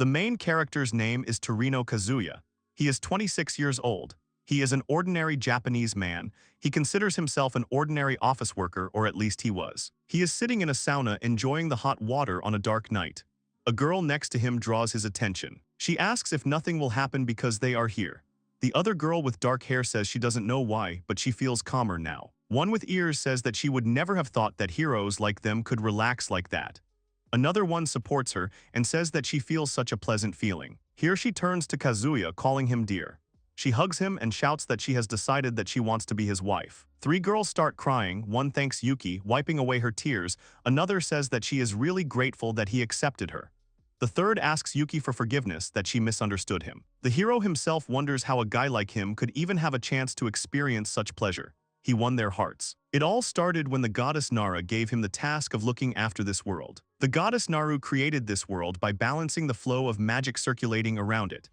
The main character's name is Torino Kazuya. He is 26 years old. He is an ordinary Japanese man. He considers himself an ordinary office worker, or at least he was. He is sitting in a sauna enjoying the hot water on a dark night. A girl next to him draws his attention. She asks if nothing will happen because they are here. The other girl with dark hair says she doesn't know why, but she feels calmer now. One with ears says that she would never have thought that heroes like them could relax like that. Another one supports her and says that she feels such a pleasant feeling. Here she turns to Kazuya, calling him dear. She hugs him and shouts that she has decided that she wants to be his wife. Three girls start crying. One thanks Yuki, wiping away her tears. Another says that she is really grateful that he accepted her. The third asks Yuki for forgiveness, that she misunderstood him. The hero himself wonders how a guy like him could even have a chance to experience such pleasure. He won their hearts. It all started when the goddess Nara gave him the task of looking after this world. The goddess Naru created this world by balancing the flow of magic circulating around it.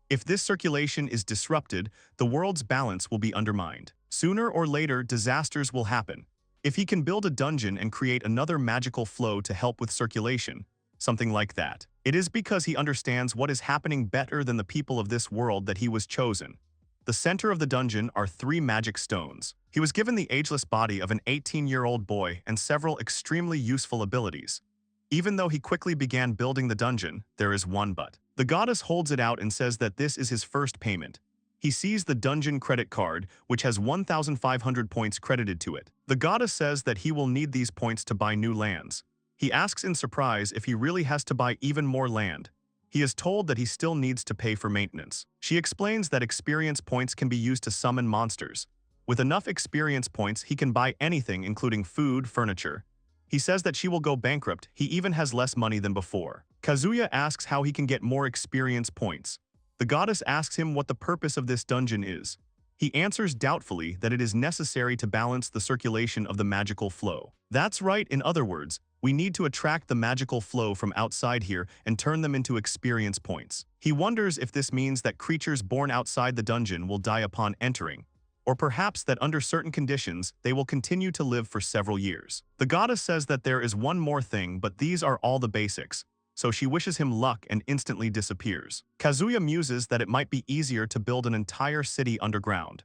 If this circulation is disrupted, the world's balance will be undermined. Sooner or later, disasters will happen. If he can build a dungeon and create another magical flow to help with circulation, something like that, it is because he understands what is happening better than the people of this world that he was chosen. The center of the dungeon are 3 magic stones. He was given the ageless body of an 18-year-old boy and several extremely useful abilities. Even though he quickly began building the dungeon, there is one but. The goddess holds it out and says that this is his first payment. He sees the dungeon credit card, which has 1,500 points credited to it. The goddess says that he will need these points to buy new lands. He asks in surprise if he really has to buy even more land. He is told that he still needs to pay for maintenance. She explains that experience points can be used to summon monsters. With enough experience points, he can buy anything, including food, furniture. He says that she will go bankrupt. He even has less money than before. Kazuya asks how he can get more experience points. The goddess asks him what the purpose of this dungeon is. He answers doubtfully that it is necessary to balance the circulation of the magical flow. That's right, in other words, we need to attract the magical flow from outside here and turn them into experience points. He wonders if this means that creatures born outside the dungeon will die upon entering, or perhaps that under certain conditions, they will continue to live for several years. The goddess says that there is one more thing, but these are all the basics, so she wishes him luck and instantly disappears. Kazuya muses that it might be easier to build an entire city underground.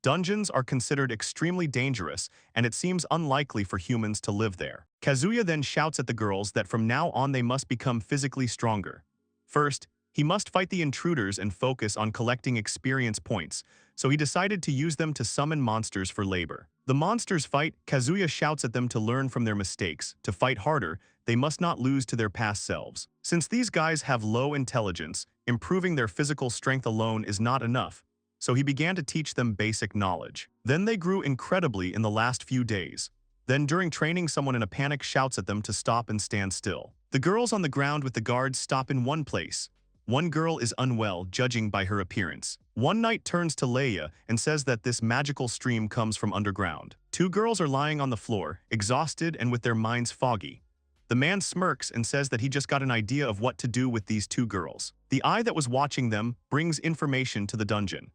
Dungeons are considered extremely dangerous, and it seems unlikely for humans to live there. Kazuya then shouts at the girls that from now on they must become physically stronger. First, he must fight the intruders and focus on collecting experience points, so he decided to use them to summon monsters for labor. The monsters fight. Kazuya shouts at them to learn from their mistakes. To fight harder, they must not lose to their past selves. Since these guys have low intelligence, improving their physical strength alone is not enough, so he began to teach them basic knowledge. Then they grew incredibly in the last few days. Then during training, someone in a panic shouts at them to stop and stand still. The girls on the ground with the guards stop in one place. One girl is unwell, judging by her appearance. One knight turns to Leia and says that this magical stream comes from underground. 2 girls are lying on the floor, exhausted and with their minds foggy. The man smirks and says that he just got an idea of what to do with these 2 girls. The eye that was watching them brings information to the dungeon.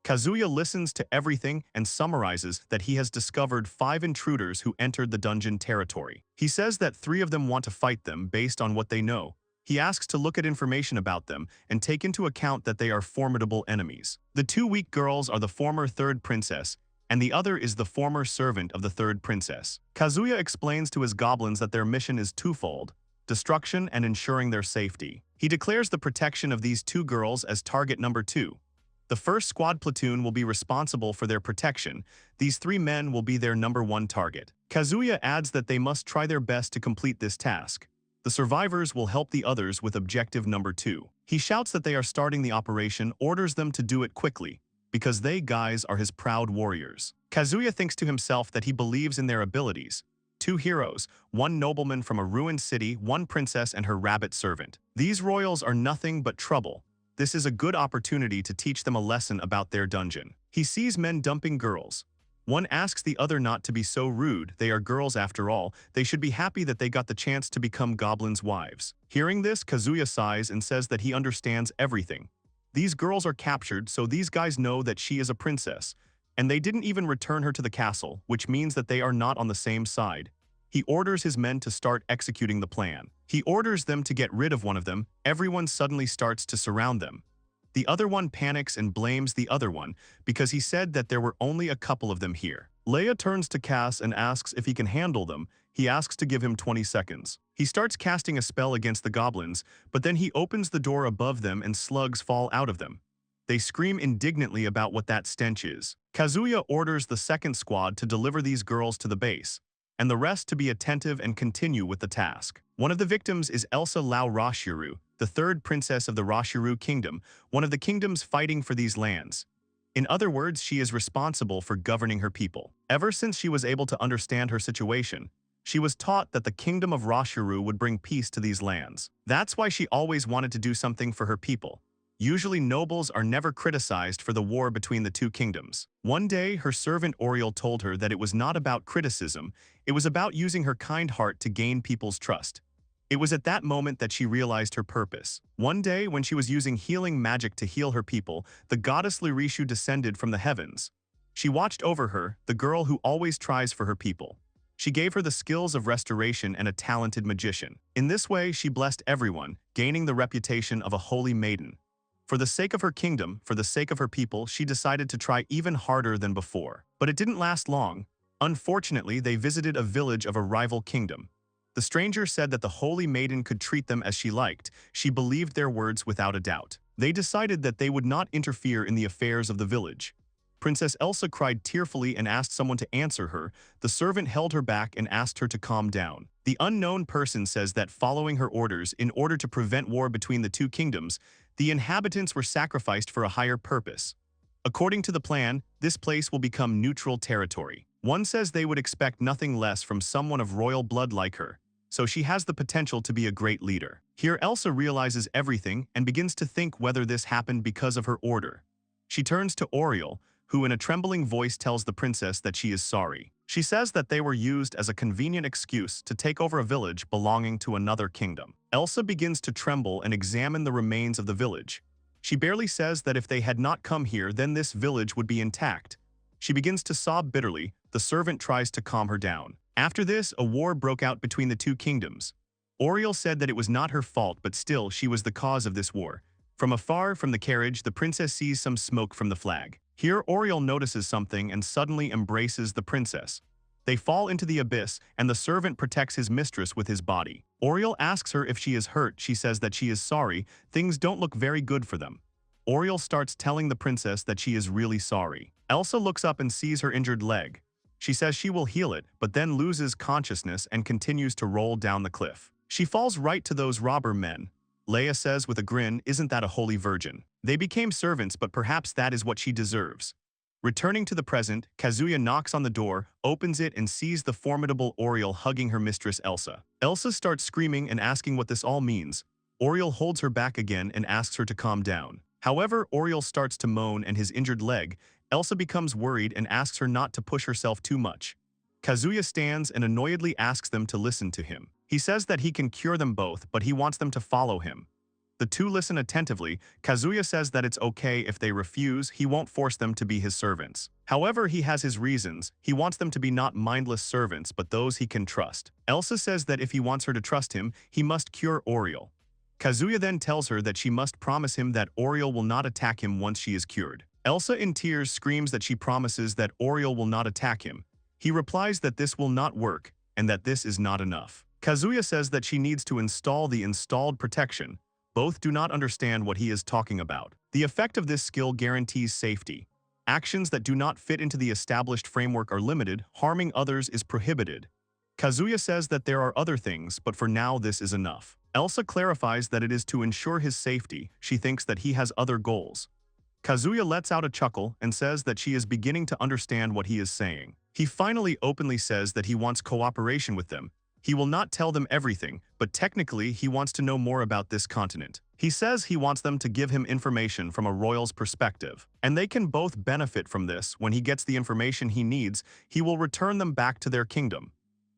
Kazuya listens to everything and summarizes that he has discovered 5 intruders who entered the dungeon territory. He says that 3 of them want to fight them based on what they know. He asks to look at information about them and take into account that they are formidable enemies. The 2 weak girls are the former 3rd princess, and the other is the former servant of the 3rd princess. Kazuya explains to his goblins that their mission is twofold: destruction and ensuring their safety. He declares the protection of these 2 girls as target number 2. The first squad platoon will be responsible for their protection. These 3 men will be their number 1 target. Kazuya adds that they must try their best to complete this task. The survivors will help the others with objective number 2. He shouts that they are starting the operation, orders them to do it quickly, because they guys are his proud warriors. Kazuya thinks to himself that he believes in their abilities. 2 heroes, 1 nobleman from a ruined city, 1 princess and her rabbit servant. These royals are nothing but trouble. This is a good opportunity to teach them a lesson about their dungeon. He sees men dumping girls. One asks the other not to be so rude. They are girls after all. They should be happy that they got the chance to become goblins' wives. Hearing this, Kazuya sighs and says that he understands everything. These girls are captured, so these guys know that she is a princess, and they didn't even return her to the castle, which means that they are not on the same side. He orders his men to start executing the plan. He orders them to get rid of one of them. Everyone suddenly starts to surround them. The other one panics and blames the other one because he said that there were only a couple of them here. Leia turns to Cass and asks if he can handle them. He asks to give him 20 seconds. He starts casting a spell against the goblins, but then he opens the door above them and slugs fall out of them. They scream indignantly about what that stench is. Kazuya orders the second squad to deliver these girls to the base, and the rest to be attentive and continue with the task. One of the victims is Elsa Lao Rashiru, the third princess of the Rashiru kingdom, one of the kingdoms fighting for these lands. In other words, she is responsible for governing her people. Ever since she was able to understand her situation, she was taught that the kingdom of Rashiru would bring peace to these lands. That's why she always wanted to do something for her people. Usually nobles are never criticized for the war between the two kingdoms. One day, her servant Oriel told her that it was not about criticism, it was about using her kind heart to gain people's trust. It was at that moment that she realized her purpose. One day, when she was using healing magic to heal her people, the goddess Lirishu descended from the heavens. She watched over her, the girl who always tries for her people. She gave her the skills of restoration and a talented magician. In this way, she blessed everyone, gaining the reputation of a holy maiden. For the sake of her kingdom, for the sake of her people, she decided to try even harder than before. But it didn't last long. Unfortunately, they visited a village of a rival kingdom. The stranger said that the holy maiden could treat them as she liked. She believed their words without a doubt. They decided that they would not interfere in the affairs of the village. Princess Elsa cried tearfully and asked someone to answer her. The servant held her back and asked her to calm down. The unknown person says that following her orders, in order to prevent war between the two kingdoms, the inhabitants were sacrificed for a higher purpose. According to the plan, this place will become neutral territory. One says they would expect nothing less from someone of royal blood like her, so she has the potential to be a great leader. Here Elsa realizes everything and begins to think whether this happened because of her order. She turns to Oriel, who in a trembling voice tells the princess that she is sorry. She says that they were used as a convenient excuse to take over a village belonging to another kingdom. Elsa begins to tremble and examine the remains of the village. She barely says that if they had not come here, then this village would be intact. She begins to sob bitterly. The servant tries to calm her down. After this, a war broke out between the two kingdoms. Oriel said that it was not her fault, but still she was the cause of this war. From afar from the carriage, the princess sees some smoke from the flag. Here Oriel notices something and suddenly embraces the princess. They fall into the abyss, and the servant protects his mistress with his body. Oriel asks her if she is hurt. She says that she is sorry. Things don't look very good for them. Oriel starts telling the princess that she is really sorry. Elsa looks up and sees her injured leg. She says she will heal it, but then loses consciousness and continues to roll down the cliff. She falls right to those robber men. Leia says with a grin, "Isn't that a holy virgin? They became servants, but perhaps that is what she deserves." Returning to the present, Kazuya knocks on the door, opens it, and sees the formidable Oriel hugging her mistress Elsa. Elsa starts screaming and asking what this all means. Oriel holds her back again and asks her to calm down. However, Oriel starts to moan and his injured leg. Elsa becomes worried and asks her not to push herself too much. Kazuya stands and annoyedly asks them to listen to him. He says that he can cure them both, but he wants them to follow him. The two listen attentively. Kazuya says that it's okay if they refuse, he won't force them to be his servants. However, he has his reasons. He wants them to be not mindless servants, but those he can trust. Elsa says that if he wants her to trust him, he must cure Oriel. Kazuya then tells her that she must promise him that Oriel will not attack him once she is cured. Elsa in tears screams that she promises that Oriel will not attack him. He replies that this will not work, and that this is not enough. Kazuya says that she needs to install the installed protection. Both do not understand what he is talking about. The effect of this skill guarantees safety. Actions that do not fit into the established framework are limited, harming others is prohibited. Kazuya says that there are other things, but for now this is enough. Elsa clarifies that it is to ensure his safety. She thinks that he has other goals. Kazuya lets out a chuckle and says that she is beginning to understand what he is saying. He finally openly says that he wants cooperation with them. He will not tell them everything, but technically he wants to know more about this continent. He says he wants them to give him information from a royal's perspective, and they can both benefit from this. When he gets the information he needs, he will return them back to their kingdom.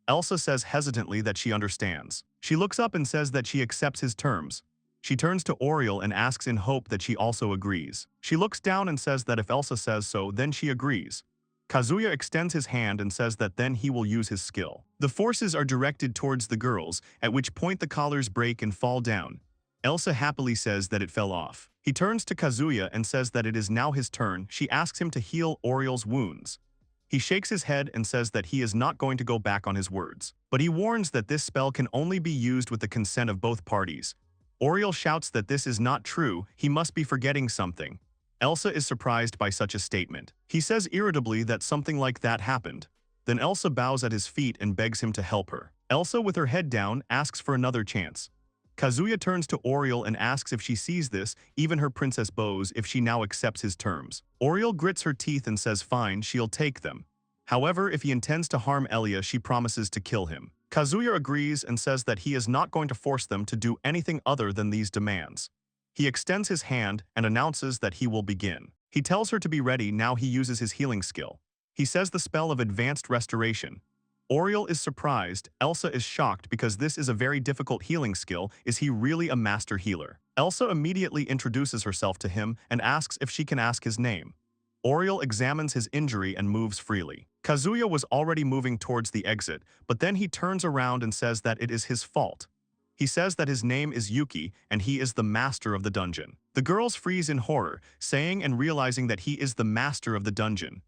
Elsa says hesitantly that she understands. She looks up and says that she accepts his terms. She turns to Oriel and asks in hope that she also agrees. She looks down and says that if Elsa says so, then she agrees. Kazuya extends his hand and says that then he will use his skill. The The forces are directed towards the girls, at which point the collars break and fall down. Elsa happily says that it fell off. He turns to Kazuya and says that it is now his turn. She asks him to heal Oriel's wounds. He shakes his head and says that he is not going to go back on his words. But he warns that this spell can only be used with the consent of both parties. Oriel shouts that this is not true, he must be forgetting something. Elsa is surprised by such a statement. He says irritably that something like that happened. Then Elsa bows at his feet and begs him to help her. Elsa, with her head down, asks for another chance. Kazuya turns to Oriel and asks if she sees this, even her princess bows, if she now accepts his terms. Oriel grits her teeth and says fine, she'll take them. However, if he intends to harm Elia, she promises to kill him. Kazuya agrees and says that he is not going to force them to do anything other than these demands. He extends his hand and announces that he will begin. He tells her to be ready. Now he uses his healing skill. He says the spell of advanced restoration. Oriel is surprised, Elsa is shocked because this is a very difficult healing skill. Is he really a master healer? Elsa immediately introduces herself to him and asks if she can ask his name. Oriel examines his injury and moves freely. Kazuya was already moving towards the exit, but then he turns around and says that it is his fault. He says that his name is Yuki and he is the master of the dungeon. The girls freeze in horror, saying and realizing that he is the master of the dungeon.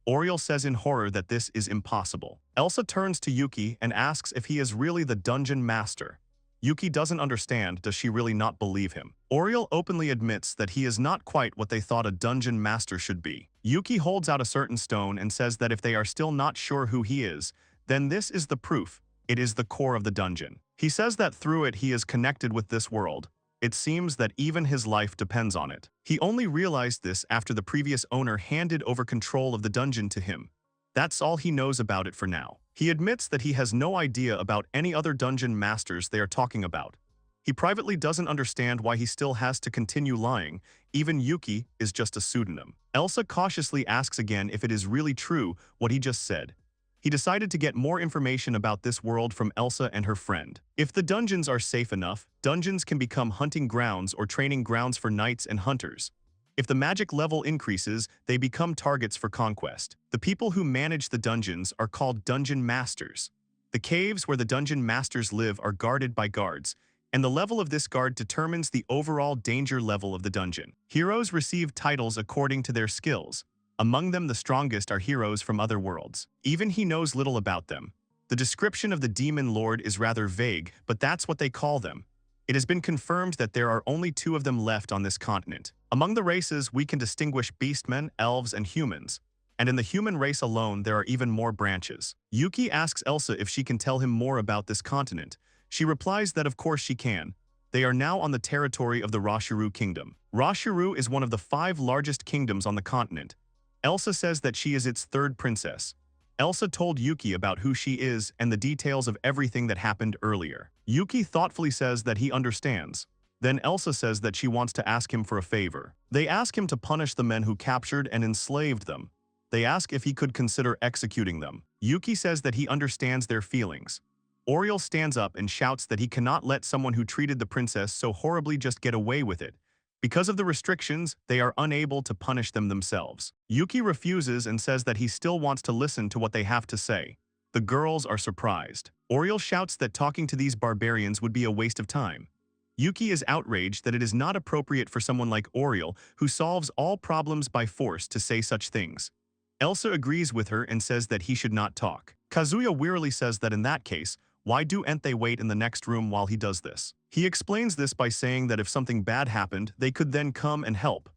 Oriel says in horror that this is impossible. Elsa turns to Yuki and asks if he is really the dungeon master. Yuki doesn't understand. Does she really not believe him? Oriel openly admits that he is not quite what they thought a dungeon master should be. Yuki holds out a certain stone and says that if they are still not sure who he is, then this is the proof. It is the core of the dungeon. He says that through it he is connected with this world. It seems that even his life depends on it. He only realized this after the previous owner handed over control of the dungeon to him. That's all he knows about it for now. He admits that he has no idea about any other dungeon masters they are talking about. He privately doesn't understand why he still has to continue lying. Even Yuki is just a pseudonym. Elsa cautiously asks again if it is really true what he just said. He decided to get more information about this world from Elsa and her friend. If the dungeons are safe enough, dungeons can become hunting grounds or training grounds for knights and hunters. If the magic level increases, they become targets for conquest. The people who manage the dungeons are called dungeon masters. The caves where the dungeon masters live are guarded by guards, and the level of this guard determines the overall danger level of the dungeon. Heroes receive titles according to their skills. Among them, the strongest are heroes from other worlds. Even he knows little about them. The description of the demon lord is rather vague, but that's what they call them. It has been confirmed that there are only 2 of them left on this continent. Among the races, we can distinguish beastmen, elves, and humans. And in the human race alone, there are even more branches. Yuki asks Elsa if she can tell him more about this continent. She replies that of course she can. They are now on the territory of the Rashiru kingdom. Rashiru is one of the 5 largest kingdoms on the continent. Elsa says that she is its 3rd princess. Elsa told Yuki about who she is and the details of everything that happened earlier. Yuki thoughtfully says that he understands. Then Elsa says that she wants to ask him for a favor. They ask him to punish the men who captured and enslaved them. They ask if he could consider executing them. Yuki says that he understands their feelings. Oriel stands up and shouts that he cannot let someone who treated the princess so horribly just get away with it. Because of the restrictions, they are unable to punish them themselves. Yuki refuses and says that he still wants to listen to what they have to say. The girls are surprised. Oriel shouts that talking to these barbarians would be a waste of time. Yuki is outraged that it is not appropriate for someone like Oriel, who solves all problems by force, to say such things. Elsa agrees with her and says that he should not talk. Kazuya wearily says that in that case, why don't they wait in the next room while he does this? He explains this by saying that if something bad happened, they could then come and help.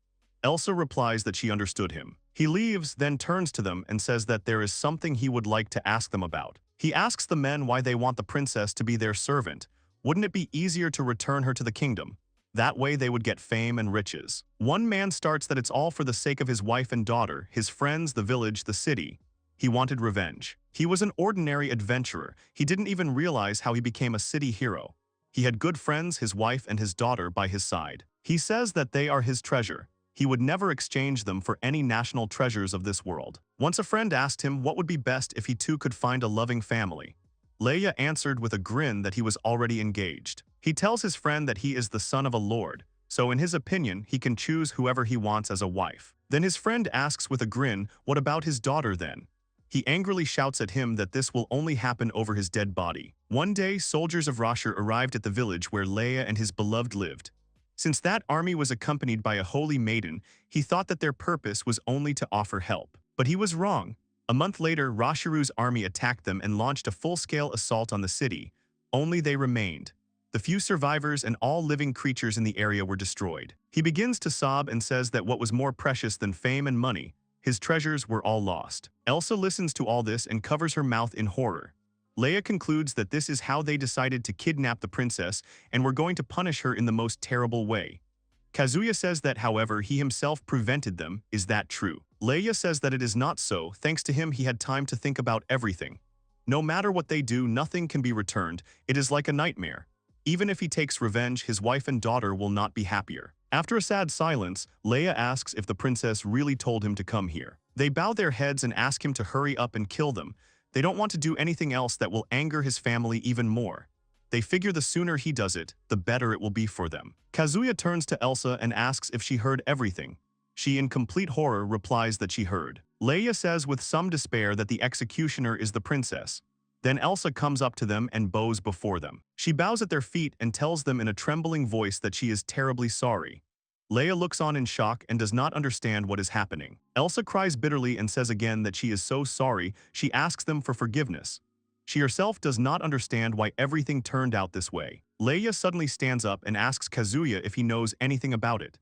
Elsa replies that she understood him. He leaves, then turns to them and says that there is something he would like to ask them about. He asks the men why they want the princess to be their servant. Wouldn't it be easier to return her to the kingdom? That way they would get fame and riches. One man starts that it's all for the sake of his wife and daughter, his friends, the village, the city. He wanted revenge. He was an ordinary adventurer. He didn't even realize how he became a city hero. He had good friends, his wife and his daughter by his side. He says that they are his treasure. He would never exchange them for any national treasures of this world. Once a friend asked him what would be best if he too could find a loving family. Leia answered with a grin that he was already engaged. He tells his friend that he is the son of a lord, so in his opinion, he can choose whoever he wants as a wife. Then his friend asks with a grin, what about his daughter then? He angrily shouts at him that this will only happen over his dead body. One day, soldiers of Rashur arrived at the village where Leia and his beloved lived. Since that army was accompanied by a holy maiden, he thought that their purpose was only to offer help. But he was wrong. A month later, Rashuru's army attacked them and launched a full-scale assault on the city. Only they remained. The few survivors and all living creatures in the area were destroyed. He begins to sob and says that what was more precious than fame and money, his treasures, were all lost. Elsa listens to all this and covers her mouth in horror. Leia concludes that this is how they decided to kidnap the princess and were going to punish her in the most terrible way. Kazuya says that, however, he himself prevented them. Is that true? Leia says that it is not so. Thanks to him, he had time to think about everything. No matter what they do, nothing can be returned. It is like a nightmare. Even if he takes revenge, his wife and daughter will not be happier. After a sad silence, Leia asks if the princess really told him to come here. They bow their heads and ask him to hurry up and kill them. They don't want to do anything else that will anger his family even more. They figure the sooner he does it, the better it will be for them. Kazuya turns to Elsa and asks if she heard everything. She, in complete horror, replies that she heard. Leia says with some despair that the executioner is the princess. Then Elsa comes up to them and bows before them. She bows at their feet and tells them in a trembling voice that she is terribly sorry. Leia looks on in shock and does not understand what is happening. Elsa cries bitterly and says again that she is so sorry. She asks them for forgiveness. She herself does not understand why everything turned out this way. Leia suddenly stands up and asks Kazuya if he knows anything about it.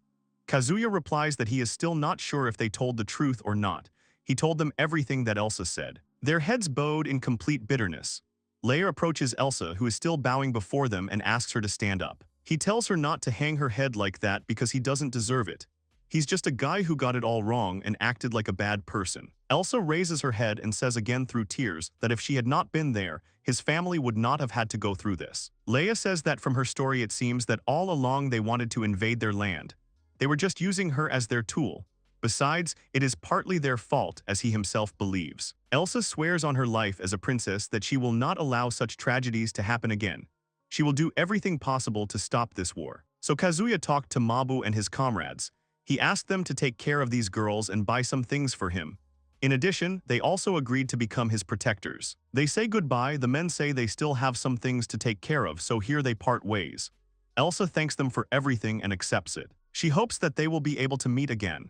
Kazuya replies that he is still not sure if they told the truth or not. He told them everything that Elsa said. Their heads bowed in complete bitterness. Leia approaches Elsa, who is still bowing before them, and asks her to stand up. He tells her not to hang her head like that because he doesn't deserve it. He's just a guy who got it all wrong and acted like a bad person. Elsa raises her head and says again through tears that if she had not been there, his family would not have had to go through this. Leia says that from her story it seems that all along they wanted to invade their land. They were just using her as their tool. Besides, it is partly their fault, as he himself believes. Elsa swears on her life as a princess that she will not allow such tragedies to happen again. She will do everything possible to stop this war. So Kazuya talked to Mabu and his comrades. He asked them to take care of these girls and buy some things for him. In addition, they also agreed to become his protectors. They say goodbye. The men say they still have some things to take care of, so here they part ways. Elsa thanks them for everything and accepts it. She hopes that they will be able to meet again.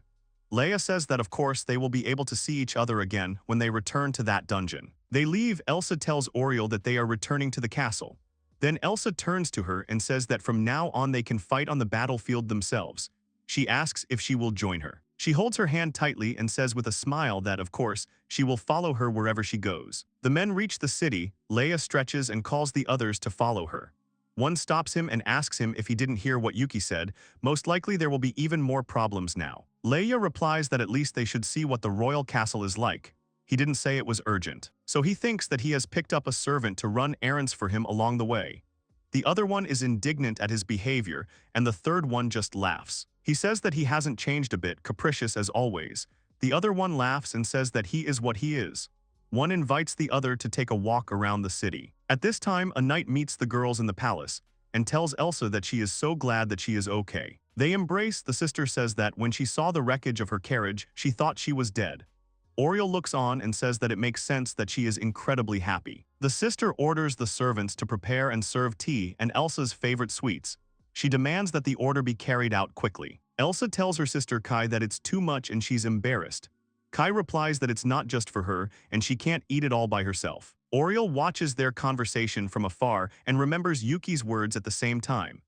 Leia says that of course they will be able to see each other again when they return to that dungeon. They leave. Elsa tells Oriel that they are returning to the castle. Then Elsa turns to her and says that from now on they can fight on the battlefield themselves. She asks if she will join her. She holds her hand tightly and says with a smile that, of course, she will follow her wherever she goes. The men reach the city. Leia stretches and calls the others to follow her. One stops him and asks him if he didn't hear what Yuki said. Most likely there will be even more problems now. Leia replies that at least they should see what the royal castle is like. He didn't say it was urgent. So he thinks that he has picked up a servant to run errands for him along the way. The other one is indignant at his behavior, and the third one just laughs. He says that he hasn't changed a bit, capricious as always. The other one laughs and says that he is what he is. One invites the other to take a walk around the city. At this time, a knight meets the girls in the palace and tells Elsa that she is so glad that she is okay. They embrace. The sister says that when she saw the wreckage of her carriage, she thought she was dead. Oriel looks on and says that it makes sense that she is incredibly happy. The sister orders the servants to prepare and serve tea and Elsa's favorite sweets. She demands that the order be carried out quickly. Elsa tells her sister Kai that it's too much and she's embarrassed. Kai replies that it's not just for her and she can't eat it all by herself. Oriel watches their conversation from afar and remembers Yuki's words at the same time.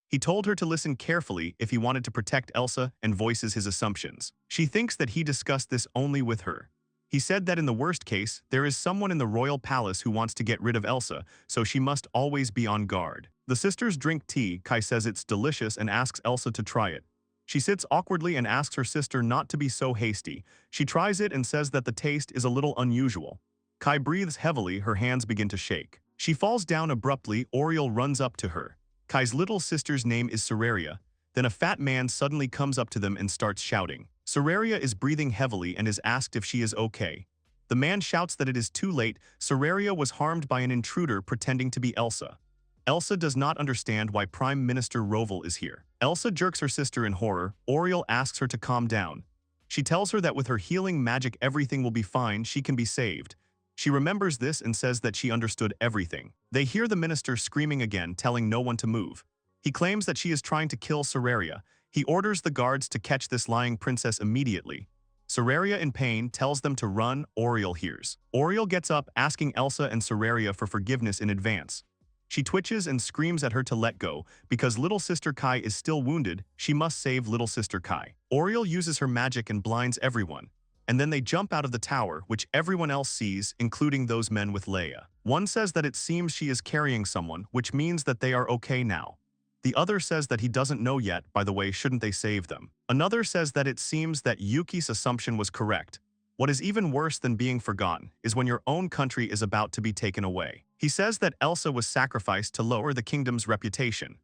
He told her to listen carefully if he wanted to protect Elsa and voices his assumptions. She thinks that he discussed this only with her. He said that in the worst case, there is someone in the royal palace who wants to get rid of Elsa, so she must always be on guard. The sisters drink tea. Kai says it's delicious and asks Elsa to try it. She sits awkwardly and asks her sister not to be so hasty. She tries it and says that the taste is a little unusual. Kai breathes heavily. Her hands begin to shake. She falls down abruptly. Oriel runs up to her. Kai's little sister's name is Soraria. Then a fat man suddenly comes up to them and starts shouting. Soraria is breathing heavily and is asked if she is okay. The man shouts that it is too late. Soraria was harmed by an intruder pretending to be Elsa. Elsa does not understand why Prime Minister Roval is here. Elsa jerks her sister in horror. Oriel asks her to calm down. She tells her that with her healing magic everything will be fine, she can be saved. She remembers this and says that she understood everything. They hear the minister screaming again, telling no one to move. He claims that she is trying to kill Soraria. He orders the guards to catch this lying princess immediately. Soraria, in pain, tells them to run. Oriel hears. Oriel gets up, asking Elsa and Soraria for forgiveness in advance. She twitches and screams at her to let go. Because little sister Kai is still wounded, she must save little sister Kai. Oriel uses her magic and blinds everyone. And then they jump out of the tower, which everyone else sees, including those men with Leia. One says that it seems she is carrying someone, which means that they are okay now. The other says that he doesn't know yet, by the way, shouldn't they save them? Another says that it seems that Yuki's assumption was correct. What is even worse than being forgotten is when your own country is about to be taken away. He says that Elsa was sacrificed to lower the kingdom's reputation.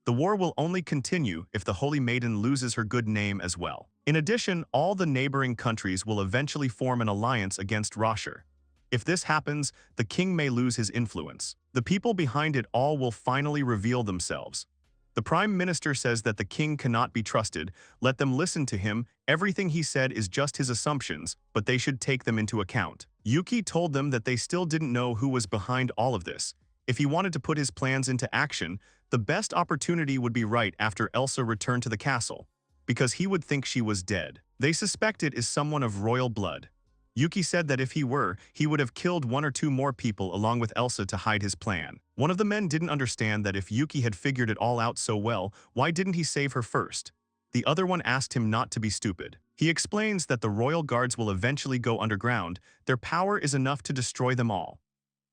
The war will only continue if the Holy Maiden loses her good name as well. In addition, all the neighboring countries will eventually form an alliance against Rosher. If this happens, the king may lose his influence. The people behind it all will finally reveal themselves. The Prime Minister says that the king cannot be trusted. Let them listen to him. Everything he said is just his assumptions, but they should take them into account. Yuki told them that they still didn't know who was behind all of this. If he wanted to put his plans into action, the best opportunity would be right after Elsa returned to the castle, because he would think she was dead. They suspect it is someone of royal blood. Yuki said that if he were, he would have killed one or two more people along with Elsa to hide his plan. One of the men didn't understand that if Yuki had figured it all out so well, why didn't he save her first? The other one asked him not to be stupid. He explains that the royal guards will eventually go underground. Their power is enough to destroy them all.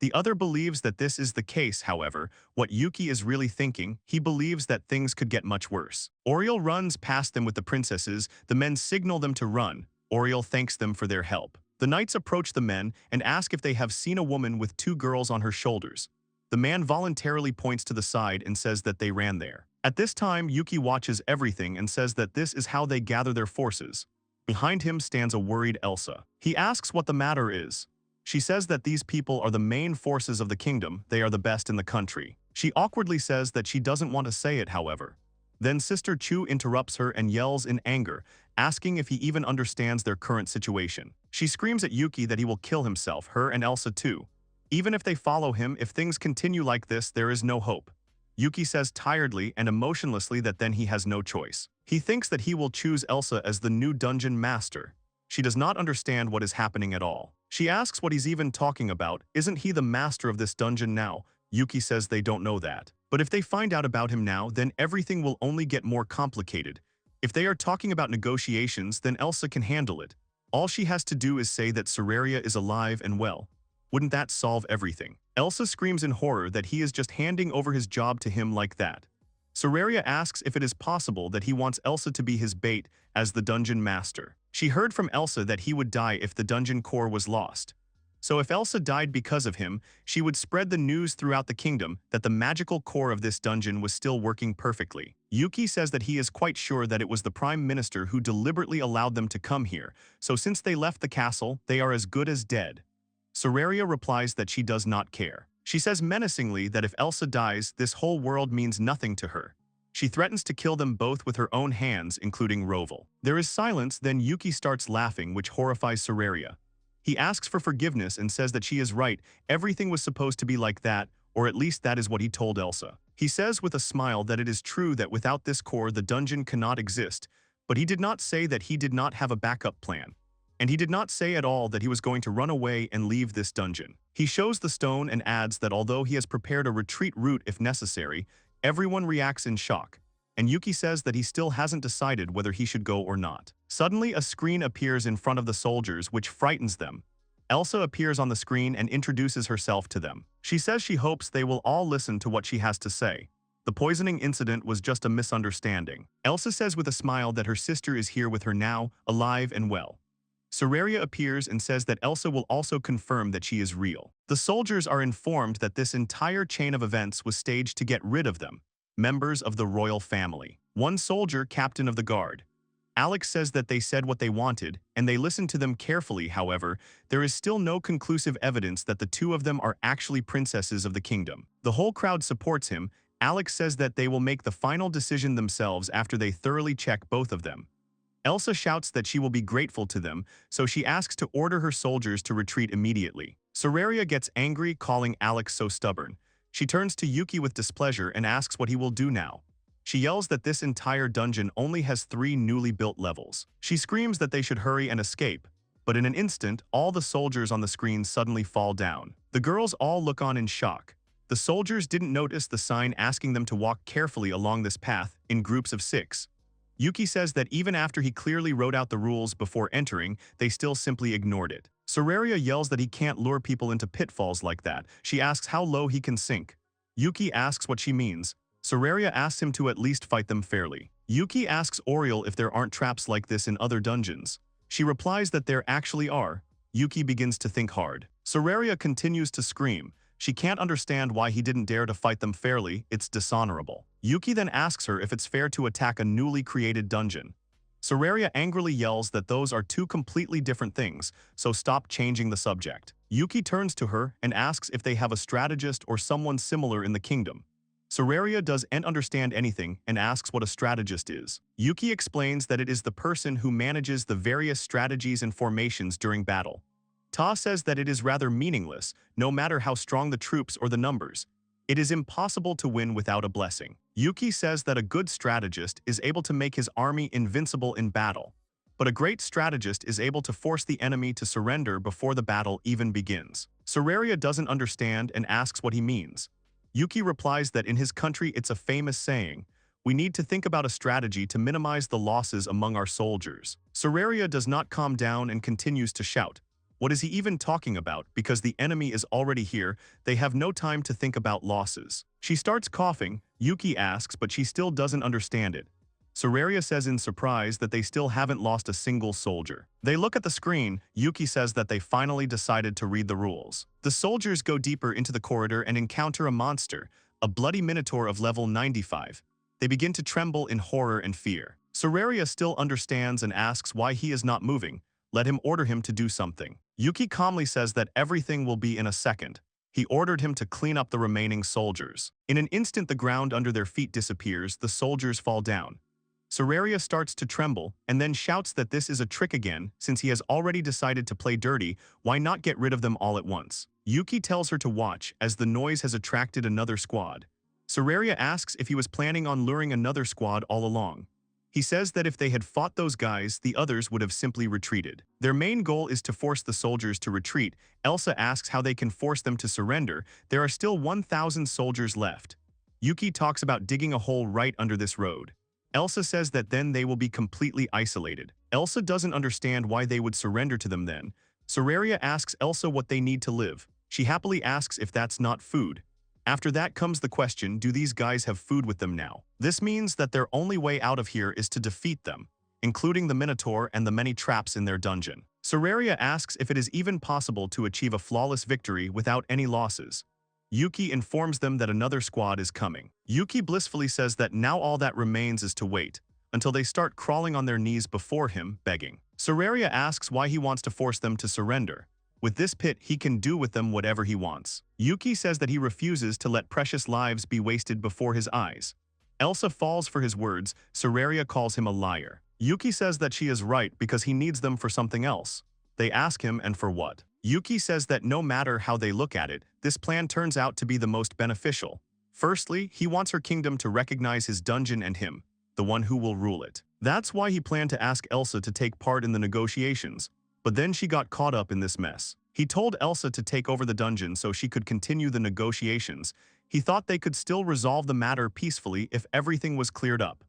The other believes that this is the case, however. What Yuki is really thinking, he believes that things could get much worse. Oriel runs past them with the princesses. The men signal them to run. Oriel thanks them for their help. The knights approach the men and ask if they have seen a woman with two girls on her shoulders. The man voluntarily points to the side and says that they ran there. At this time, Yuki watches everything and says that this is how they gather their forces. Behind him stands a worried Elsa. He asks what the matter is. She says that these people are the main forces of the kingdom. They are the best in the country. She awkwardly says that she doesn't want to say it, however. Then Sister Chu interrupts her and yells in anger, asking if he even understands their current situation. She screams at Yuki that he will kill himself, her and Elsa too. Even if they follow him, if things continue like this, there is no hope. Yuki says tiredly and emotionlessly that then he has no choice. He thinks that he will choose Elsa as the new dungeon master. She does not understand what is happening at all. She asks what he's even talking about. Isn't he the master of this dungeon now? Yuki says they don't know that. But if they find out about him now, then everything will only get more complicated. If they are talking about negotiations, then Elsa can handle it. All she has to do is say that Soraria is alive and well. Wouldn't that solve everything? Elsa screams in horror that he is just handing over his job to him like that. Soraria asks if it is possible that he wants Elsa to be his bait as the dungeon master. She heard from Elsa that he would die if the dungeon core was lost. So if Elsa died because of him, she would spread the news throughout the kingdom that the magical core of this dungeon was still working perfectly. Yuki says that he is quite sure that it was the Prime Minister who deliberately allowed them to come here, so since they left the castle, they are as good as dead. Soraria replies that she does not care. She says menacingly that if Elsa dies, this whole world means nothing to her. She threatens to kill them both with her own hands, including Roval. There is silence, then Yuki starts laughing, which horrifies Soraria. He asks for forgiveness and says that she is right, everything was supposed to be like that, or at least that is what he told Elsa. He says with a smile that it is true that without this core the dungeon cannot exist, but he did not say that he did not have a backup plan. And he did not say at all that he was going to run away and leave this dungeon. He shows the stone and adds that although he has prepared a retreat route if necessary, everyone reacts in shock. And Yuki says that he still hasn't decided whether he should go or not. Suddenly, a screen appears in front of the soldiers, which frightens them. Elsa appears on the screen and introduces herself to them. She says she hopes they will all listen to what she has to say. The poisoning incident was just a misunderstanding. Elsa says with a smile that her sister is here with her now, alive and well. Soraria appears and says that Elsa will also confirm that she is real. The soldiers are informed that this entire chain of events was staged to get rid of them, members of the royal family. One soldier, captain of the guard. Alex says that they said what they wanted, and they listened to them carefully. However, there is still no conclusive evidence that the two of them are actually princesses of the kingdom. The whole crowd supports him. Alex says that they will make the final decision themselves after they thoroughly check both of them. Elsa shouts that she will be grateful to them, so she asks to order her soldiers to retreat immediately. Soraria gets angry, calling Alex so stubborn. She turns to Yuki with displeasure and asks what he will do now. She yells that this entire dungeon only has 3 newly built levels. She screams that they should hurry and escape, but in an instant, all the soldiers on the screen suddenly fall down. The girls all look on in shock. The soldiers didn't notice the sign asking them to walk carefully along this path in groups of 6. Yuki says that even after he clearly wrote out the rules before entering, they still simply ignored it. Soraria yells that he can't lure people into pitfalls like that. She asks how low he can sink. Yuki asks what she means. Soraria asks him to at least fight them fairly. Yuki asks Oriel if there aren't traps like this in other dungeons. She replies that there actually are. Yuki begins to think hard. Soraria continues to scream. She can't understand why he didn't dare to fight them fairly. It's dishonorable. Yuki then asks her if it's fair to attack a newly created dungeon. Soraria angrily yells that those are 2 completely different things, so stop changing the subject. Yuki turns to her and asks if they have a strategist or someone similar in the kingdom. Soraria doesn't understand anything and asks what a strategist is. Yuki explains that it is the person who manages the various strategies and formations during battle. Ta says that it is rather meaningless, no matter how strong the troops or the numbers. It is impossible to win without a blessing. Yuki says that a good strategist is able to make his army invincible in battle, but a great strategist is able to force the enemy to surrender before the battle even begins. Soraria doesn't understand and asks what he means. Yuki replies that in his country it's a famous saying, "We need to think about a strategy to minimize the losses among our soldiers." Soraria does not calm down and continues to shout. What is he even talking about? Because the enemy is already here, they have no time to think about losses. She starts coughing. Yuki asks, but she still doesn't understand it. Soraria says in surprise that they still haven't lost a single soldier. They look at the screen. Yuki says that they finally decided to read the rules. The soldiers go deeper into the corridor and encounter a monster, a bloody minotaur of level 95. They begin to tremble in horror and fear. Soraria still understands and asks why he is not moving. Let him order him to do something. Yuki calmly says that everything will be in a second. He ordered him to clean up the remaining soldiers. In an instant, the ground under their feet disappears. The soldiers fall down. Soraria starts to tremble and then shouts that this is a trick again. Since he has already decided to play dirty, why not get rid of them all at once? Yuki tells her to watch, as the noise has attracted another squad. Soraria asks if he was planning on luring another squad all along. He says that if they had fought those guys, the others would have simply retreated. Their main goal is to force the soldiers to retreat. Elsa asks how they can force them to surrender. There are still 1,000 soldiers left. Yuki talks about digging a hole right under this road. Elsa says that then they will be completely isolated. Elsa doesn't understand why they would surrender to them then. Soraria asks Elsa what they need to live. She happily asks if that's not food. After that comes the question, do these guys have food with them now? This means that their only way out of here is to defeat them, including the Minotaur and the many traps in their dungeon. Soraria asks if it is even possible to achieve a flawless victory without any losses. Yuki informs them that another squad is coming. Yuki blissfully says that now all that remains is to wait, until they start crawling on their knees before him, begging. Soraria asks why he wants to force them to surrender. With this pit, he can do with them whatever he wants. Yuki says that he refuses to let precious lives be wasted before his eyes. Elsa falls for his words. Soraria calls him a liar. Yuki says that she is right because he needs them for something else. They ask him, and for what? Yuki says that no matter how they look at it, this plan turns out to be the most beneficial. Firstly, he wants her kingdom to recognize his dungeon and him, the one who will rule it. That's why he planned to ask Elsa to take part in the negotiations. But then she got caught up in this mess. He told Elsa to take over the dungeon so she could continue the negotiations. He thought they could still resolve the matter peacefully if everything was cleared up.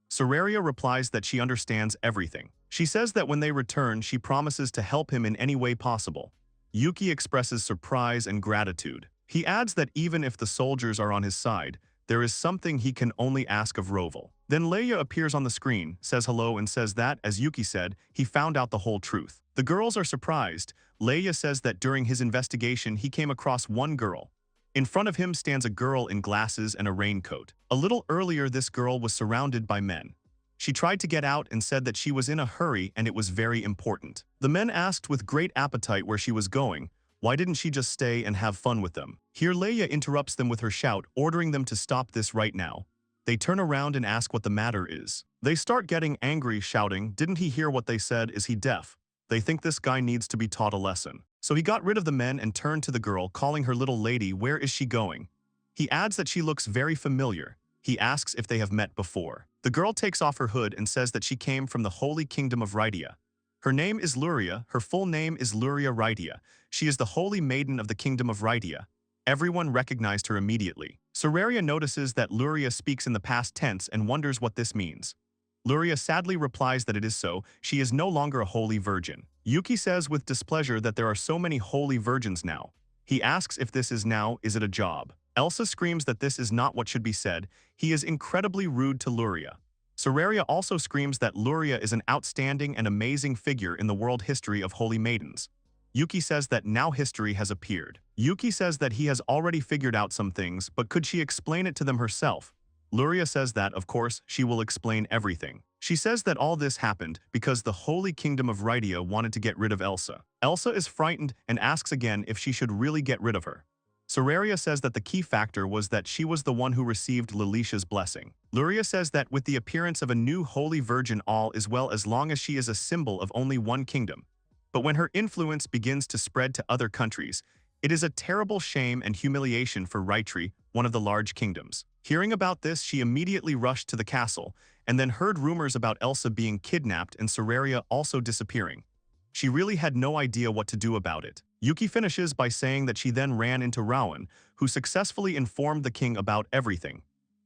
Soraria replies that she understands everything. She says that when they return, she promises to help him in any way possible. Yuki expresses surprise and gratitude. He adds that even if the soldiers are on his side, there is something he can only ask of Roval. Then Leia appears on the screen, says hello and says that, as Yuki said, he found out the whole truth. The girls are surprised. Leia says that during his investigation he came across one girl. In front of him stands a girl in glasses and a raincoat. A little earlier this girl was surrounded by men. She tried to get out and said that she was in a hurry and it was very important. The men asked with great appetite where she was going. Why didn't she just stay and have fun with them? Here Leia interrupts them with her shout, ordering them to stop this right now. They turn around and ask what the matter is. They start getting angry, shouting, "Didn't he hear what they said? Is he deaf?" They think this guy needs to be taught a lesson. So he got rid of the men and turned to the girl, calling her little lady. Where is she going? He adds that she looks very familiar. He asks if they have met before. The girl takes off her hood and says that she came from the Holy Kingdom of Rydia. Her name is Luria. Her full name is Luria Rydia. She is the Holy Maiden of the Kingdom of Rydia. Everyone recognized her immediately. Soraria notices that Luria speaks in the past tense and wonders what this means. Luria sadly replies that it is so. She is no longer a holy virgin. Yuki says with displeasure that there are so many holy virgins now. He asks if this is it a job? Elsa screams that this is not what should be said. He is incredibly rude to Luria. Soraria also screams that Luria is an outstanding and amazing figure in the world history of holy maidens. Yuki says that now history has appeared. Yuki says that he has already figured out some things, but could she explain it to them herself? Luria says that, of course, she will explain everything. She says that all this happened because the Holy Kingdom of Rydia wanted to get rid of Elsa. Elsa is frightened and asks again if she should really get rid of her. Soraria says that the key factor was that she was the one who received Lilisha's blessing. Luria says that with the appearance of a new holy virgin all is well as long as she is a symbol of only one kingdom. But when her influence begins to spread to other countries, it is a terrible shame and humiliation for Rytri, one of the large kingdoms. Hearing about this, she immediately rushed to the castle, and then heard rumors about Elsa being kidnapped and Soraria also disappearing. She really had no idea what to do about it. Yuki finishes by saying that she then ran into Rowan, who successfully informed the king about everything.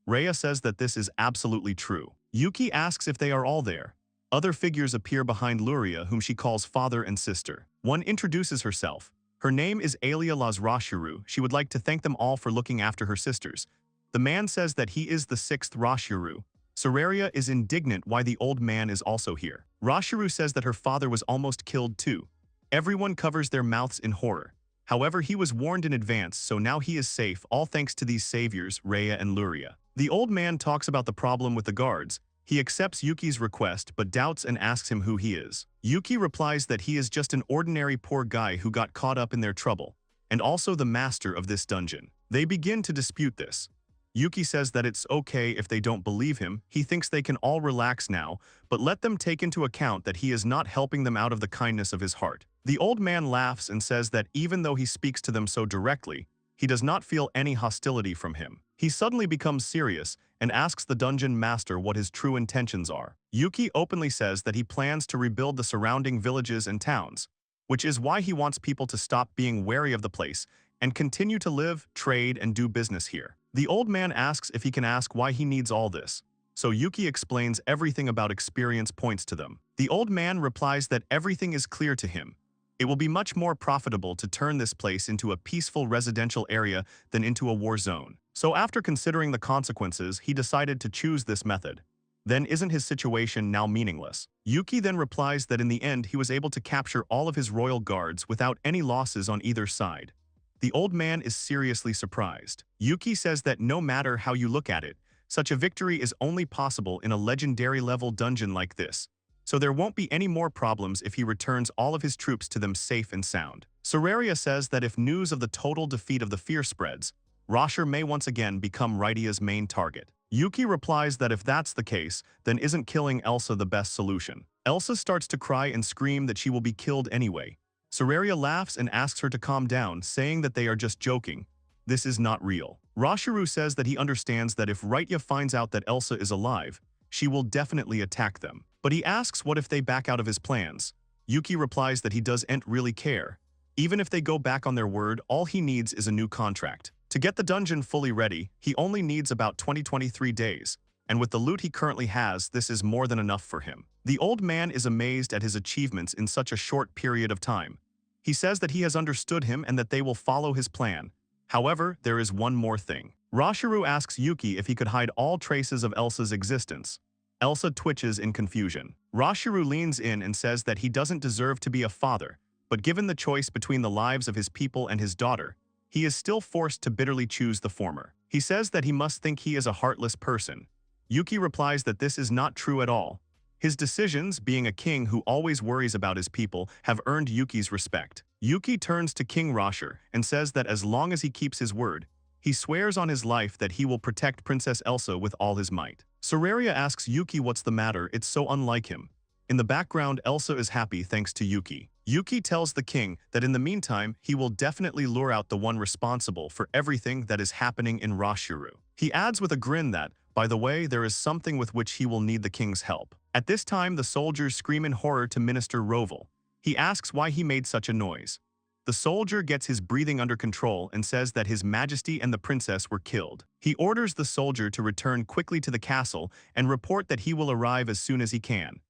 Rhea says that this is absolutely true. Yuki asks if they are all there. Other figures appear behind Luria, whom she calls father and sister. One introduces herself. Her name is Alia Rashiru. She would like to thank them all for looking after her sisters. The man says that he is the sixth Rashiru. Soraria is indignant why the old man is also here. Rashiru says that her father was almost killed too. Everyone covers their mouths in horror. However, he was warned in advance, so now he is safe, all thanks to these saviors, Rhea and Luria. The old man talks about the problem with the guards. He accepts Yuki's request but doubts and asks him who he is. Yuki replies that he is just an ordinary poor guy who got caught up in their trouble, and also the master of this dungeon. They begin to dispute this. Yuki says that it's okay if they don't believe him. He thinks they can all relax now, but let them take into account that he is not helping them out of the kindness of his heart. The old man laughs and says that even though he speaks to them so directly, he does not feel any hostility from him. He suddenly becomes serious and asks the dungeon master what his true intentions are. Yuki openly says that he plans to rebuild the surrounding villages and towns, which is why he wants people to stop being wary of the place and continue to live, trade, and do business here. The old man asks if he can ask why he needs all this. So Yuki explains everything about experience points to them. The old man replies that everything is clear to him. It will be much more profitable to turn this place into a peaceful residential area than into a war zone. So after considering the consequences, he decided to choose this method. Then isn't his situation now meaningless? Yuki then replies that in the end he was able to capture all of his royal guards without any losses on either side. The old man is seriously surprised. Yuki says that no matter how you look at it, such a victory is only possible in a legendary level dungeon like this. So there won't be any more problems if he returns all of his troops to them safe and sound. Soraria says that if news of the total defeat of the fear spreads, Rashir may once again become Rydia's main target. Yuki replies that if that's the case, then isn't killing Elsa the best solution. Elsa starts to cry and scream that she will be killed anyway. Soraria laughs and asks her to calm down, saying that they are just joking. This is not real. Rashiru says that he understands that if Rydia finds out that Elsa is alive, she will definitely attack them. But he asks what if they back out of his plans. Yuki replies that he doesn't really care. Even if they go back on their word, all he needs is a new contract. To get the dungeon fully ready, he only needs about 23 days. And with the loot he currently has, this is more than enough for him. The old man is amazed at his achievements in such a short period of time. He says that he has understood him and that they will follow his plan. However, there is one more thing. Rashiru asks Yuki if he could hide all traces of Elsa's existence. Elsa twitches in confusion. Rashiru leans in and says that he doesn't deserve to be a father, but given the choice between the lives of his people and his daughter, he is still forced to bitterly choose the former. He says that he must think he is a heartless person. Yuki replies that this is not true at all. His decisions, being a king who always worries about his people, have earned Yuki's respect. Yuki turns to King Rashir and says that as long as he keeps his word, He swears on his life that he will protect Princess Elsa with all his might. Soraria asks Yuki what's the matter, it's so unlike him. In the background, Elsa is happy thanks to Yuki. Yuki tells the king that in the meantime, he will definitely lure out the one responsible for everything that is happening in Rashuru. He adds with a grin that, by the way, there is something with which he will need the king's help. At this time, the soldiers scream in horror to Minister Roval. He asks why he made such a noise. The soldier gets his breathing under control and says that His Majesty and the princess were killed. He orders the soldier to return quickly to the castle and report that he will arrive as soon as he can.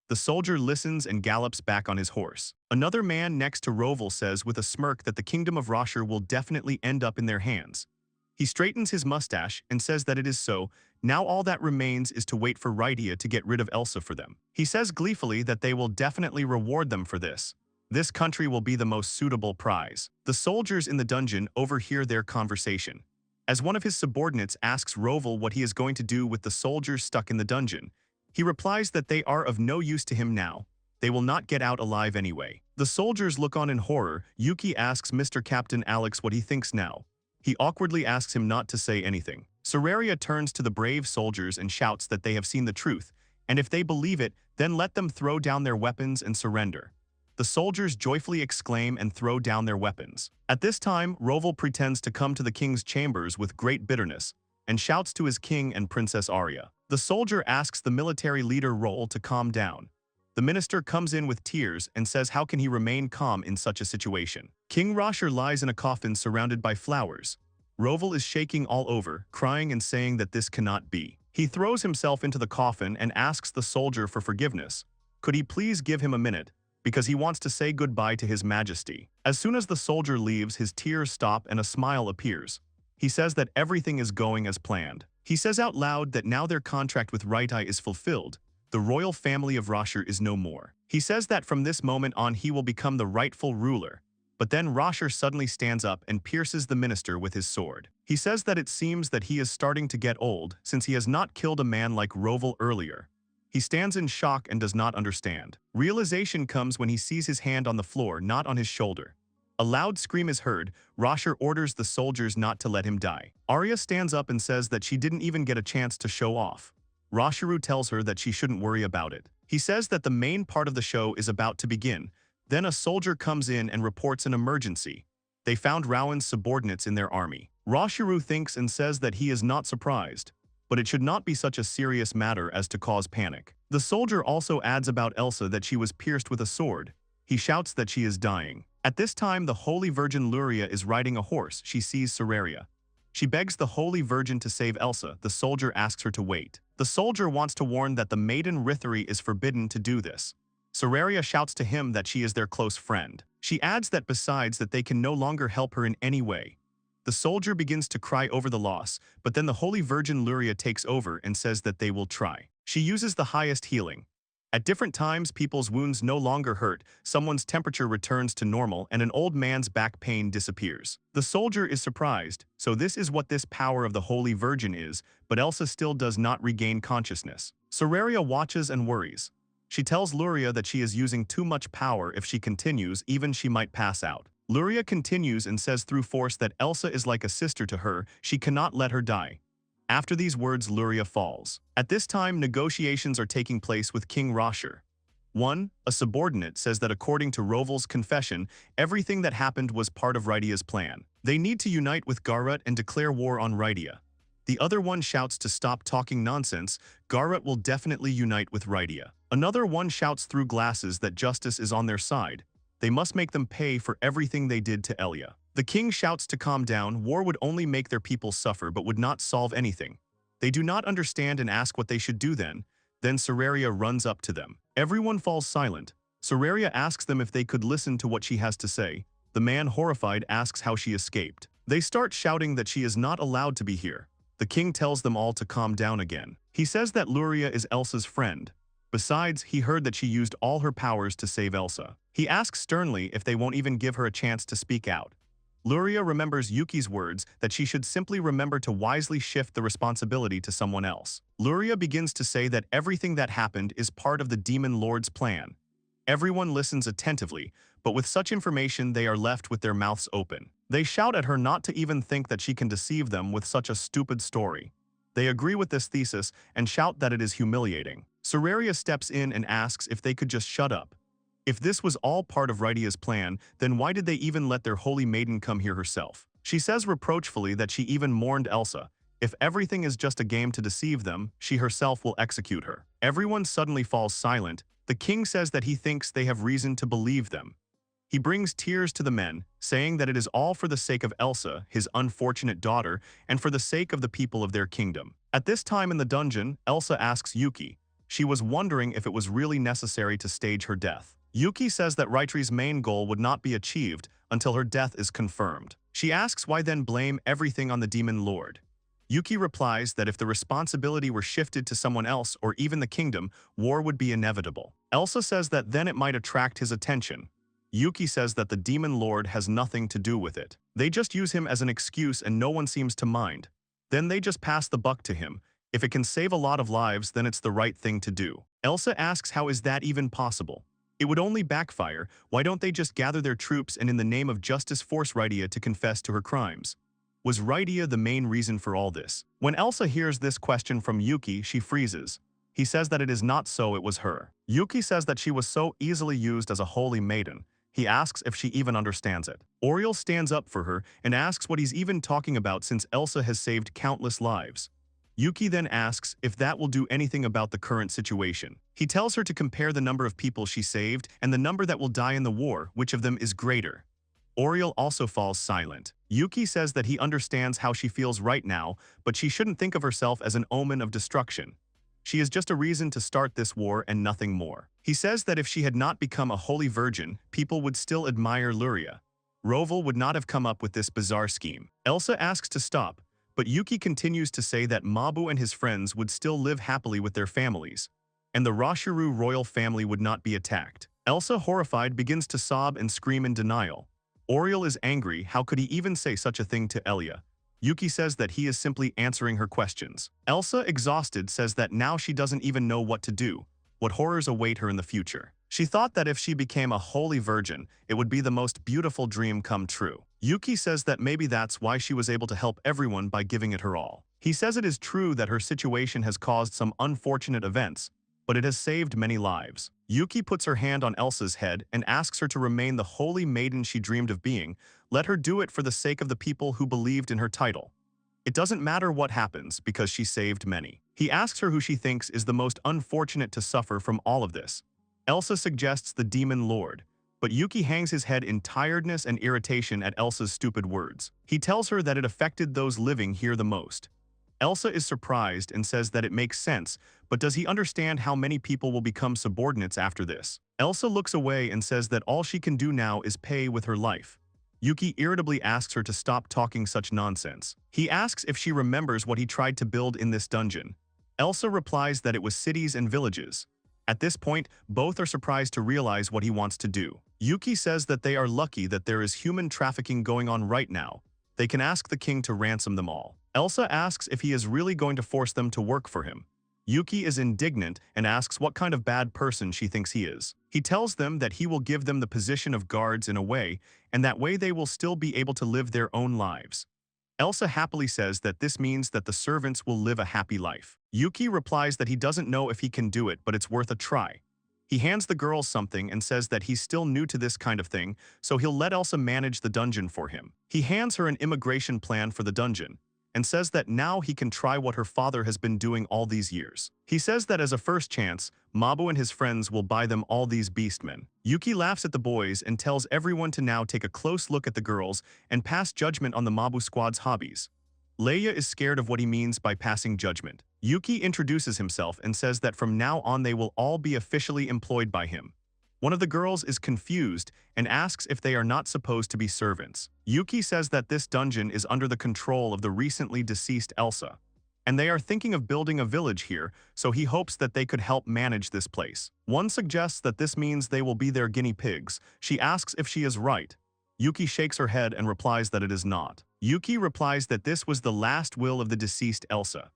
The soldier listens and gallops back on his horse. Another man next to Roval says with a smirk that the kingdom of Rashur will definitely end up in their hands. He straightens his mustache and says that it is so. Now all that remains is to wait for Rydia to get rid of Elsa for them. He says gleefully that they will definitely reward them for this. This country will be the most suitable prize. The soldiers in the dungeon overhear their conversation. As one of his subordinates asks Roval what he is going to do with the soldiers stuck in the dungeon, he replies that they are of no use to him now. They will not get out alive anyway. The soldiers look on in horror. Yuki asks Mr. Captain Alex what he thinks now. He awkwardly asks him not to say anything. Soraria turns to the brave soldiers and shouts that they have seen the truth, and if they believe it, then let them throw down their weapons and surrender. The soldiers joyfully exclaim and throw down their weapons. At this time, Roval pretends to come to the king's chambers with great bitterness and shouts to his king and Princess Arya. The soldier asks the military leader Roll to calm down. The minister comes in with tears and says how can he remain calm in such a situation. King Rashur lies in a coffin surrounded by flowers. Roval is shaking all over, crying and saying that this cannot be. He throws himself into the coffin and asks the soldier for forgiveness. Could he please give him a minute? Because he wants to say goodbye to His Majesty. As soon as the soldier leaves, his tears stop and a smile appears. He says that everything is going as planned. He says out loud that now their contract with Rightai is fulfilled. The royal family of Rashur is no more. He says that from this moment on he will become the rightful ruler. But then Rashur suddenly stands up and pierces the minister with his sword. He says that it seems that he is starting to get old since he has not killed a man like Roval earlier. He stands in shock and does not understand. Realization comes when he sees his hand on the floor, not on his shoulder. A loud scream is heard. Rashur orders the soldiers not to let him die. Arya stands up and says that she didn't even get a chance to show off. Rashuru tells her that she shouldn't worry about it. He says that the main part of the show is about to begin. Then a soldier comes in and reports an emergency. They found Rowan's subordinates in their army. Rashuru thinks and says that he is not surprised, but it should not be such a serious matter as to cause panic. The soldier also adds about Elsa that she was pierced with a sword. He shouts that she is dying. At this time, the Holy Virgin Luria is riding a horse. She sees Soraria. She begs the Holy Virgin to save Elsa. The soldier asks her to wait. The soldier wants to warn that the maiden Rithari is forbidden to do this. Soraria shouts to him that she is their close friend. She adds that besides that they can no longer help her in any way. The soldier begins to cry over the loss, but then the Holy Virgin Luria takes over and says that they will try. She uses the highest healing. At different times, people's wounds no longer hurt, someone's temperature returns to normal, and an old man's back pain disappears. The soldier is surprised, so this is what this power of the Holy Virgin is, but Elsa still does not regain consciousness. Soraria watches and worries. She tells Luria that she is using too much power. If she continues, even she might pass out. Luria continues and says through force that Elsa is like a sister to her, she cannot let her die. After these words, Luria falls. At this time, negotiations are taking place with King Rashur. A subordinate says that according to Roval's confession, everything that happened was part of Rydia's plan. They need to unite with Garrut and declare war on Rydia. The other one shouts to stop talking nonsense. Garrut will definitely unite with Rydia. Another one shouts through glasses that justice is on their side. They must make them pay for everything they did to Elia. The king shouts to calm down. War would only make their people suffer but would not solve anything. They do not understand and ask what they should do then. Then Soraria runs up to them. Everyone falls silent. Soraria asks them if they could listen to what she has to say. The man, horrified, asks how she escaped. They start shouting that she is not allowed to be here. The king tells them all to calm down again. He says that Luria is Elsa's friend. Besides, he heard that she used all her powers to save Elsa. He asks sternly if they won't even give her a chance to speak out. Luria remembers Yuki's words that she should simply remember to wisely shift the responsibility to someone else. Luria begins to say that everything that happened is part of the Demon Lord's plan. Everyone listens attentively, but with such information they are left with their mouths open. They shout at her not to even think that she can deceive them with such a stupid story. They agree with this thesis and shout that it is humiliating. Soraria steps in and asks if they could just shut up. If this was all part of Rydia's plan, then why did they even let their holy maiden come here herself? She says reproachfully that she even mourned Elsa. If everything is just a game to deceive them, she herself will execute her. Everyone suddenly falls silent. The king says that he thinks they have reason to believe them. He brings tears to the men, saying that it is all for the sake of Elsa, his unfortunate daughter, and for the sake of the people of their kingdom. At this time in the dungeon, Elsa asks Yuki. She was wondering if it was really necessary to stage her death. Yuki says that Rytri's main goal would not be achieved until her death is confirmed. She asks why then blame everything on the demon lord. Yuki replies that if the responsibility were shifted to someone else or even the kingdom, war would be inevitable. Elsa says that then it might attract his attention. Yuki says that the demon lord has nothing to do with it. They just use him as an excuse and no one seems to mind. Then they just pass the buck to him. If it can save a lot of lives, then it's the right thing to do. Elsa asks how is that even possible? It would only backfire. Why don't they just gather their troops and in the name of justice force Rydia to confess to her crimes? Was Rydia the main reason for all this? When Elsa hears this question from Yuki, she freezes. He says that it is not so, it was her. Yuki says that she was so easily used as a holy maiden. He asks if she even understands it. Oriel stands up for her and asks what he's even talking about since Elsa has saved countless lives. Yuki then asks if that will do anything about the current situation. He tells her to compare the number of people she saved and the number that will die in the war, which of them is greater. Oriel also falls silent. Yuki says that he understands how she feels right now, but she shouldn't think of herself as an omen of destruction. She is just a reason to start this war and nothing more. He says that if she had not become a holy virgin, people would still admire Luria. Roval would not have come up with this bizarre scheme. Elsa asks to stop, but Yuki continues to say that Mabu and his friends would still live happily with their families, and the Rashiru royal family would not be attacked. Elsa, horrified, begins to sob and scream in denial. Oriel is angry. How could he even say such a thing to Elia? Yuki says that he is simply answering her questions. Elsa, exhausted, says that now she doesn't even know what to do, what horrors await her in the future. She thought that if she became a holy virgin, it would be the most beautiful dream come true. Yuki says that maybe that's why she was able to help everyone by giving it her all. He says it is true that her situation has caused some unfortunate events, but it has saved many lives. Yuki puts her hand on Elsa's head and asks her to remain the holy maiden she dreamed of being. Let her do it for the sake of the people who believed in her title. It doesn't matter what happens because she saved many. He asks her who she thinks is the most unfortunate to suffer from all of this. Elsa suggests the demon lord, but Yuki hangs his head in tiredness and irritation at Elsa's stupid words. He tells her that it affected those living here the most. Elsa is surprised and says that it makes sense, but does he understand how many people will become subordinates after this? Elsa looks away and says that all she can do now is pay with her life. Yuki irritably asks her to stop talking such nonsense. He asks if she remembers what he tried to build in this dungeon. Elsa replies that it was cities and villages. At this point, both are surprised to realize what he wants to do. Yuki says that they are lucky that there is human trafficking going on right now. They can ask the king to ransom them all. Elsa asks if he is really going to force them to work for him. Yuki is indignant and asks what kind of bad person she thinks he is. He tells them that he will give them the position of guards in a way, and that way they will still be able to live their own lives. Elsa happily says that this means that the servants will live a happy life. Yuki replies that he doesn't know if he can do it, but it's worth a try. He hands the girls something and says that he's still new to this kind of thing, so he'll let Elsa manage the dungeon for him. He hands her an immigration plan for the dungeon, and says that now he can try what her father has been doing all these years. He says that as a first chance, Mabu and his friends will buy them all these beastmen. Yuki laughs at the boys and tells everyone to now take a close look at the girls and pass judgment on the Mabu squad's hobbies. Leia is scared of what he means by passing judgment. Yuki introduces himself and says that from now on they will all be officially employed by him. One of the girls is confused and asks if they are not supposed to be servants. Yuki says that this dungeon is under the control of the recently deceased Elsa, and they are thinking of building a village here, so he hopes that they could help manage this place. One suggests that this means they will be their guinea pigs. She asks if she is right. Yuki shakes her head and replies that it is not. Yuki replies that this was the last will of the deceased Elsa.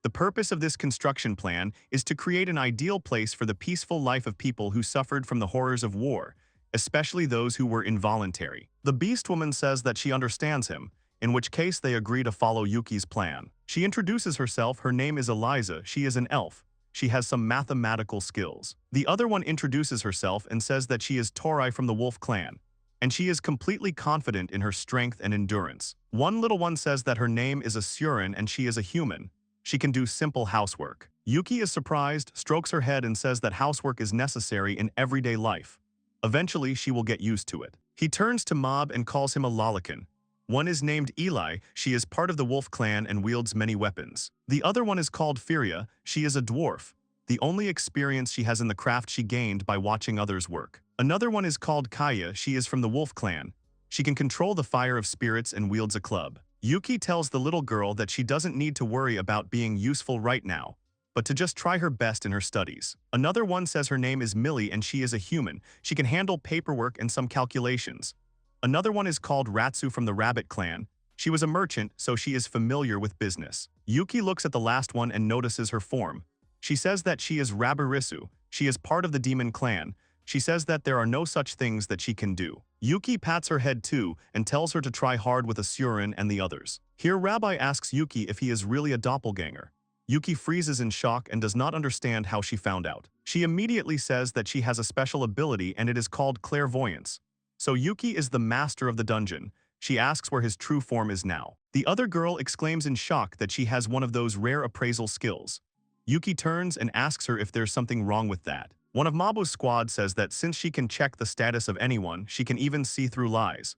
The purpose of this construction plan is to create an ideal place for the peaceful life of people who suffered from the horrors of war, especially those who were involuntary. The Beast Woman says that she understands him, in which case they agree to follow Yuki's plan. She introduces herself. Her name is Eliza. She is an elf. She has some mathematical skills. The other one introduces herself and says that she is Torai from the Wolf clan, and she is completely confident in her strength and endurance. One little one says that her name is Asurin and she is a human. She can do simple housework. Yuki is surprised, strokes her head and says that housework is necessary in everyday life. Eventually, she will get used to it. He turns to Mob and calls him a lolican. One is named Eli. She is part of the Wolf clan and wields many weapons. The other one is called Furia. She is a dwarf. The only experience she has in the craft she gained by watching others work. Another one is called Kaya. She is from the Wolf clan. She can control the fire of spirits and wields a club. Yuki tells the little girl that she doesn't need to worry about being useful right now, but to just try her best in her studies. Another one says her name is Millie and she is a human. She can handle paperwork and some calculations. Another one is called Ratsu from the Rabbit clan. She was a merchant, so she is familiar with business. Yuki looks at the last one and notices her form. She says that she is Rabarisu. She is part of the demon clan. She says that there are no such things that she can do. Yuki pats her head too and tells her to try hard with Asurin and the others. Here Rabbi asks Yuki if he is really a doppelganger. Yuki freezes in shock and does not understand how she found out. She immediately says that she has a special ability and it is called clairvoyance. So Yuki is the master of the dungeon. She asks where his true form is now. The other girl exclaims in shock that she has one of those rare appraisal skills. Yuki turns and asks her if there's something wrong with that. One of Mabu's squad says that since she can check the status of anyone, she can even see through lies.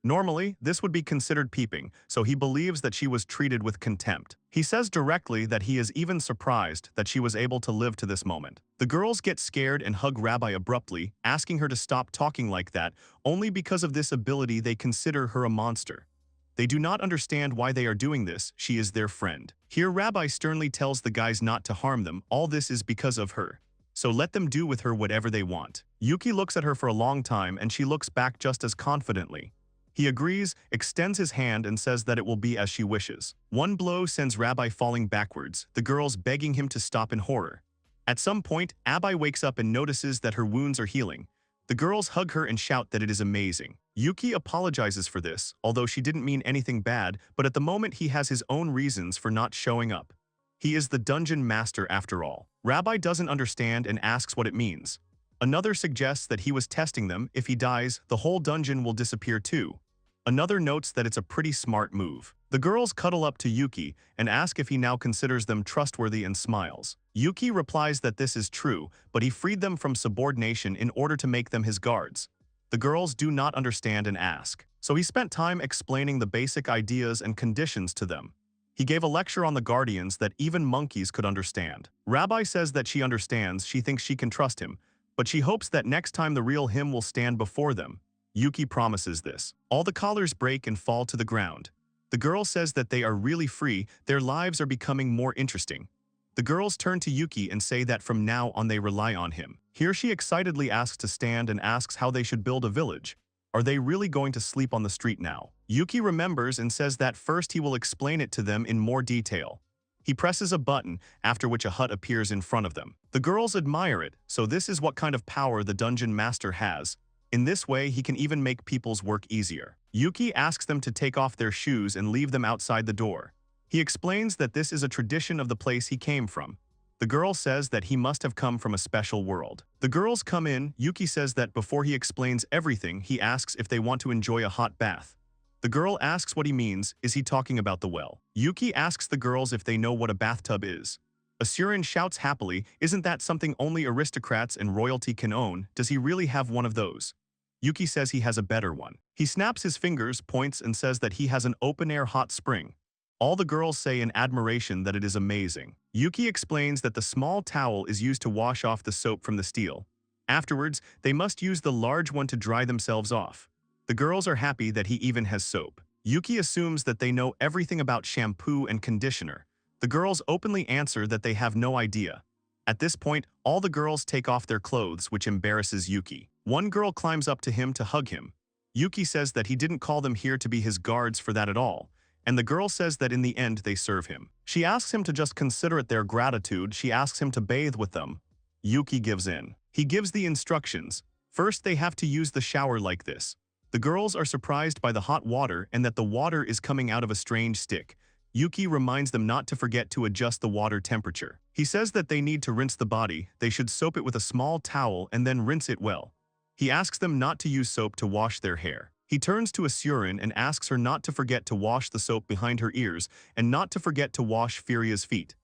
Normally, this would be considered peeping, so he believes that she was treated with contempt. He says directly that he is even surprised that she was able to live to this moment. The girls get scared and hug Rabbi abruptly, asking her to stop talking like that. Only because of this ability they consider her a monster. They do not understand why they are doing this. She is their friend. Here Rabbi sternly tells the guys not to harm them. All this is because of her. So let them do with her whatever they want. Yuki looks at her for a long time and she looks back just as confidently. He agrees, extends his hand and says that it will be as she wishes. One blow sends Rabbi falling backwards, the girls begging him to stop in horror. At some point, Abai wakes up and notices that her wounds are healing. The girls hug her and shout that it is amazing. Yuki apologizes for this, although she didn't mean anything bad, but at the moment he has his own reasons for not showing up. He is the dungeon master after all. Rabbi doesn't understand and asks what it means. Another suggests that he was testing them. If he dies, the whole dungeon will disappear too. Another notes that it's a pretty smart move. The girls cuddle up to Yuki and ask if he now considers them trustworthy and smiles. Yuki replies that this is true, but he freed them from subordination in order to make them his guards. The girls do not understand and ask, so he spent time explaining the basic ideas and conditions to them. He gave a lecture on the guardians that even monkeys could understand. Rabbi says that she understands, she thinks she can trust him, but she hopes that next time the real him will stand before them. Yuki promises this. All the collars break and fall to the ground. The girl says that they are really free, their lives are becoming more interesting. The girls turn to Yuki and say that from now on they rely on him. Here she excitedly asks to stand and asks how they should build a village. Are they really going to sleep on the street now? Yuki remembers and says that first he will explain it to them in more detail. He presses a button, after which a hut appears in front of them. The girls admire it, so this is what kind of power the dungeon master has. In this way, he can even make people's work easier. Yuki asks them to take off their shoes and leave them outside the door. He explains that this is a tradition of the place he came from. The girl says that he must have come from a special world. The girls come in. Yuki says that before he explains everything, he asks if they want to enjoy a hot bath. The girl asks what he means. Is he talking about the well? Yuki asks the girls if they know what a bathtub is. Asurin shouts happily, isn't that something only aristocrats and royalty can own? Does he really have one of those? Yuki says he has a better one. He snaps his fingers, points, and says that he has an open-air hot spring. All the girls say in admiration that it is amazing. Yuki explains that the small towel is used to wash off the soap from the steel. Afterwards, they must use the large one to dry themselves off. The girls are happy that he even has soap. Yuki assumes that they know everything about shampoo and conditioner. The girls openly answer that they have no idea. At this point, all the girls take off their clothes, which embarrasses Yuki. One girl climbs up to him to hug him. Yuki says that he didn't call them here to be his guards for that at all, and the girl says that in the end they serve him. She asks him to just consider it their gratitude. She asks him to bathe with them. Yuki gives in. He gives the instructions. First, they have to use the shower like this. The girls are surprised by the hot water and that the water is coming out of a strange stick. Yuki reminds them not to forget to adjust the water temperature. He says that they need to rinse the body, they should soap it with a small towel and then rinse it well. He asks them not to use soap to wash their hair. He turns to Asurin and asks her not to forget to wash the soap behind her ears and not to forget to wash Furia's feet.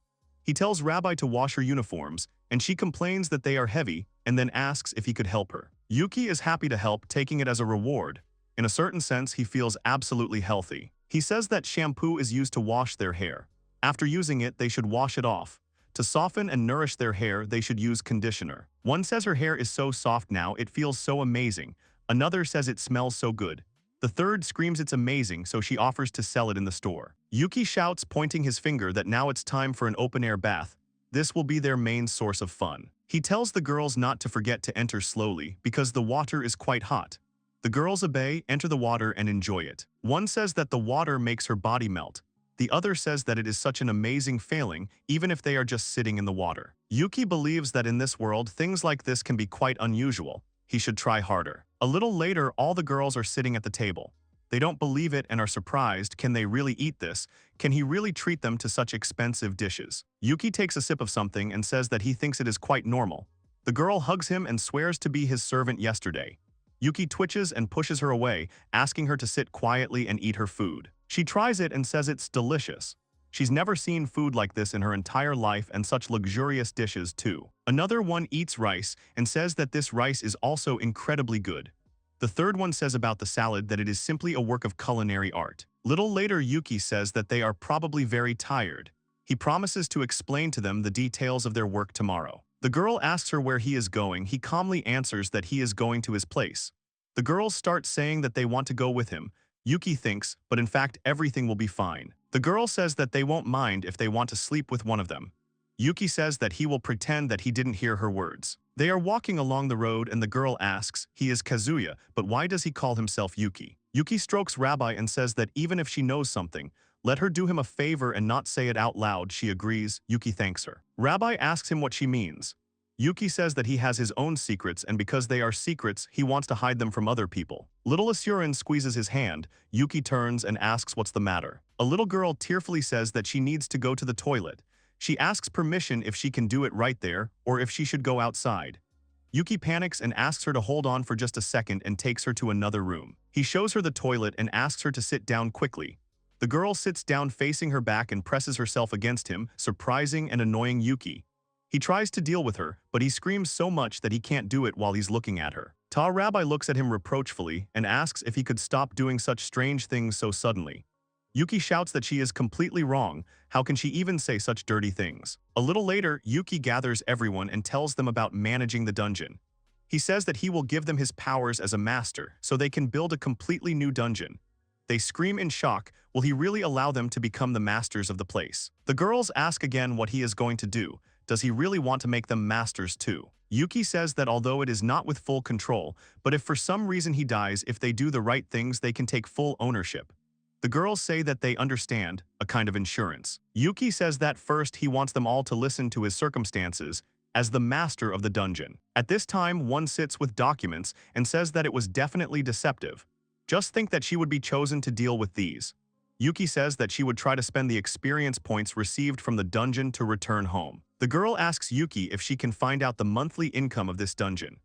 He tells Rabbi to wash her uniforms, and she complains that they are heavy and then asks if he could help her. Yuki is happy to help, taking it as a reward. In a certain sense, he feels absolutely healthy. He says that shampoo is used to wash their hair. After using it, they should wash it off. To soften and nourish their hair, they should use conditioner. One says her hair is so soft now, it feels so amazing. Another says it smells so good. The third screams it's amazing, so she offers to sell it in the store. Yuki shouts, pointing his finger, that now it's time for an open-air bath. This will be their main source of fun. He tells the girls not to forget to enter slowly because the water is quite hot. The girls obey, enter the water, and enjoy it. One says that the water makes her body melt. The other says that it is such an amazing feeling, even if they are just sitting in the water. Yuki believes that in this world, things like this can be quite unusual. He should try harder. A little later, all the girls are sitting at the table. They don't believe it and are surprised. Can they really eat this? Can he really treat them to such expensive dishes? Yuki takes a sip of something and says that he thinks it is quite normal. The girl hugs him and swears to be his servant yesterday. Yuki twitches and pushes her away, asking her to sit quietly and eat her food. She tries it and says it's delicious. She's never seen food like this in her entire life, and such luxurious dishes too. Another one eats rice and says that this rice is also incredibly good. The third one says about the salad that it is simply a work of culinary art. Little later, Yuki says that they are probably very tired. He promises to explain to them the details of their work tomorrow. The girl asks her where he is going. He calmly answers that he is going to his place. The girls start saying that they want to go with him. Yuki thinks, but in fact everything will be fine. The girl says that they won't mind if they want to sleep with one of them. Yuki says that he will pretend that he didn't hear her words. They are walking along the road and the girl asks, he is Kazuya, but why does he call himself Yuki? Yuki strokes Rabbi and says that even if she knows something, let her do him a favor and not say it out loud. She agrees. Yuki thanks her. Rabbi asks him what she means. Yuki says that he has his own secrets, and because they are secrets, he wants to hide them from other people. Little Asurin squeezes his hand. Yuki turns and asks what's the matter. A little girl tearfully says that she needs to go to the toilet. She asks permission if she can do it right there, or if she should go outside. Yuki panics and asks her to hold on for just a second and takes her to another room. He shows her the toilet and asks her to sit down quickly. The girl sits down facing her back and presses herself against him, surprising and annoying Yuki. He tries to deal with her, but he screams so much that he can't do it while he's looking at her. Rabbi looks at him reproachfully and asks if he could stop doing such strange things so suddenly. Yuki shouts that she is completely wrong. How can she even say such dirty things? A little later, Yuki gathers everyone and tells them about managing the dungeon. He says that he will give them his powers as a master so they can build a completely new dungeon. They scream in shock. Will he really allow them to become the masters of the place? The girls ask again what he is going to do. Does he really want to make them masters too? Yuki says that although it is not with full control, but if for some reason he dies, if they do the right things, they can take full ownership. The girls say that they understand, a kind of insurance. Yuki says that first he wants them all to listen to his circumstances as the master of the dungeon. At this time, one sits with documents and says that it was definitely deceptive. Just think that she would be chosen to deal with these. Yuki says that she would try to spend the experience points received from the dungeon to return home. The girl asks Yuki if she can find out the monthly income of this dungeon.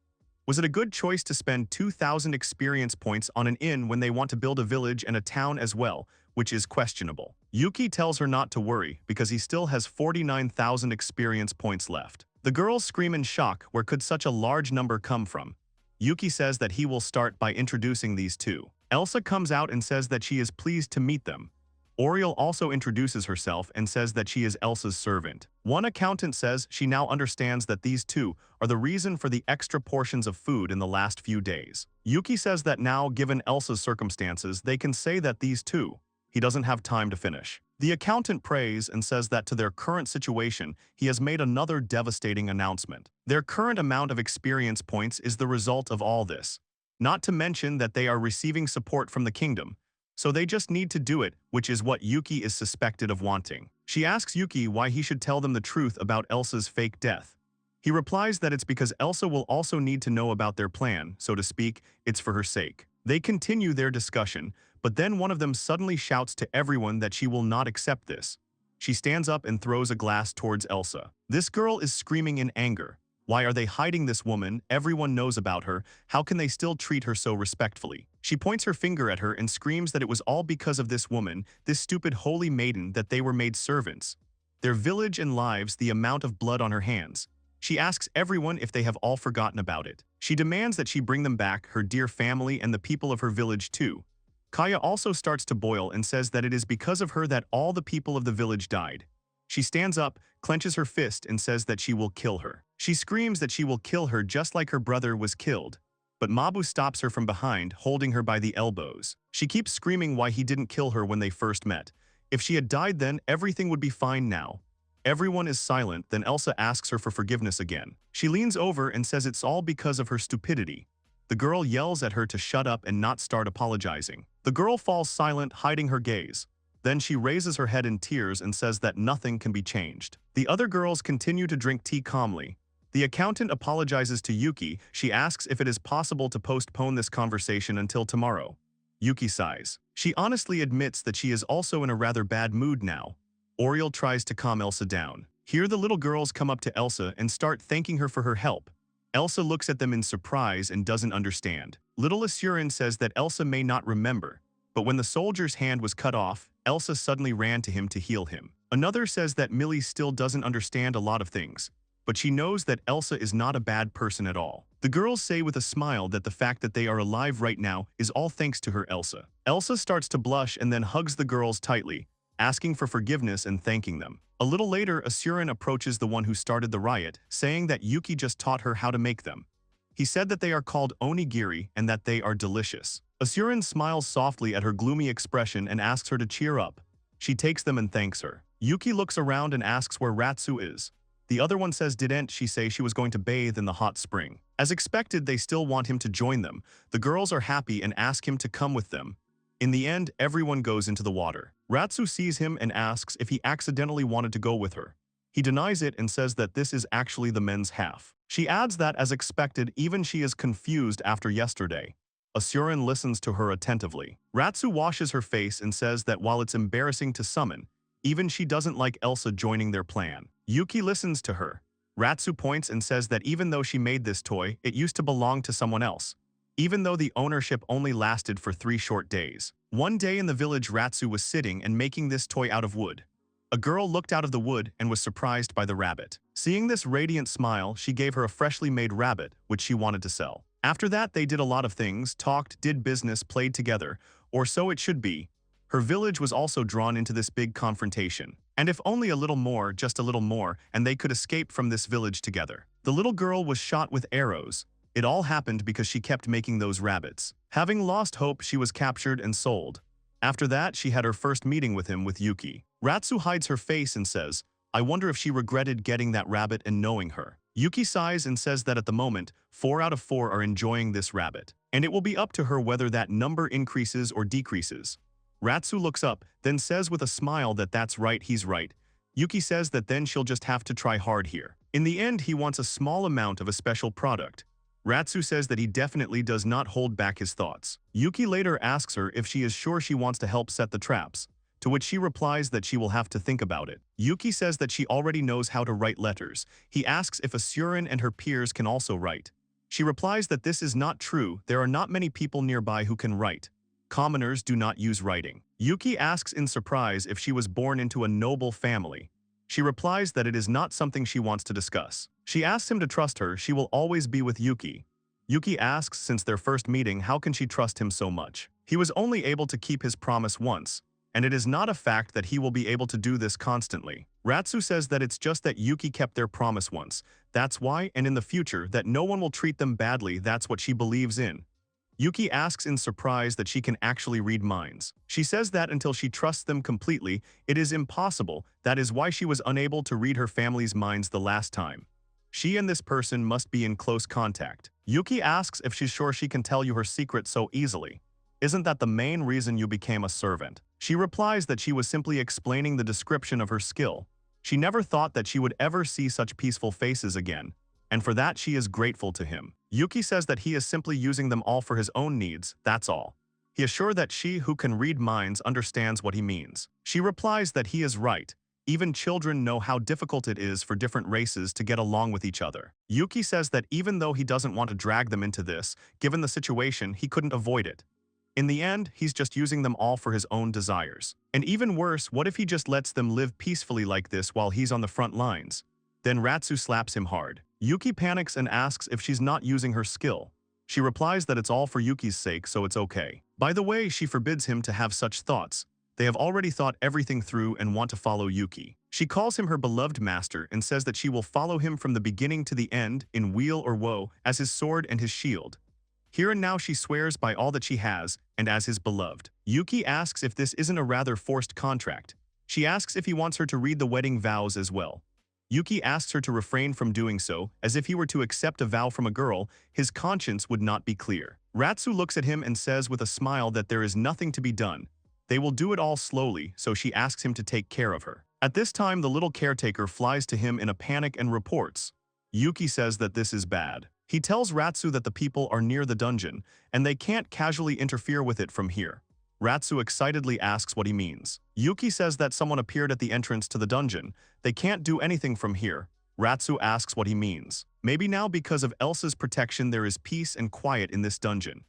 Was it a good choice to spend 2,000 experience points on an inn when they want to build a village and a town as well, which is questionable? Yuki tells her not to worry because he still has 49,000 experience points left. The girls scream in shock. Where could such a large number come from? Yuki says that he will start by introducing these two. Elsa comes out and says that she is pleased to meet them. Oriel also introduces herself and says that she is Elsa's servant. One accountant says she now understands that these two are the reason for the extra portions of food in the last few days. Yuki says that now, given Elsa's circumstances, they can say that these two. He doesn't have time to finish. The accountant prays and says that to their current situation, he has made another devastating announcement. Their current amount of experience points is the result of all this. Not to mention that they are receiving support from the kingdom. So they just need to do it, which is what Yuki is suspected of wanting. She asks Yuki why he should tell them the truth about Elsa's fake death. He replies that it's because Elsa will also need to know about their plan, so to speak, it's for her sake. They continue their discussion, but then one of them suddenly shouts to everyone that she will not accept this. She stands up and throws a glass towards Elsa. This girl is screaming in anger. Why are they hiding this woman? Everyone knows about her. How can they still treat her so respectfully? She points her finger at her and screams that it was all because of this woman, this stupid holy maiden, that they were made servants. Their village and lives, the amount of blood on her hands. She asks everyone if they have all forgotten about it. She demands that she bring them back, her dear family and the people of her village too. Kaya also starts to boil and says that it is because of her that all the people of the village died. She stands up, clenches her fist and says that she will kill her. She screams that she will kill her just like her brother was killed. But Mabu stops her from behind, holding her by the elbows. She keeps screaming why he didn't kill her when they first met. If she had died then, everything would be fine now. Everyone is silent, then Elsa asks her for forgiveness again. She leans over and says it's all because of her stupidity. The girl yells at her to shut up and not start apologizing. The girl falls silent, hiding her gaze. Then she raises her head in tears and says that nothing can be changed. The other girls continue to drink tea calmly. The accountant apologizes to Yuki. She asks if it is possible to postpone this conversation until tomorrow. Yuki sighs. She honestly admits that she is also in a rather bad mood now. Oriel tries to calm Elsa down. Here the little girls come up to Elsa and start thanking her for her help. Elsa looks at them in surprise and doesn't understand. Little Asurin says that Elsa may not remember, but when the soldier's hand was cut off, Elsa suddenly ran to him to heal him. Another says that Millie still doesn't understand a lot of things, but she knows that Elsa is not a bad person at all. The girls say with a smile that the fact that they are alive right now is all thanks to her Elsa. Elsa starts to blush and then hugs the girls tightly, asking for forgiveness and thanking them. A little later, Asurin approaches the one who started the riot, saying that Yuki just taught her how to make them. He said that they are called onigiri and that they are delicious. Asurin smiles softly at her gloomy expression and asks her to cheer up. She takes them and thanks her. Yuki looks around and asks where Ratsu is. The other one says didn't she say she was going to bathe in the hot spring. As expected, they still want him to join them. The girls are happy and ask him to come with them. In the end, everyone goes into the water. Ratsu sees him and asks if he accidentally wanted to go with her. He denies it and says that this is actually the men's half. She adds that, as expected, even she is confused after yesterday. Asurin listens to her attentively. Ratsu washes her face and says that while it's embarrassing to summon, even she doesn't like Elsa joining their plan. Yuki listens to her. Ratsu points and says that even though she made this toy, it used to belong to someone else. Even though the ownership only lasted for 3 short days. One day in the village, Ratsu was sitting and making this toy out of wood. A girl looked out of the wood and was surprised by the rabbit. Seeing this radiant smile, she gave her a freshly made rabbit, which she wanted to sell. After that, they did a lot of things, talked, did business, played together, or so it should be. Her village was also drawn into this big confrontation. And if only a little more, just a little more, and they could escape from this village together. The little girl was shot with arrows. It all happened because she kept making those rabbits. Having lost hope, she was captured and sold. After that, she had her first meeting with him with Yuki. Ratsu hides her face and says, I wonder if she regretted getting that rabbit and knowing her. Yuki sighs and says that at the moment, 4 out of 4 are enjoying this rabbit. And it will be up to her whether that number increases or decreases. Ratsu looks up, then says with a smile that that's right, he's right. Yuki says that then she'll just have to try hard here. In the end, he wants a small amount of a special product. Ratsu says that he definitely does not hold back his thoughts. Yuki later asks her if she is sure she wants to help set the traps, to which she replies that she will have to think about it. Yuki says that she already knows how to write letters. He asks if Asurin and her peers can also write. She replies that this is not true, there are not many people nearby who can write. Commoners do not use writing. Yuki asks in surprise if she was born into a noble family. She replies that it is not something she wants to discuss. She asks him to trust her, she will always be with Yuki. Yuki asks since their first meeting how can she trust him so much. He was only able to keep his promise once, and it is not a fact that he will be able to do this constantly. Ratsu says that it's just that Yuki kept their promise once. That's why, and in the future, that no one will treat them badly, that's what she believes in. Yuki asks in surprise that she can actually read minds. She says that until she trusts them completely, it is impossible. That is why she was unable to read her family's minds the last time. She and this person must be in close contact. Yuki asks if she's sure she can tell you her secret so easily. Isn't that the main reason you became a servant? She replies that she was simply explaining the description of her skill. She never thought that she would ever see such peaceful faces again. and for that she is grateful to him. Yuki says that he is simply using them all for his own needs, that's all. He is sure that she who can read minds understands what he means. She replies that he is right. Even children know how difficult it is for different races to get along with each other. Yuki says that even though he doesn't want to drag them into this, given the situation, he couldn't avoid it. In the end, he's just using them all for his own desires. And even worse, what if he just lets them live peacefully like this while he's on the front lines? Then Ratsu slaps him hard. Yuki panics and asks if she's not using her skill. She replies that it's all for Yuki's sake, so it's okay. By the way, she forbids him to have such thoughts. They have already thought everything through and want to follow Yuki. She calls him her beloved master and says that she will follow him from the beginning to the end, in weal or woe, as his sword and his shield. Here and now she swears by all that she has, and as his beloved. Yuki asks if this isn't a rather forced contract. She asks if he wants her to read the wedding vows as well. Yuki asks her to refrain from doing so, as if he were to accept a vow from a girl, his conscience would not be clear. Ratsu looks at him and says with a smile that there is nothing to be done. They will do it all slowly, so she asks him to take care of her. At this time, the little caretaker flies to him in a panic and reports. Yuki says that this is bad. He tells Ratsu that the people are near the dungeon, and they can't casually interfere with it from here. Ratsu excitedly asks what he means. Yuki says that someone appeared at the entrance to the dungeon. They can't do anything from here. Ratsu asks what he means. Maybe now because of Elsa's protection there is peace and quiet in this dungeon.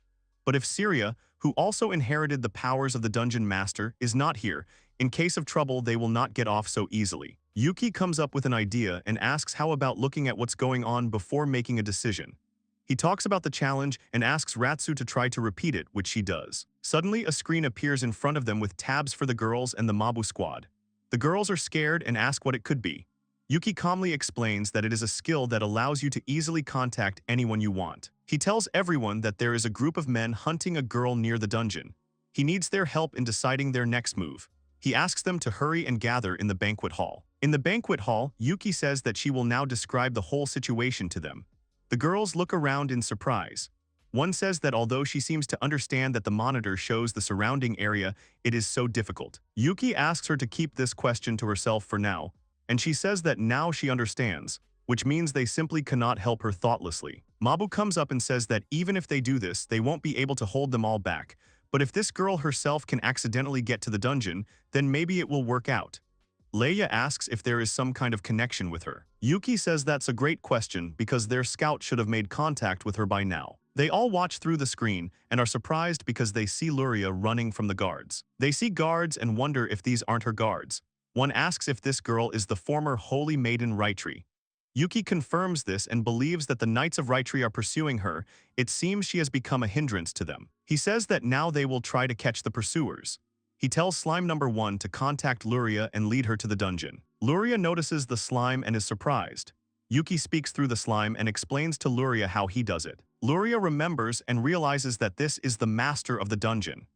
But if Syria, who also inherited the powers of the dungeon master, is not here, in case of trouble they will not get off so easily. Yuki comes up with an idea and asks how about looking at what's going on before making a decision. He talks about the challenge and asks Ratsu to try to repeat it, which she does. Suddenly, a screen appears in front of them with tabs for the girls and the Mabu squad. The girls are scared and ask what it could be. Yuki calmly explains that it is a skill that allows you to easily contact anyone you want. He tells everyone that there is a group of men hunting a girl near the dungeon. He needs their help in deciding their next move. He asks them to hurry and gather in the banquet hall. In the banquet hall, Yuki says that she will now describe the whole situation to them. The girls look around in surprise. One says that although she seems to understand that the monitor shows the surrounding area, it is so difficult. Yuki asks her to keep this question to herself for now, and she says that now she understands, which means they simply cannot help her thoughtlessly. Mabu comes up and says that even if they do this, they won't be able to hold them all back, but if this girl herself can accidentally get to the dungeon, then maybe it will work out. Leia asks if there is some kind of connection with her. Yuki says that's a great question because their scout should have made contact with her by now. They all watch through the screen and are surprised because they see Luria running from the guards. They see guards and wonder if these aren't her guards. One asks if this girl is the former Holy Maiden Raitri. Yuki confirms this and believes that the Knights of Raitri are pursuing her. It seems she has become a hindrance to them. He says that now they will try to catch the pursuers. He tells Slime number 1 to contact Luria and lead her to the dungeon. Luria notices the slime and is surprised. Yuki speaks through the slime and explains to Luria how he does it. Luria remembers and realizes that this is the master of the dungeon.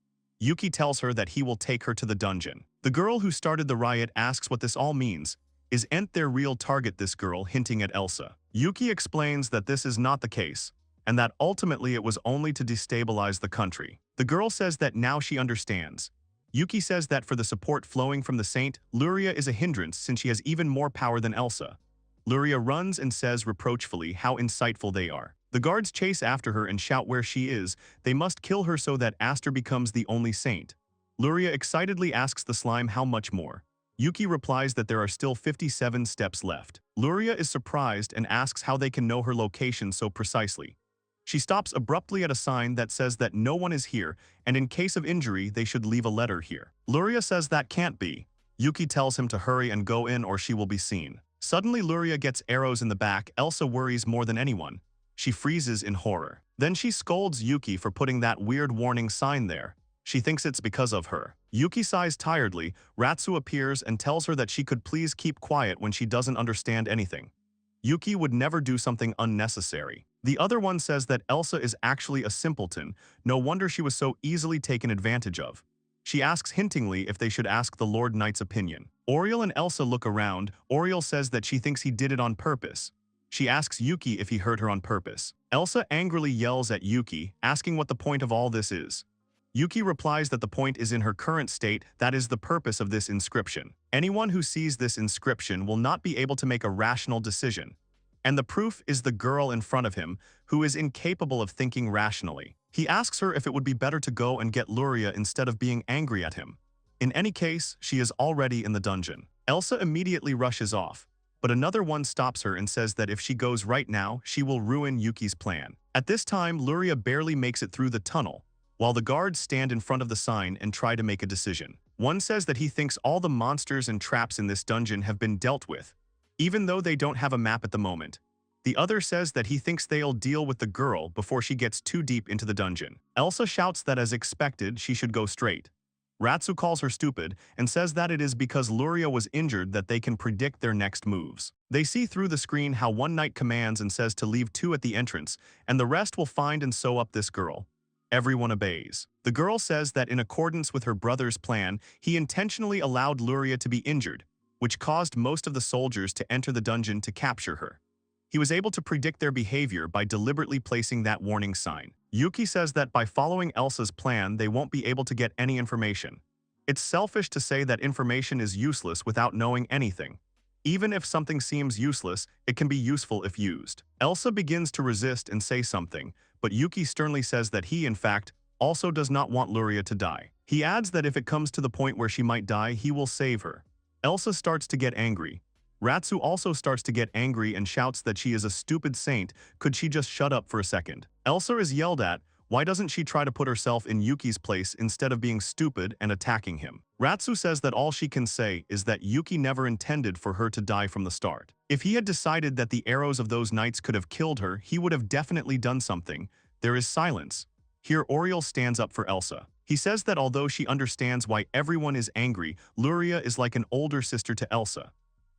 Yuki tells her that he will take her to the dungeon. The girl who started the riot asks what this all means. Is Ent their real target, this girl, hinting at Elsa? Yuki explains that this is not the case, and that ultimately it was only to destabilize the country. The girl says that now she understands. Yuki says that for the support flowing from the saint, Luria is a hindrance since she has even more power than Elsa. Luria runs and says reproachfully how insightful they are. The guards chase after her and shout where she is. They must kill her so that Aster becomes the only saint. Luria excitedly asks the slime how much more. Yuki replies that there are still 57 steps left. Luria is surprised and asks how they can know her location so precisely. She stops abruptly at a sign that says that no one is here, and in case of injury, they should leave a letter here. Luria says that can't be. Yuki tells him to hurry and go in or she will be seen. Suddenly, Luria gets arrows in the back. Elsa worries more than anyone. She freezes in horror. Then she scolds Yuki for putting that weird warning sign there. She thinks it's because of her. Yuki sighs tiredly. Ratsu appears and tells her that she could please keep quiet when she doesn't understand anything. Yuki would never do something unnecessary. The other one says that Elsa is actually a simpleton. No wonder she was so easily taken advantage of. She asks hintingly if they should ask the Lord Knight's opinion. Oriel and Elsa look around. Oriel says that she thinks he did it on purpose. She asks Yuki if he hurt her on purpose. Elsa angrily yells at Yuki, asking what the point of all this is. Yuki replies that the point is in her current state, that is the purpose of this inscription. Anyone who sees this inscription will not be able to make a rational decision. And the proof is the girl in front of him, who is incapable of thinking rationally. He asks her if it would be better to go and get Luria instead of being angry at him. In any case, she is already in the dungeon. Elsa immediately rushes off, but another one stops her and says that if she goes right now, she will ruin Yuki's plan. At this time, Luria barely makes it through the tunnel, while the guards stand in front of the sign and try to make a decision. One says that he thinks all the monsters and traps in this dungeon have been dealt with, even though they don't have a map at the moment. The other says that he thinks they'll deal with the girl before she gets too deep into the dungeon. Elsa shouts that as expected, she should go straight. Ratsu calls her stupid and says that it is because Luria was injured that they can predict their next moves. They see through the screen how one knight commands and says to leave 2 at the entrance, and the rest will find and sew up this girl. Everyone obeys. The girl says that in accordance with her brother's plan, he intentionally allowed Luria to be injured, which caused most of the soldiers to enter the dungeon to capture her. He was able to predict their behavior by deliberately placing that warning sign. Yuki says that by following Elsa's plan, they won't be able to get any information. It's selfish to say that information is useless without knowing anything. Even if something seems useless, it can be useful if used. Elsa begins to resist and say something, but Yuki sternly says that he, in fact, also does not want Luria to die. He adds that if it comes to the point where she might die, he will save her. Elsa starts to get angry. Ratsu also starts to get angry and shouts that she is a stupid saint, could she just shut up for a second? Elsa is yelled at, why doesn't she try to put herself in Yuki's place instead of being stupid and attacking him? Ratsu says that all she can say is that Yuki never intended for her to die from the start. If he had decided that the arrows of those knights could have killed her, he would have definitely done something. There is silence. Here Oriel stands up for Elsa. He says that although she understands why everyone is angry, Luria is like an older sister to Elsa.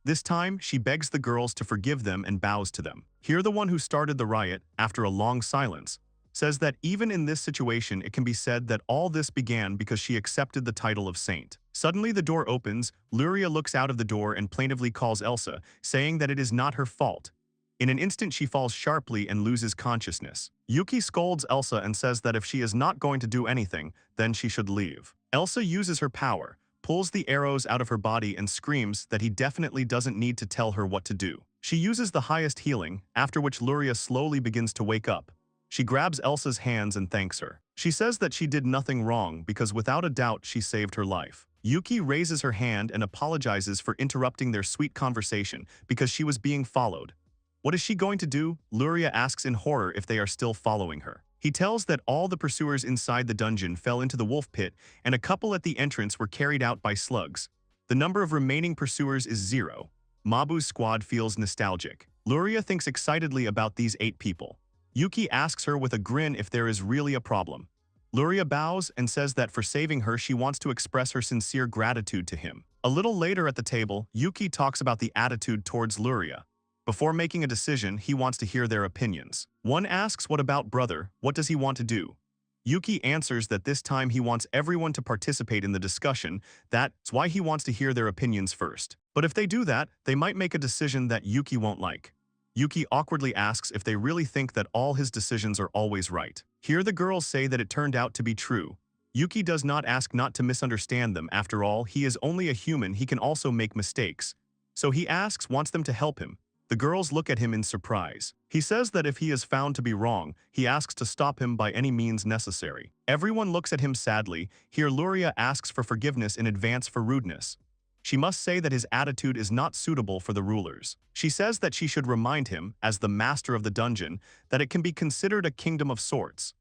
This time, she begs the girls to forgive them and bows to them. Here the one who started the riot, after a long silence, says that even in this situation it can be said that all this began because she accepted the title of saint. Suddenly the door opens, Luria looks out of the door and plaintively calls Elsa, saying that it is not her fault. In an instant she falls sharply and loses consciousness. Yuki scolds Elsa and says that if she is not going to do anything, then she should leave. Elsa uses her power, pulls the arrows out of her body and screams that he definitely doesn't need to tell her what to do. She uses the highest healing, after which Luria slowly begins to wake up. She grabs Elsa's hands and thanks her. She says that she did nothing wrong because without a doubt she saved her life. Yuki raises her hand and apologizes for interrupting their sweet conversation because she was being followed. What is she going to do? Luria asks in horror if they are still following her. He tells that all the pursuers inside the dungeon fell into the wolf pit and a couple at the entrance were carried out by slugs. The number of remaining pursuers is 0. Mabu's squad feels nostalgic. Luria thinks excitedly about these 8 people. Yuki asks her with a grin if there is really a problem. Luria bows and says that for saving her she wants to express her sincere gratitude to him. A little later at the table, Yuki talks about the attitude towards Luria. Before making a decision, he wants to hear their opinions. One asks what about brother, what does he want to do? Yuki answers that this time he wants everyone to participate in the discussion, that's why he wants to hear their opinions first. But if they do that, they might make a decision that Yuki won't like. Yuki awkwardly asks if they really think that all his decisions are always right. Here the girls say that it turned out to be true. Yuki does not ask not to misunderstand them, after all, he is only a human, he can also make mistakes. So he wants them to help him. The girls look at him in surprise. He says that if he is found to be wrong, he asks to stop him by any means necessary. Everyone looks at him sadly. Here Luria asks for forgiveness in advance for rudeness. She must say that his attitude is not suitable for the rulers. She says that she should remind him, as the master of the dungeon, that it can be considered a kingdom of sorts.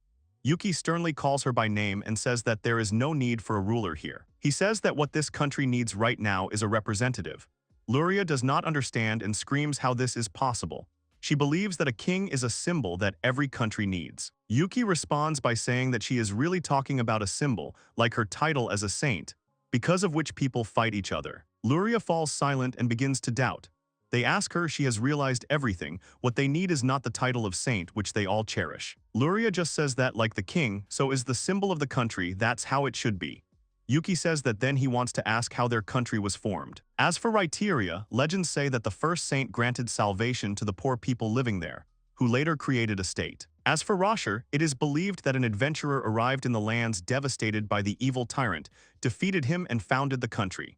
Yuki sternly calls her by name and says that there is no need for a ruler here. He says that what this country needs right now is a representative. Luria does not understand and screams how this is possible. She believes that a king is a symbol that every country needs. Yuki responds by saying that she is really talking about a symbol, like her title as a saint, because of which people fight each other. Luria falls silent and begins to doubt. They ask her she has realized everything, what they need is not the title of saint which they all cherish. Luria just says that like the king, so is the symbol of the country, that's how it should be. Yuki says that then he wants to ask how their country was formed. As for Rhyteria, legends say that the first saint granted salvation to the poor people living there, who later created a state. As for Rosher, it is believed that an adventurer arrived in the lands devastated by the evil tyrant, defeated him and founded the country.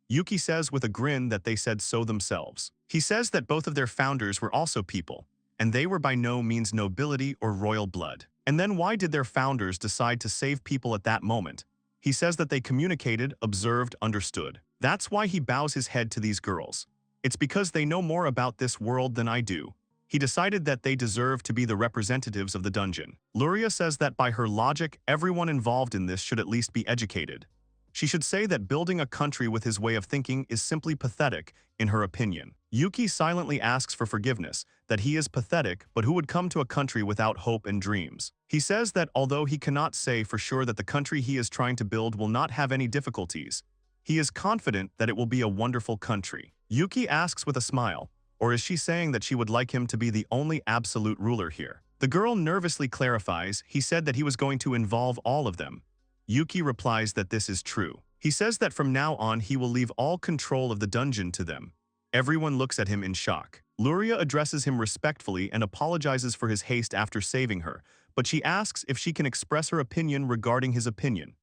Yuki says with a grin that they said so themselves. He says that both of their founders were also people, and they were by no means nobility or royal blood. And then why did their founders decide to save people at that moment? He says that they communicated, observed, understood. That's why he bows his head to these girls. It's because they know more about this world than I do. He decided that they deserve to be the representatives of the dungeon. Luria says that by her logic, everyone involved in this should at least be educated. She should say that building a country with his way of thinking is simply pathetic, in her opinion. Yuki silently asks for forgiveness, that he is pathetic, but who would come to a country without hope and dreams? He says that although he cannot say for sure that the country he is trying to build will not have any difficulties, he is confident that it will be a wonderful country. Yuki asks with a smile, or is she saying that she would like him to be the only absolute ruler here? The girl nervously clarifies, he said that he was going to involve all of them. Yuki replies that this is true. He says that from now on he will leave all control of the dungeon to them. Everyone looks at him in shock. Luria addresses him respectfully and apologizes for his haste after saving her, but she asks if she can express her opinion regarding his opinion.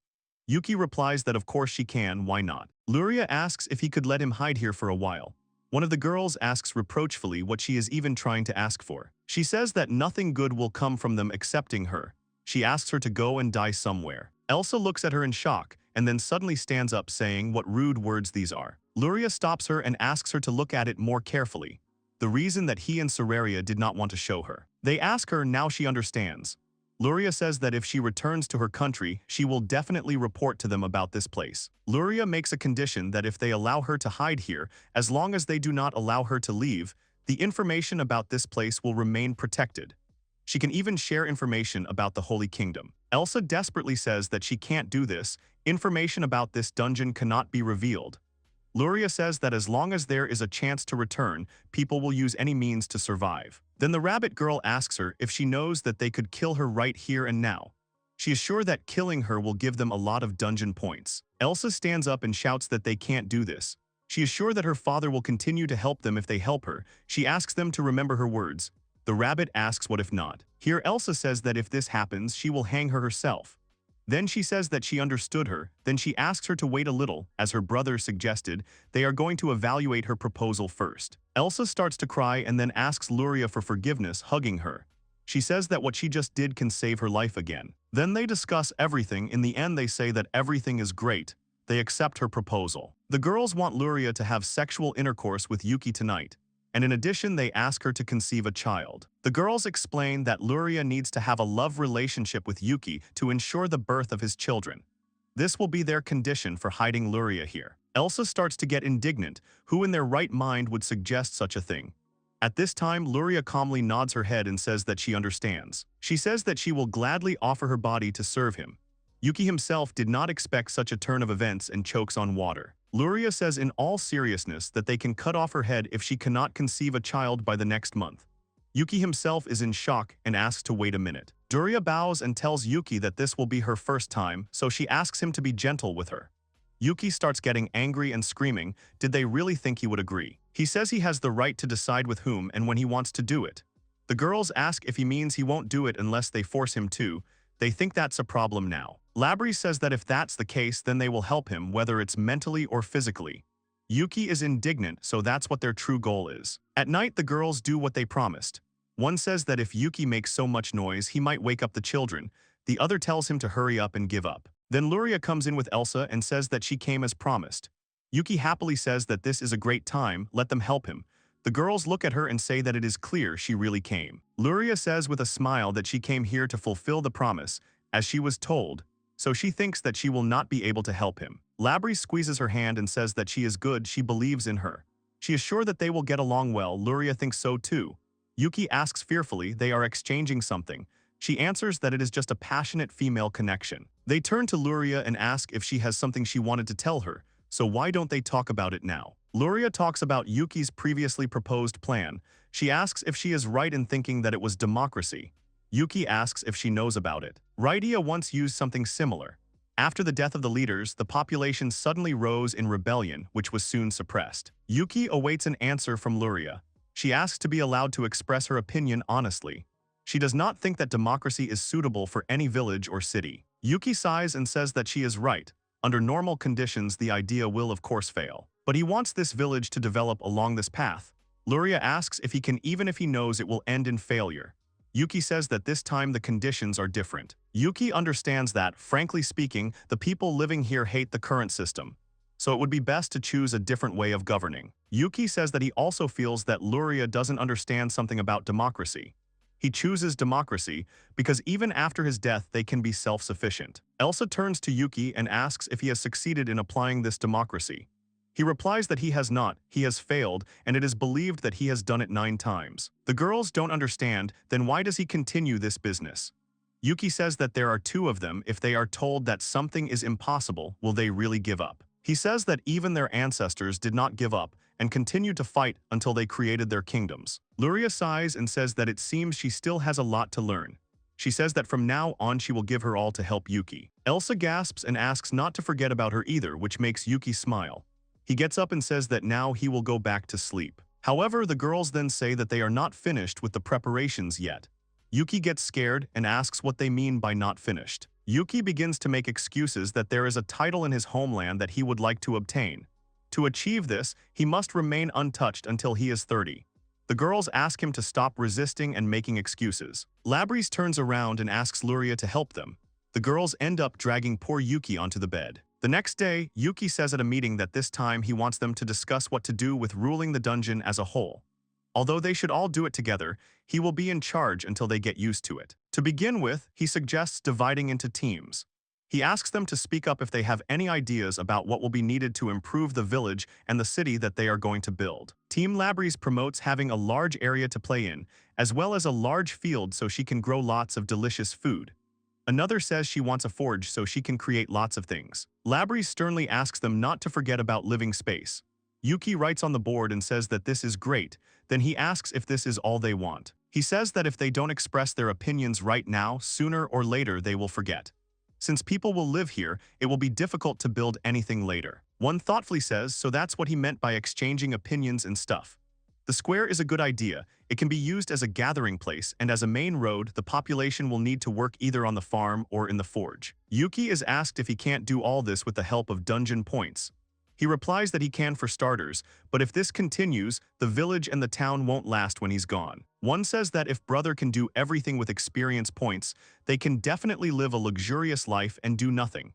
Yuki replies that of course she can, why not? Luria asks if he could let him hide here for a while. One of the girls asks reproachfully what she is even trying to ask for. She says that nothing good will come from them accepting her. She asks her to go and die somewhere. Elsa looks at her in shock, and then suddenly stands up saying what rude words these are. Luria stops her and asks her to look at it more carefully. The reason that he and Soraria did not want to show her. They ask her, now she understands. Luria says that if she returns to her country, she will definitely report to them about this place. Luria makes a condition that if they allow her to hide here, as long as they do not allow her to leave, the information about this place will remain protected. She can even share information about the Holy Kingdom. Elsa desperately says that she can't do this. Information about this dungeon cannot be revealed. Luria says that as long as there is a chance to return, people will use any means to survive. Then the rabbit girl asks her if she knows that they could kill her right here and now. She is sure that killing her will give them a lot of dungeon points. Elsa stands up and shouts that they can't do this. She is sure that her father will continue to help them if they help her. She asks them to remember her words. The rabbit asks what if not. Here Elsa says that if this happens, she will hang her herself. Then she says that she understood her. Then she asks her to wait a little, as her brother suggested. They are going to evaluate her proposal first. Elsa starts to cry and then asks Luria for forgiveness, hugging her. She says that what she just did can save her life again. Then they discuss everything. In the end they say that everything is great. They accept her proposal. The girls want Luria to have sexual intercourse with Yuki tonight. And in addition they ask her to conceive a child. The girls explain that Luria needs to have a love relationship with Yuki to ensure the birth of his children. This will be their condition for hiding Luria here. Elsa starts to get indignant. Who in their right mind would suggest such a thing? At this time, Luria calmly nods her head and says that she understands. She says that she will gladly offer her body to serve him. Yuki himself did not expect such a turn of events and chokes on water. Luria says in all seriousness that they can cut off her head if she cannot conceive a child by the next month. Yuki himself is in shock and asks to wait a minute. Duria bows and tells Yuki that this will be her first time, so she asks him to be gentle with her. Yuki starts getting angry and screaming. Did they really think he would agree? He says he has the right to decide with whom and when he wants to do it. The girls ask if he means he won't do it unless they force him to. They think that's a problem now. Labri says that if that's the case, then they will help him, whether it's mentally or physically. Yuki is indignant, so that's what their true goal is. At night, the girls do what they promised. One says that if Yuki makes so much noise, he might wake up the children. The other tells him to hurry up and give up. Then Luria comes in with Elsa and says that she came as promised. Yuki happily says that this is a great time, let them help him. The girls look at her and say that it is clear she really came. Luria says with a smile that she came here to fulfill the promise, as she was told, so she thinks that she will not be able to help him. Labri squeezes her hand and says that she is good, she believes in her. She is sure that they will get along well. Luria thinks so too. Yuki asks fearfully, they are exchanging something. She answers that it is just a passionate female connection. They turn to Luria and ask if she has something she wanted to tell her, so why don't they talk about it now? Luria talks about Yuki's previously proposed plan. She asks if she is right in thinking that it was democracy. Yuki asks if she knows about it. Rydia once used something similar. After the death of the leaders, the population suddenly rose in rebellion, which was soon suppressed. Yuki awaits an answer from Luria. She asks to be allowed to express her opinion honestly. She does not think that democracy is suitable for any village or city. Yuki sighs and says that she is right. Under normal conditions, the idea will of course fail. But he wants this village to develop along this path. Luria asks if he can even if he knows it will end in failure. Yuki says that this time the conditions are different. Yuki understands that, frankly speaking, the people living here hate the current system, so it would be best to choose a different way of governing. Yuki says that he also feels that Luria doesn't understand something about democracy. He chooses democracy because even after his death they can be self-sufficient. Elsa turns to Yuki and asks if he has succeeded in applying this democracy. He replies that he has not, he has failed, and it is believed that he has done it 9 times. The girls don't understand, then why does he continue this business? Yuki says that there are 2 of them. If they are told that something is impossible, will they really give up? He says that even their ancestors did not give up and continued to fight until they created their kingdoms. Luria sighs and says that it seems she still has a lot to learn. She says that from now on she will give her all to help Yuki. Elsa gasps and asks not to forget about her either, which makes Yuki smile. He gets up and says that now he will go back to sleep. However, the girls then say that they are not finished with the preparations yet. Yuki gets scared and asks what they mean by not finished. Yuki begins to make excuses that there is a title in his homeland that he would like to obtain. To achieve this, he must remain untouched until he is 30. The girls ask him to stop resisting and making excuses. Labrys turns around and asks Luria to help them. The girls end up dragging poor Yuki onto the bed. The next day, Yuki says at a meeting that this time he wants them to discuss what to do with ruling the dungeon as a whole. Although they should all do it together, he will be in charge until they get used to it. To begin with, he suggests dividing into teams. He asks them to speak up if they have any ideas about what will be needed to improve the village and the city that they are going to build. Team Labrys promotes having a large area to play in, as well as a large field so she can grow lots of delicious food. Another says she wants a forge so she can create lots of things. Labrys sternly asks them not to forget about living space. Yuki writes on the board and says that this is great, then he asks if this is all they want. He says that if they don't express their opinions right now, sooner or later they will forget. Since people will live here, it will be difficult to build anything later. One thoughtfully says, so that's what he meant by exchanging opinions and stuff. The square is a good idea. It can be used as a gathering place, and as a main road, the population will need to work either on the farm or in the forge. Yuki is asked if he can't do all this with the help of dungeon points. He replies that he can for starters, but if this continues, the village and the town won't last when he's gone. One says that if brother can do everything with experience points, they can definitely live a luxurious life and do nothing.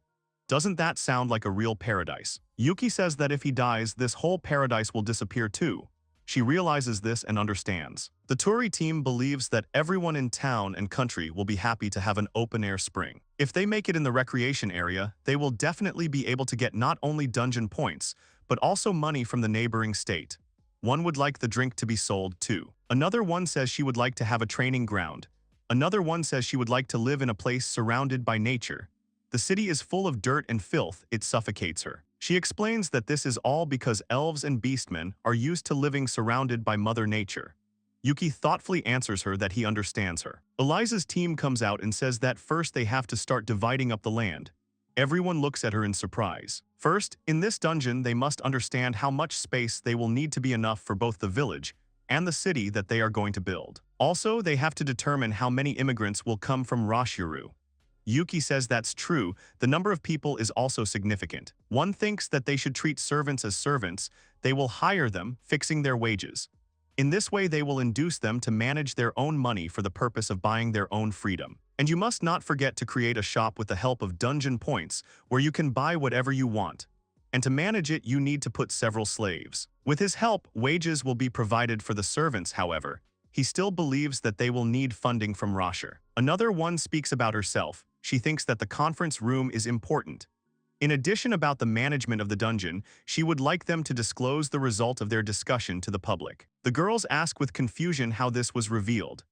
Doesn't that sound like a real paradise? Yuki says that if he dies, this whole paradise will disappear too. She realizes this and understands. The Torii team believes that everyone in town and country will be happy to have an open-air spring. If they make it in the recreation area, they will definitely be able to get not only dungeon points, but also money from the neighboring state. One would like the drink to be sold too. Another one says she would like to have a training ground. Another one says she would like to live in a place surrounded by nature. The city is full of dirt and filth, it suffocates her. She explains that this is all because elves and beastmen are used to living surrounded by Mother Nature. Yuki thoughtfully answers her that he understands her. Eliza's team comes out and says that first they have to start dividing up the land. Everyone looks at her in surprise. First, in this dungeon they must understand how much space they will need to be enough for both the village and the city that they are going to build. Also, they have to determine how many immigrants will come from Rashuru. Yuki says that's true. The number of people is also significant. One thinks that they should treat servants as servants. They will hire them, fixing their wages. In this way, they will induce them to manage their own money for the purpose of buying their own freedom. And you must not forget to create a shop with the help of dungeon points, where you can buy whatever you want. And to manage it, you need to put several slaves. With his help, wages will be provided for the servants, however. He still believes that they will need funding from Rasher. Another one speaks about herself. She thinks that the conference room is important. In addition about the management of the dungeon, she would like them to disclose the result of their discussion to the public. The girls ask with confusion how this was revealed.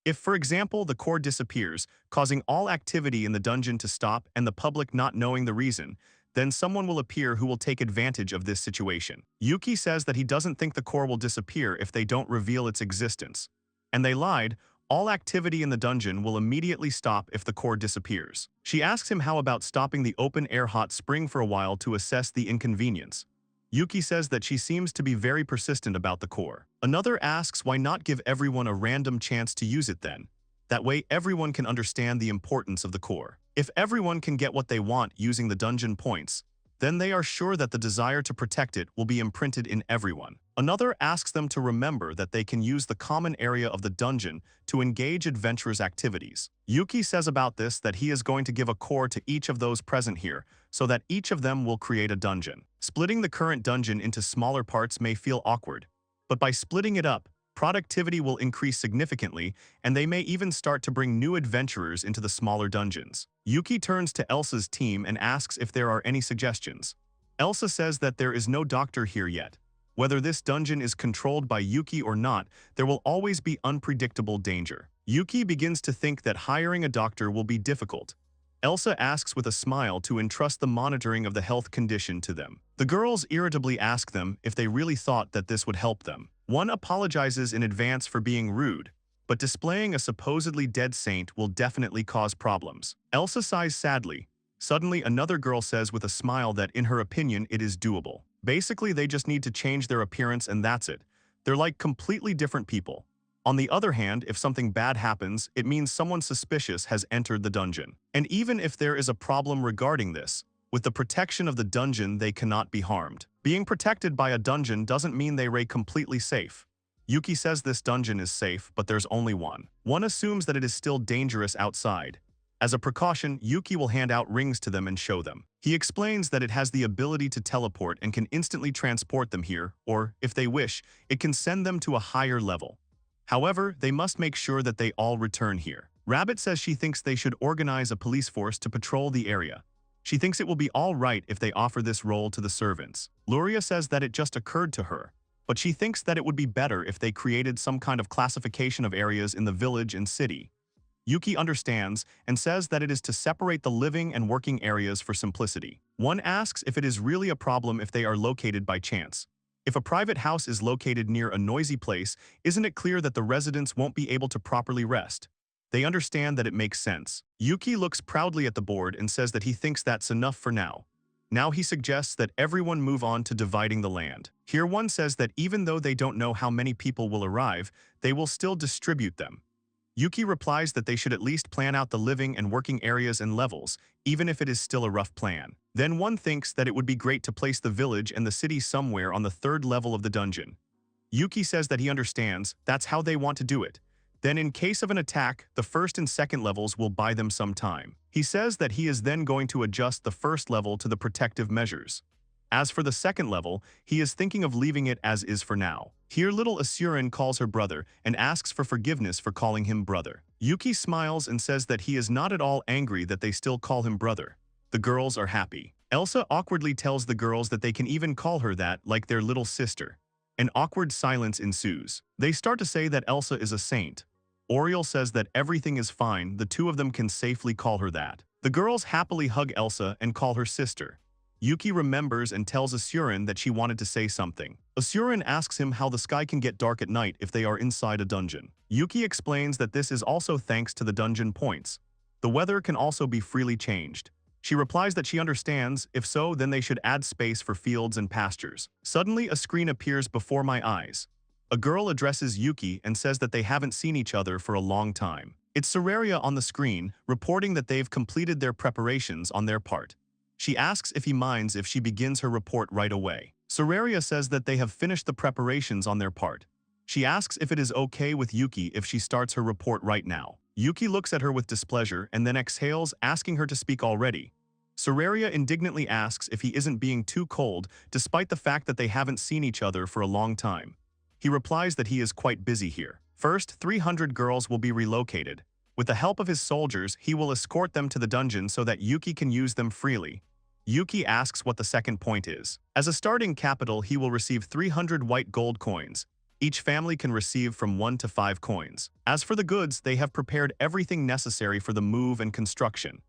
If, for example, the core disappears, causing all activity in the dungeon to stop and the public not knowing the reason, then someone will appear who will take advantage of this situation. Yuki says that he doesn't think the core will disappear if they don't reveal its existence. And they lied. All activity in the dungeon will immediately stop if the core disappears. She asks him how about stopping the open-air hot spring for a while to assess the inconvenience. Yuki says that she seems to be very persistent about the core. Another asks why not give everyone a random chance to use it then. That way everyone can understand the importance of the core. If everyone can get what they want using the dungeon points, then they are sure that the desire to protect it will be imprinted in everyone. Another asks them to remember that they can use the common area of the dungeon to engage adventurous activities. Yuki says about this that he is going to give a core to each of those present here, so that each of them will create a dungeon. Splitting the current dungeon into smaller parts may feel awkward, but by splitting it up, productivity will increase significantly, and they may even start to bring new adventurers into the smaller dungeons. Yuki turns to Elsa's team and asks if there are any suggestions. Elsa says that there is no doctor here yet. Whether this dungeon is controlled by Yuki or not, there will always be unpredictable danger. Yuki begins to think that hiring a doctor will be difficult. Elsa asks with a smile to entrust the monitoring of the health condition to them. The girls irritably ask them if they really thought that this would help them. One apologizes in advance for being rude, but displaying a supposedly dead saint will definitely cause problems. Elsa sighs sadly. Suddenly, another girl says with a smile that in her opinion it is doable. Basically, they just need to change their appearance and that's it. They're like completely different people. On the other hand, if something bad happens, it means someone suspicious has entered the dungeon. And even if there is a problem regarding this, with the protection of the dungeon they cannot be harmed. Being protected by a dungeon doesn't mean they are completely safe. Yuki says this dungeon is safe, but there's only one. One assumes that it is still dangerous outside. As a precaution, Yuki will hand out rings to them and show them. He explains that it has the ability to teleport and can instantly transport them here, or, if they wish, it can send them to a higher level. However, they must make sure that they all return here. Rabbit says she thinks they should organize a police force to patrol the area. She thinks it will be all right if they offer this role to the servants. Luria says that it just occurred to her, but she thinks that it would be better if they created some kind of classification of areas in the village and city. Yuki understands and says that it is to separate the living and working areas for simplicity. One asks if it is really a problem if they are located by chance. If a private house is located near a noisy place, isn't it clear that the residents won't be able to properly rest? They understand that it makes sense. Yuki looks proudly at the board and says that he thinks that's enough for now. Now he suggests that everyone move on to dividing the land. Here one says that even though they don't know how many people will arrive, they will still distribute them. Yuki replies that they should at least plan out the living and working areas and levels, even if it is still a rough plan. Then one thinks that it would be great to place the village and the city somewhere on the third level of the dungeon. Yuki says that he understands, that's how they want to do it. Then in case of an attack, the first and second levels will buy them some time. He says that he is then going to adjust the first level to the protective measures. As for the second level, he is thinking of leaving it as is for now. Here little Asurin calls her brother and asks for forgiveness for calling him brother. Yuki smiles and says that he is not at all angry that they still call him brother. The girls are happy. Elsa awkwardly tells the girls that they can even call her that like their little sister. An awkward silence ensues. They start to say that Elsa is a saint. Oriel says that everything is fine, the two of them can safely call her that. The girls happily hug Elsa and call her sister. Yuki remembers and tells Asurin that she wanted to say something. Asurin asks him how the sky can get dark at night if they are inside a dungeon. Yuki explains that this is also thanks to the dungeon points. The weather can also be freely changed. She replies that she understands, if so, then they should add space for fields and pastures. Suddenly, a screen appears before my eyes. A girl addresses Yuki and says that they haven't seen each other for a long time. It's Soraria on the screen, reporting that they've completed their preparations on their part. She asks if he minds if she begins her report right away. Soraria says that they have finished the preparations on their part. She asks if it is okay with Yuki if she starts her report right now. Yuki looks at her with displeasure and then exhales, asking her to speak already. Soraria indignantly asks if he isn't being too cold, despite the fact that they haven't seen each other for a long time. He replies that he is quite busy here. First, 300 girls will be relocated. With the help of his soldiers, he will escort them to the dungeon so that Yuki can use them freely. Yuki asks what the second point is. As a starting capital, he will receive 300 white gold coins. Each family can receive from 1 to 5 coins. As for the goods, they have prepared everything necessary for the move and construction.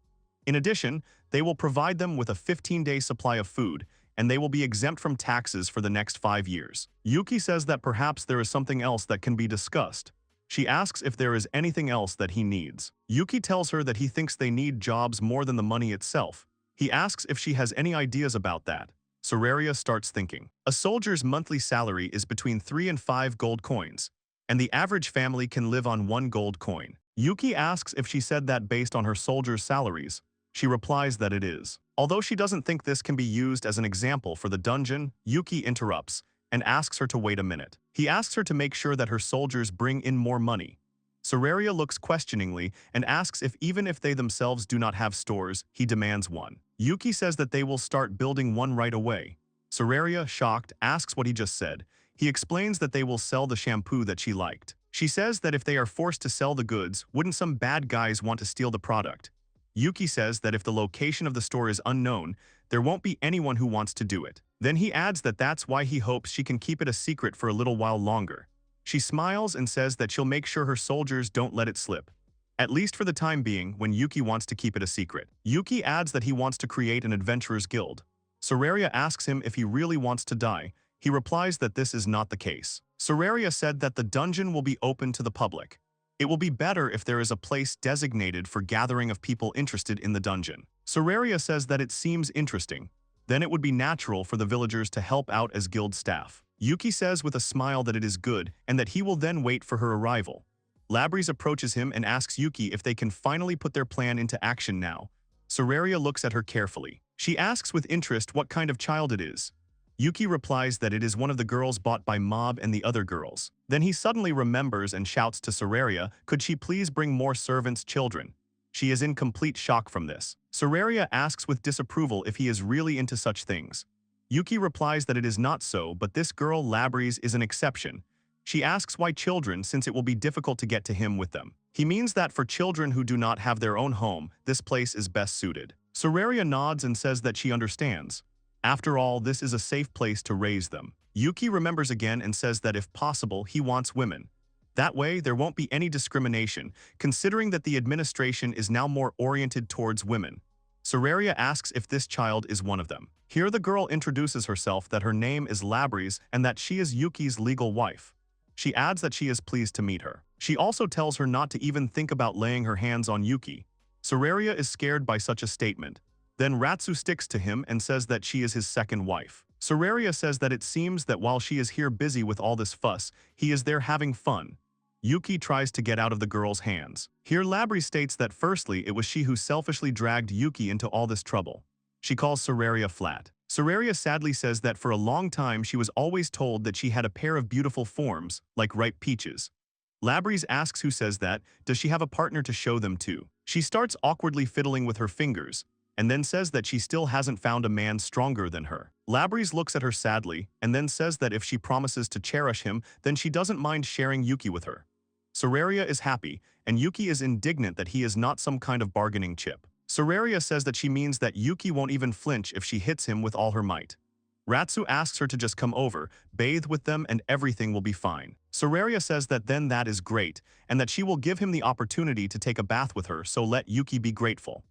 In addition, they will provide them with a 15-day supply of food, and they will be exempt from taxes for the next 5 years. Yuki says that perhaps there is something else that can be discussed. She asks if there is anything else that he needs. Yuki tells her that he thinks they need jobs more than the money itself. He asks if she has any ideas about that. Soraria starts thinking. A soldier's monthly salary is between 3 and 5 gold coins, and the average family can live on 1 gold coin. Yuki asks if she said that based on her soldiers' salaries. She replies that it is. Although she doesn't think this can be used as an example for the dungeon, Yuki interrupts and asks her to wait a minute. He asks her to make sure that her soldiers bring in more money. Soraria looks questioningly and asks if even if they themselves do not have stores, he demands one. Yuki says that they will start building one right away. Soraria, shocked, asks what he just said. He explains that they will sell the shampoo that she liked. She says that if they are forced to sell the goods, wouldn't some bad guys want to steal the product? Yuki says that if the location of the store is unknown, there won't be anyone who wants to do it. Then he adds that that's why he hopes she can keep it a secret for a little while longer. She smiles and says that she'll make sure her soldiers don't let it slip. At least for the time being, when Yuki wants to keep it a secret. Yuki adds that he wants to create an adventurers guild. Soraria asks him if he really wants to die. He replies that this is not the case. Soraria said that the dungeon will be open to the public. It will be better if there is a place designated for gathering of people interested in the dungeon. Soraria says that it seems interesting. Then it would be natural for the villagers to help out as guild staff. Yuki says with a smile that it is good and that he will then wait for her arrival. Labrys approaches him and asks Yuki if they can finally put their plan into action now. Soraria looks at her carefully. She asks with interest what kind of child it is. Yuki replies that it is one of the girls bought by Mob and the other girls. Then he suddenly remembers and shouts to Soraria, could she please bring more servants' children? She is in complete shock from this. Soraria asks with disapproval if he is really into such things. Yuki replies that it is not so, but this girl Labrys is an exception. She asks why children, since it will be difficult to get to him with them. He means that for children who do not have their own home, this place is best suited. Soraria nods and says that she understands. After all, this is a safe place to raise them. Yuki remembers again and says that if possible, he wants women. That way, there won't be any discrimination, considering that the administration is now more oriented towards women. Soraria asks if this child is one of them. Here the girl introduces herself that her name is Labrys and that she is Yuki's legal wife. She adds that she is pleased to meet her. She also tells her not to even think about laying her hands on Yuki. Soraria is scared by such a statement. Then Ratsu sticks to him and says that she is his second wife. Soraria says that it seems that while she is here busy with all this fuss, he is there having fun. Yuki tries to get out of the girl's hands. Here Labrys states that firstly it was she who selfishly dragged Yuki into all this trouble. She calls Soraria flat. Soraria sadly says that for a long time she was always told that she had a pair of beautiful forms, like ripe peaches. Labrys asks who says that, does she have a partner to show them to? She starts awkwardly fiddling with her fingers, and then says that she still hasn't found a man stronger than her. Labrys looks at her sadly, and then says that if she promises to cherish him, then she doesn't mind sharing Yuki with her. Soraria is happy, and Yuki is indignant that he is not some kind of bargaining chip. Soraria says that she means that Yuki won't even flinch if she hits him with all her might. Ratsu asks her to just come over, bathe with them, and everything will be fine. Soraria says that then that is great, and that she will give him the opportunity to take a bath with her, so let Yuki be grateful.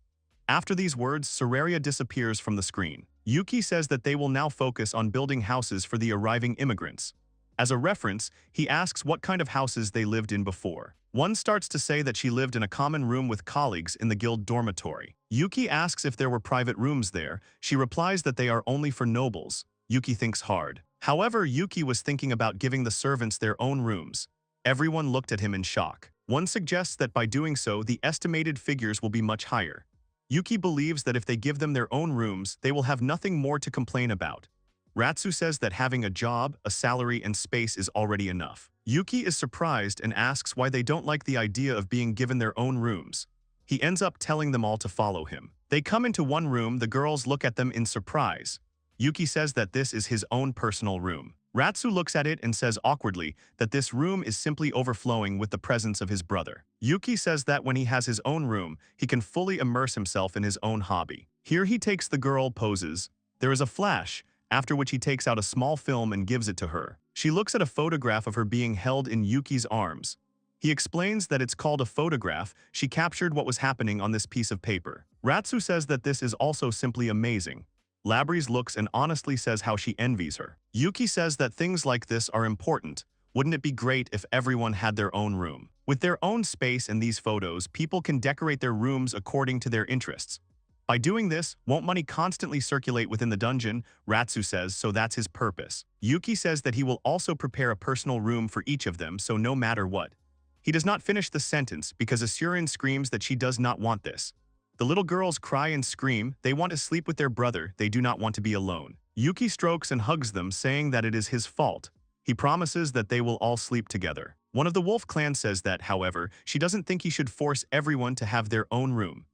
After these words, Soraria disappears from the screen. Yuki says that they will now focus on building houses for the arriving immigrants. As a reference, he asks what kind of houses they lived in before. One starts to say that she lived in a common room with colleagues in the guild dormitory. Yuki asks if there were private rooms there. She replies that they are only for nobles. Yuki thinks hard. However, Yuki was thinking about giving the servants their own rooms. Everyone looked at him in shock. One suggests that by doing so, the estimated figures will be much higher. Yuki believes that if they give them their own rooms, they will have nothing more to complain about. Ratsu says that having a job, a salary, and space is already enough. Yuki is surprised and asks why they don't like the idea of being given their own rooms. He ends up telling them all to follow him. They come into one room, the girls look at them in surprise. Yuki says that this is his own personal room. Ratsu looks at it and says awkwardly that this room is simply overflowing with the presence of his brother. Yuki says that when he has his own room, he can fully immerse himself in his own hobby. Here he takes the girl poses. There is a flash, after which he takes out a small film and gives it to her. She looks at a photograph of her being held in Yuki's arms. He explains that it's called a photograph. She captured what was happening on this piece of paper. Ratsu says that this is also simply amazing. Labrys looks and honestly says how she envies her. Yuki says that things like this are important. Wouldn't it be great if everyone had their own room? With their own space and these photos, people can decorate their rooms according to their interests. By doing this, won't money constantly circulate within the dungeon? Ratsu says, so that's his purpose. Yuki says that he will also prepare a personal room for each of them, so no matter what. He does not finish the sentence because Asurin screams that she does not want this. The little girls cry and scream, they want to sleep with their brother, they do not want to be alone. Yuki strokes and hugs them, saying that it is his fault. He promises that they will all sleep together. One of the wolf clan says that, however, she doesn't think he should force everyone to have their own room.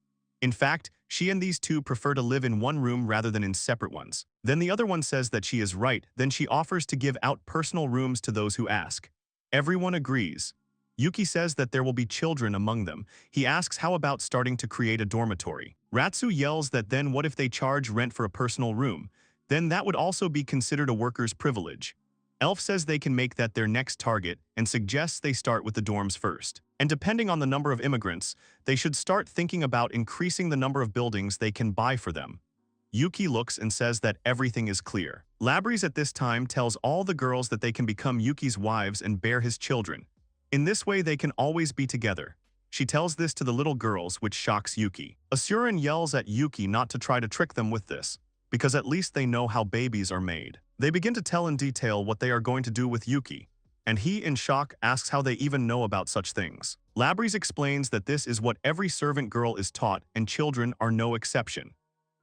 In fact, she and these two prefer to live in one room rather than in separate ones. Then the other one says that she is right, then she offers to give out personal rooms to those who ask. Everyone agrees. Yuki says that there will be children among them. He asks how about starting to create a dormitory. Ratsu yells that then what if they charge rent for a personal room? Then that would also be considered a worker's privilege. Elf says they can make that their next target and suggests they start with the dorms first. And depending on the number of immigrants, they should start thinking about increasing the number of buildings they can buy for them. Yuki looks and says that everything is clear. Labries at this time tells all the girls that they can become Yuki's wives and bear his children. In this way they can always be together. She tells this to the little girls, which shocks Yuki. Asuran yells at Yuki not to try to trick them with this, because at least they know how babies are made. They begin to tell in detail what they are going to do with Yuki, and he, in shock, asks how they even know about such things. Labries explains that this is what every servant girl is taught, and children are no exception.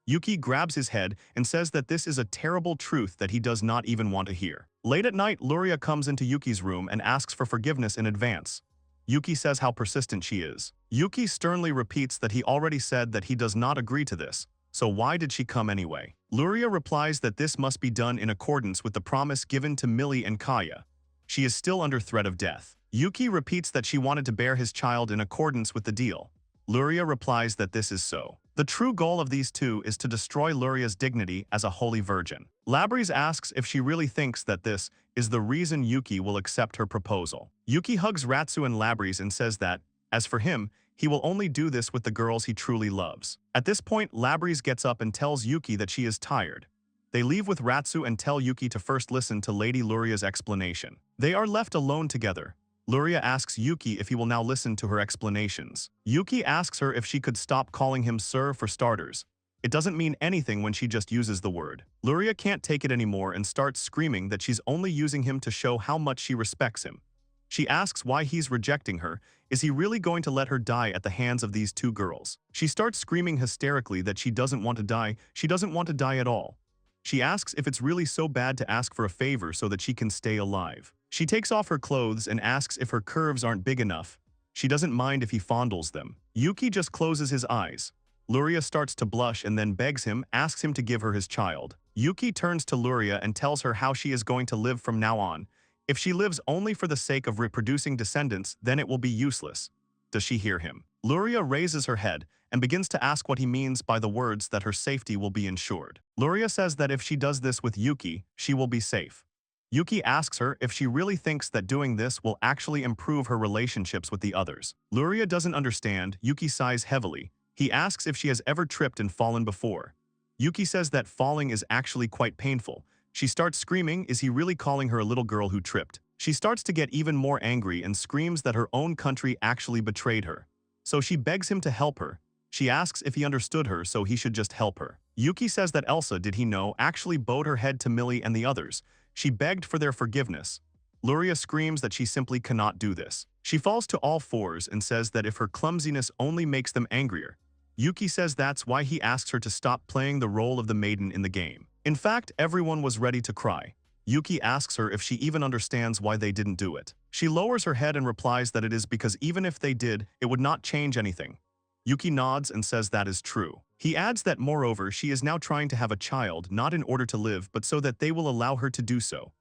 Yuki grabs his head and says that this is a terrible truth that he does not even want to hear. Late at night, Luria comes into Yuki's room and asks for forgiveness in advance. Yuki says how persistent she is. Yuki sternly repeats that he already said that he does not agree to this. So why did she come anyway? Luria replies that this must be done in accordance with the promise given to Millie and Kaya. She is still under threat of death. Yuki repeats that she wanted to bear his child in accordance with the deal. Luria replies that this is so. The true goal of these two is to destroy Luria's dignity as a holy virgin. Labries asks if she really thinks that this is the reason Yuki will accept her proposal. Yuki hugs Ratsu and Labries and says that, as for him, he will only do this with the girls he truly loves. At this point, Labries gets up and tells Yuki that she is tired. They leave with Ratsu and tell Yuki to first listen to Lady Luria's explanation. They are left alone together. Luria asks Yuki if he will now listen to her explanations. Yuki asks her if she could stop calling him sir for starters. It doesn't mean anything when she just uses the word. Luria can't take it anymore and starts screaming that she's only using him to show how much she respects him. She asks why he's rejecting her. Is he really going to let her die at the hands of these two girls? She starts screaming hysterically that she doesn't want to die. She doesn't want to die at all. She asks if it's really so bad to ask for a favor so that she can stay alive. She takes off her clothes and asks if her curves aren't big enough. She doesn't mind if he fondles them. Yuki just closes his eyes. Luria starts to blush and then begs him, asks him to give her his child. Yuki turns to Luria and tells her how she is going to live from now on. If she lives only for the sake of reproducing descendants, then it will be useless. Does she hear him? Luria raises her head and begins to ask what he means by the words that her safety will be ensured. Luria says that if she does this with Yuki, she will be safe. Yuki asks her if she really thinks that doing this will actually improve her relationships with the others. Luria doesn't understand. Yuki sighs heavily. He asks if she has ever tripped and fallen before. Yuki says that falling is actually quite painful. She starts screaming, is he really calling her a little girl who tripped? She starts to get even more angry and screams that her own country actually betrayed her. So she begs him to help her. She asks if he understood her, so he should just help her. Yuki says that Elsa, did he know, actually bowed her head to Millie and the others. She begged for their forgiveness. Luria screams that she simply cannot do this. She falls to all fours and says that if her clumsiness only makes them angrier. Yuki says that's why he asks her to stop playing the role of the maiden in the game. In fact, everyone was ready to cry. Yuki asks her if she even understands why they didn't do it. She lowers her head and replies that it is because even if they did, it would not change anything. Yuki nods and says that is true. He adds that moreover, she is now trying to have a child, not in order to live, but so that they will allow her to do so.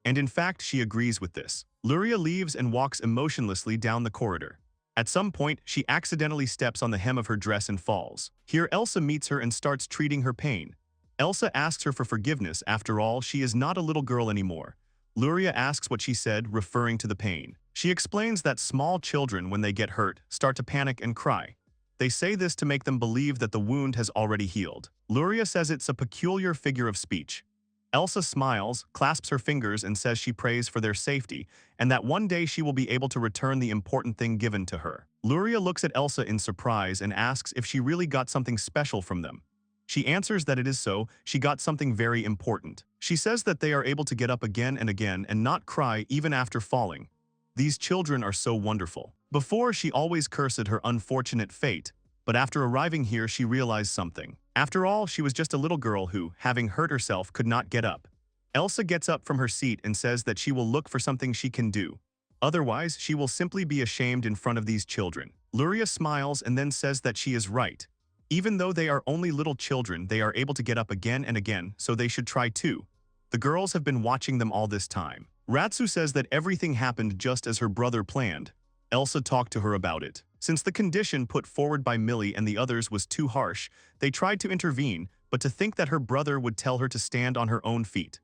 And in fact, she agrees with this. Luria leaves and walks emotionlessly down the corridor. At some point, she accidentally steps on the hem of her dress and falls. Here, Elsa meets her and starts treating her pain. Elsa asks her for forgiveness. After all, she is not a little girl anymore. Luria asks what she said, referring to the pain. She explains that small children, when they get hurt, start to panic and cry. They say this to make them believe that the wound has already healed. Luria says it's a peculiar figure of speech. Elsa smiles, clasps her fingers and says she prays for their safety and that one day she will be able to return the important thing given to her. Luria looks at Elsa in surprise and asks if she really got something special from them. She answers that it is so, she got something very important. She says that they are able to get up again and not cry even after falling. These children are so wonderful. Before, she always cursed her unfortunate fate, but after arriving here she realized something. After all, she was just a little girl who, having hurt herself, could not get up. Elsa gets up from her seat and says that she will look for something she can do. Otherwise, she will simply be ashamed in front of these children. Luria smiles and then says that she is right. Even though they are only little children, they are able to get up again and again, so they should try too. The girls have been watching them all this time. Ratsu says that everything happened just as her brother planned. Elsa talked to her about it. Since the condition put forward by Millie and the others was too harsh, they tried to intervene, but to think that her brother would tell her to stand on her own feet.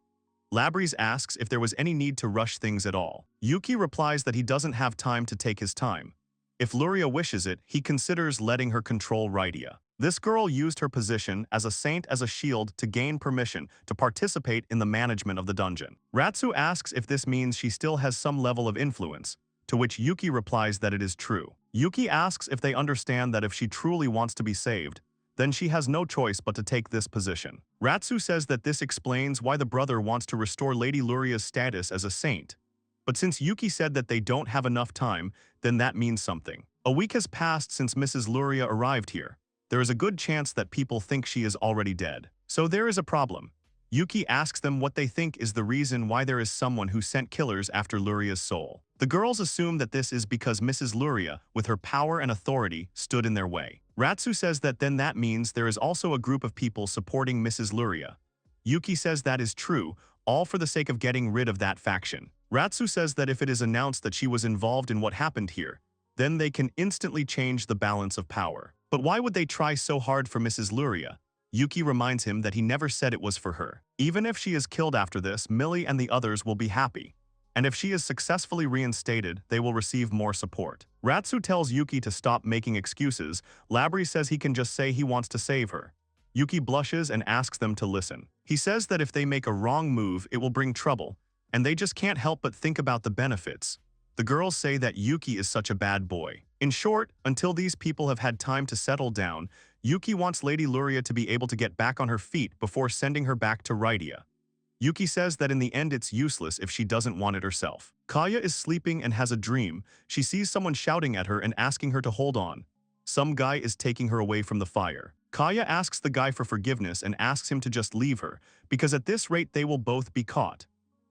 Labries asks if there was any need to rush things at all. Yuki replies that he doesn't have time to take his time. If Luria wishes it, he considers letting her control Rydia. This girl used her position as a saint as a shield to gain permission to participate in the management of the dungeon. Ratsu asks if this means she still has some level of influence, to which Yuki replies that it is true. Yuki asks if they understand that if she truly wants to be saved, then she has no choice but to take this position. Ratsu says that this explains why the brother wants to restore Lady Luria's status as a saint. But since Yuki said that they don't have enough time, then that means something. A week has passed since Mrs. Luria arrived here. There is a good chance that people think she is already dead. So there is a problem. Yuki asks them what they think is the reason why there is someone who sent killers after Luria's soul. The girls assume that this is because Mrs. Luria, with her power and authority, stood in their way. Ratsu says that then that means there is also a group of people supporting Mrs. Luria. Yuki says that is true, all for the sake of getting rid of that faction. Ratsu says that if it is announced that she was involved in what happened here, then they can instantly change the balance of power. But why would they try so hard for Mrs. Luria? Yuki reminds him that he never said it was for her. Even if she is killed after this, Millie and the others will be happy. And if she is successfully reinstated, they will receive more support. Ratsu tells Yuki to stop making excuses. Labrie says he can just say he wants to save her. Yuki blushes and asks them to listen. He says that if they make a wrong move, it will bring trouble, and they just can't help but think about the benefits. The girls say that Yuki is such a bad boy. In short, until these people have had time to settle down, Yuki wants Lady Luria to be able to get back on her feet before sending her back to Rydia. Yuki says that in the end it's useless if she doesn't want it herself. Kaya is sleeping and has a dream. She sees someone shouting at her and asking her to hold on. Some guy is taking her away from the fire. Kaya asks the guy for forgiveness and asks him to just leave her, because at this rate they will both be caught.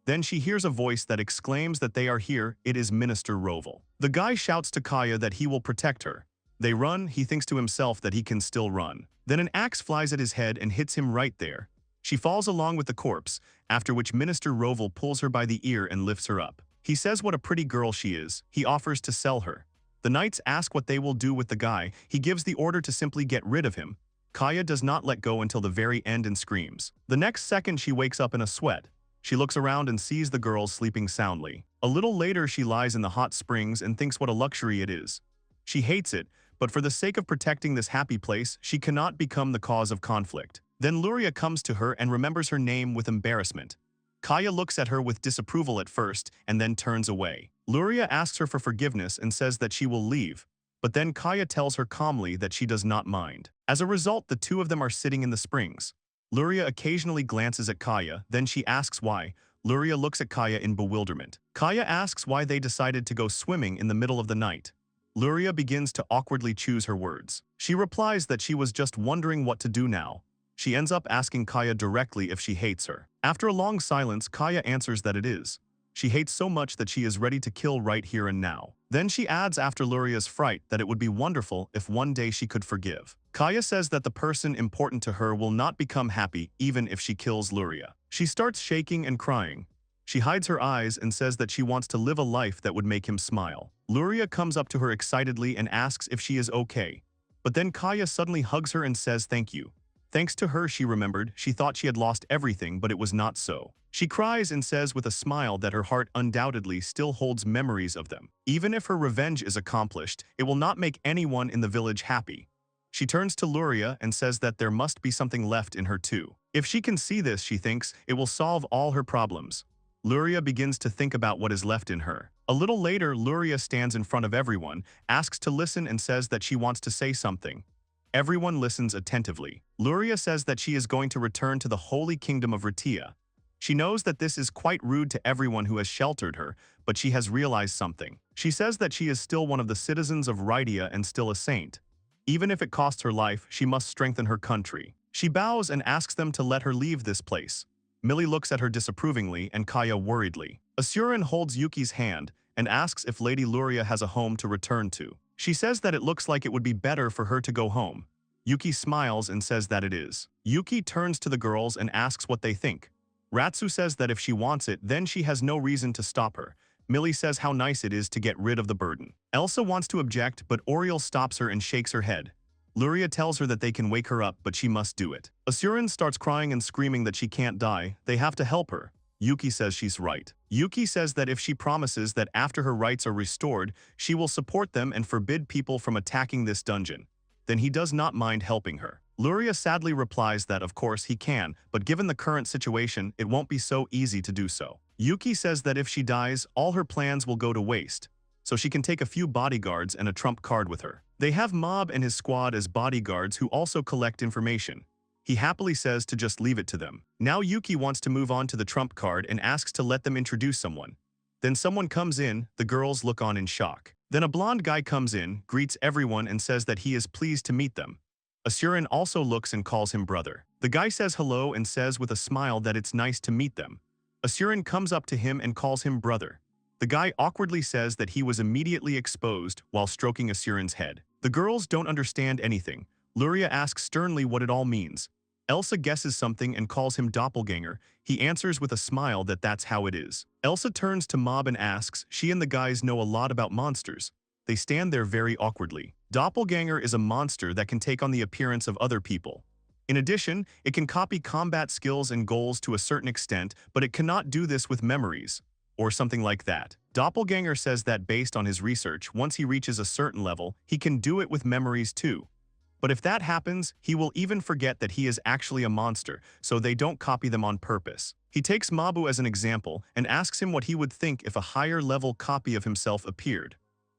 Then she hears a voice that exclaims that they are here. It is Minister Roval. The guy shouts to Kaya that he will protect her. They run. He thinks to himself that he can still run. Then an axe flies at his head and hits him right there. She falls along with the corpse, after which Minister Roval pulls her by the ear and lifts her up. He says what a pretty girl she is. He offers to sell her. The knights ask what they will do with the guy. He gives the order to simply get rid of him. Kaya does not let go until the very end and screams. The next second she wakes up in a sweat. She looks around and sees the girls sleeping soundly. A little later she lies in the hot springs and thinks what a luxury it is. She hates it, but for the sake of protecting this happy place, she cannot become the cause of conflict. Then Luria comes to her and remembers her name with embarrassment. Kaya looks at her with disapproval at first and then turns away. Luria asks her for forgiveness and says that she will leave, but then Kaya tells her calmly that she does not mind. As a result, the two of them are sitting in the springs. Luria occasionally glances at Kaya, then she asks why. Luria looks at Kaya in bewilderment. Kaya asks why they decided to go swimming in the middle of the night. Luria begins to awkwardly choose her words. She replies that she was just wondering what to do now. She ends up asking Kaya directly if she hates her. After a long silence, Kaya answers that it is. She hates so much that she is ready to kill right here and now. Then she adds after Luria's fright that it would be wonderful if one day she could forgive. Kaya says that the person important to her will not become happy even if she kills Luria. She starts shaking and crying. She hides her eyes and says that she wants to live a life that would make him smile. Luria comes up to her excitedly and asks if she is okay. But then Kaya suddenly hugs her and says thank you. Thanks to her, she remembered, she thought she had lost everything, but it was not so. She cries and says with a smile that her heart undoubtedly still holds memories of them. Even if her revenge is accomplished, it will not make anyone in the village happy. She turns to Luria and says that there must be something left in her too. If she can see this, she thinks, it will solve all her problems. Luria begins to think about what is left in her. A little later, Luria stands in front of everyone, asks to listen and says that she wants to say something. Everyone listens attentively. Luria says that she is going to return to the holy kingdom of Ratia. She knows that this is quite rude to everyone who has sheltered her, but she has realized something. She says that she is still one of the citizens of Rydia and still a saint. Even if it costs her life, she must strengthen her country. She bows and asks them to let her leave this place. Millie looks at her disapprovingly and Kaya worriedly. Asurin holds Yuki's hand and asks if Lady Luria has a home to return to. She says that it looks like it would be better for her to go home. Yuki smiles and says that it is. Yuki turns to the girls and asks what they think. Ratsu says that if she wants it, then she has no reason to stop her. Millie says how nice it is to get rid of the burden. Elsa wants to object, but Oriel stops her and shakes her head. Luria tells her that they can wake her up, but she must do it. Asurin starts crying and screaming that she can't die. They have to help her. Yuki says she's right. Yuki says that if she promises that after her rights are restored, she will support them and forbid people from attacking this dungeon, then he does not mind helping her. Luria sadly replies that of course he can, but given the current situation, it won't be so easy to do so. Yuki says that if she dies, all her plans will go to waste, so she can take a few bodyguards and a trump card with her. They have Mob and his squad as bodyguards who also collect information. He happily says to just leave it to them. Now Yuki wants to move on to the trump card and asks to let them introduce someone. Then someone comes in, the girls look on in shock. Then a blonde guy comes in, greets everyone and says that he is pleased to meet them. Asurin also looks and calls him brother. The guy says hello and says with a smile that it's nice to meet them. Asurin comes up to him and calls him brother. The guy awkwardly says that he was immediately exposed while stroking Asurin's head. The girls don't understand anything. Luria asks sternly what it all means. Elsa guesses something and calls him doppelganger. He answers with a smile that that's how it is. Elsa turns to Mob and asks, she and the guys know a lot about monsters. They stand there very awkwardly. Doppelganger is a monster that can take on the appearance of other people. In addition, it can copy combat skills and goals to a certain extent, but it cannot do this with memories, or something like that. Doppelganger says that based on his research, once he reaches a certain level, he can do it with memories too. But if that happens, he will even forget that he is actually a monster, so they don't copy them on purpose. He takes Mabu as an example and asks him what he would think if a higher level copy of himself appeared.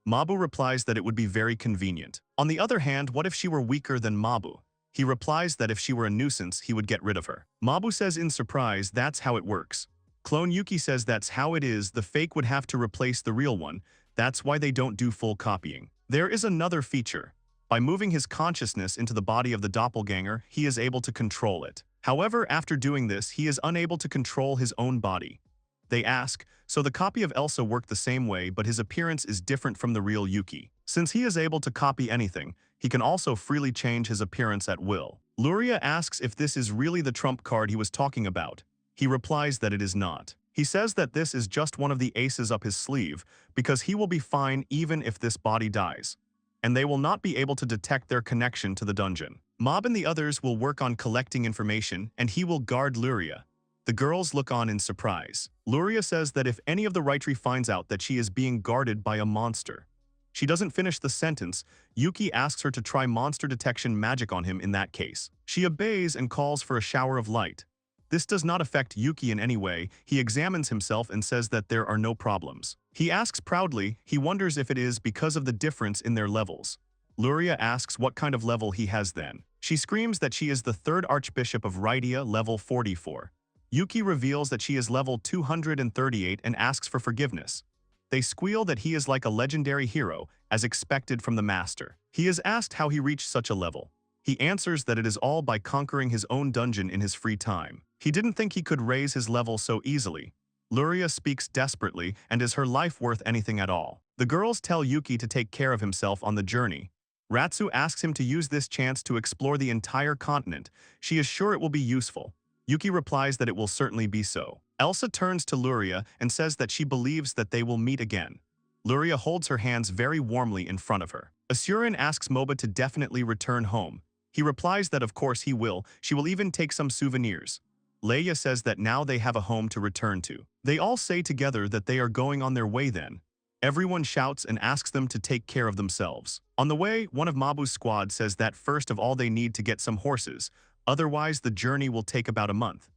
Mabu replies that it would be very convenient. On the other hand, what if she were weaker than Mabu? He replies that if she were a nuisance, he would get rid of her. Mabu says in surprise that's how it works. Clone Yuki says that's how it is, the fake would have to replace the real one. That's why they don't do full copying. There is another feature. By moving his consciousness into the body of the doppelganger, he is able to control it. However, after doing this, he is unable to control his own body. They ask, so the copy of Elsa worked the same way, but his appearance is different from the real Yuki. Since he is able to copy anything, he can also freely change his appearance at will. Luria asks if this is really the trump card he was talking about. He replies that it is not. He says that this is just one of the aces up his sleeve, because he will be fine even if this body dies, and they will not be able to detect their connection to the dungeon. Mob and the others will work on collecting information, and he will guard Luria. The girls look on in surprise. Luria says that if any of the Raitri finds out that she is being guarded by a monster. She doesn't finish the sentence. Yuki asks her to try monster detection magic on him in that case. She obeys and calls for a shower of light. This does not affect Yuki in any way. He examines himself and says that there are no problems. He asks proudly, he wonders if it is because of the difference in their levels. Luria asks what kind of level he has then. She screams that she is the 3rd Archbishop of Rydia, level 44. Yuki reveals that she is level 238 and asks for forgiveness. They squeal that he is like a legendary hero, as expected from the master. He is asked how he reached such a level. He answers that it is all by conquering his own dungeon in his free time. He didn't think he could raise his level so easily. Luria speaks desperately, and is her life worth anything at all? The girls tell Yuki to take care of himself on the journey. Ratsu asks him to use this chance to explore the entire continent. She is sure it will be useful. Yuki replies that it will certainly be so. Elsa turns to Luria and says that she believes that they will meet again. Luria holds her hands very warmly in front of her. Asurin asks Moba to definitely return home. He replies that of course he will. She will even take some souvenirs. Leia says that now they have a home to return to. They all say together that they are going on their way then. Everyone shouts and asks them to take care of themselves. On the way, one of Mabu's squad says that first of all they need to get some horses, otherwise the journey will take about a month.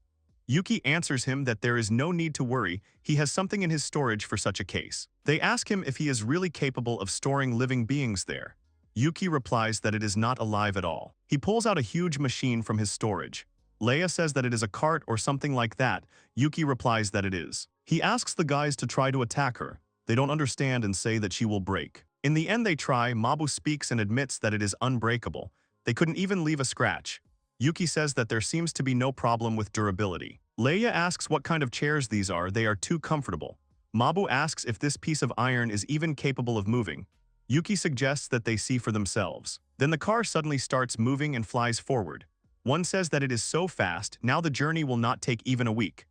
Yuki answers him that there is no need to worry, he has something in his storage for such a case. They ask him if he is really capable of storing living beings there. Yuki replies that it is not alive at all. He pulls out a huge machine from his storage. Leia says that it is a cart or something like that. Yuki replies that it is. He asks the guys to try to attack her. They don't understand and say that she will break. In the end they try. Mabu speaks and admits that it is unbreakable. They couldn't even leave a scratch. Yuki says that there seems to be no problem with durability. Leia asks what kind of chairs these are. They are too comfortable. Mabu asks if this piece of iron is even capable of moving. Yuki suggests that they see for themselves. Then the car suddenly starts moving and flies forward. One says that it is so fast, now the journey will not take even a week.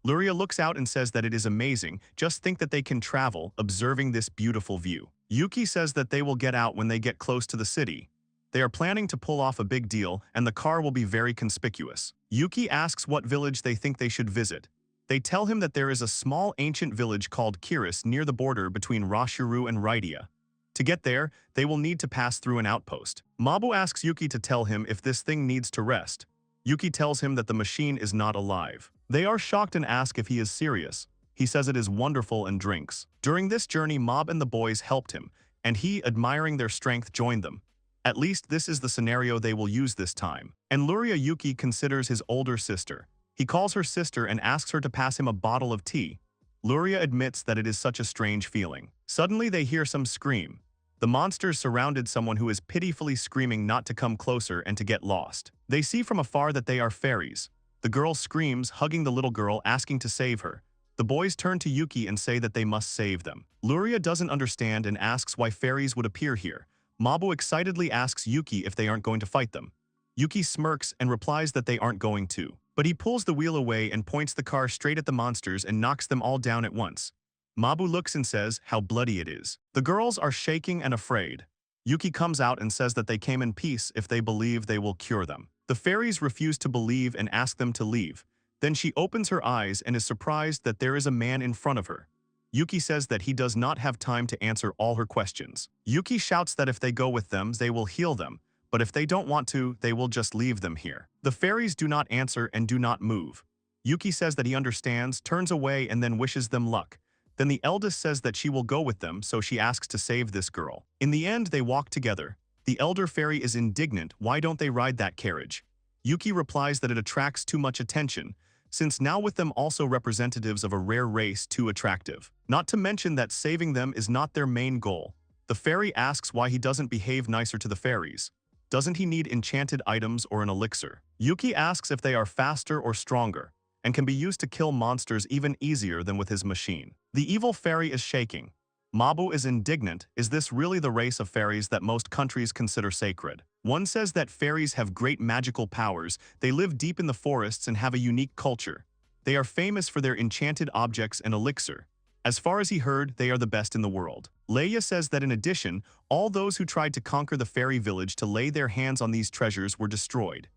Luria looks out and says that it is amazing, just think that they can travel, observing this beautiful view. Yuki says that they will get out when they get close to the city. They are planning to pull off a big deal, and the car will be very conspicuous. Yuki asks what village they think they should visit. They tell him that there is a small ancient village called Kiris near the border between Rashuru and Rydia. To get there, they will need to pass through an outpost. Mabu asks Yuki to tell him if this thing needs to rest. Yuki tells him that the machine is not alive. They are shocked and ask if he is serious. He says it is wonderful and drinks. During this journey, Mob and the boys helped him, and he, admiring their strength, joined them. At least this is the scenario they will use this time. And Luria Yuki considers his older sister. He calls her sister and asks her to pass him a bottle of tea. Luria admits that it is such a strange feeling. Suddenly they hear some scream. The monsters surrounded someone who is pitifully screaming not to come closer and to get lost. They see from afar that they are fairies. The girl screams, hugging the little girl, asking to save her. The boys turn to Yuki and say that they must save them. Luria doesn't understand and asks why fairies would appear here. Mabu excitedly asks Yuki if they aren't going to fight them. Yuki smirks and replies that they aren't going to. But he pulls the wheel away and points the car straight at the monsters and knocks them all down at once. Mabu looks and says how bloody it is. The girls are shaking and afraid. Yuki comes out and says that they came in peace if they believe they will cure them. The fairies refuse to believe and ask them to leave. Then she opens her eyes and is surprised that there is a man in front of her. Yuki says that he does not have time to answer all her questions. Yuki shouts that if they go with them, they will heal them, but if they don't want to, they will just leave them here. The fairies do not answer and do not move. Yuki says that he understands, turns away, and then wishes them luck. Then the eldest says that she will go with them, so she asks to save this girl. In the end, they walk together. The elder fairy is indignant. Why don't they ride that carriage? Yuki replies that it attracts too much attention, since now with them also representatives of a rare race too attractive. Not to mention that saving them is not their main goal. The fairy asks why he doesn't behave nicer to the fairies. Doesn't he need enchanted items or an elixir? Yuki asks if they are faster or stronger, and can be used to kill monsters even easier than with his machine. The evil fairy is shaking. Mabu is indignant. Is this really the race of fairies that most countries consider sacred? One says that fairies have great magical powers. They live deep in the forests and have a unique culture. They are famous for their enchanted objects and elixir. As far as he heard, they are the best in the world. Leia says that in addition, all those who tried to conquer the fairy village to lay their hands on these treasures were destroyed.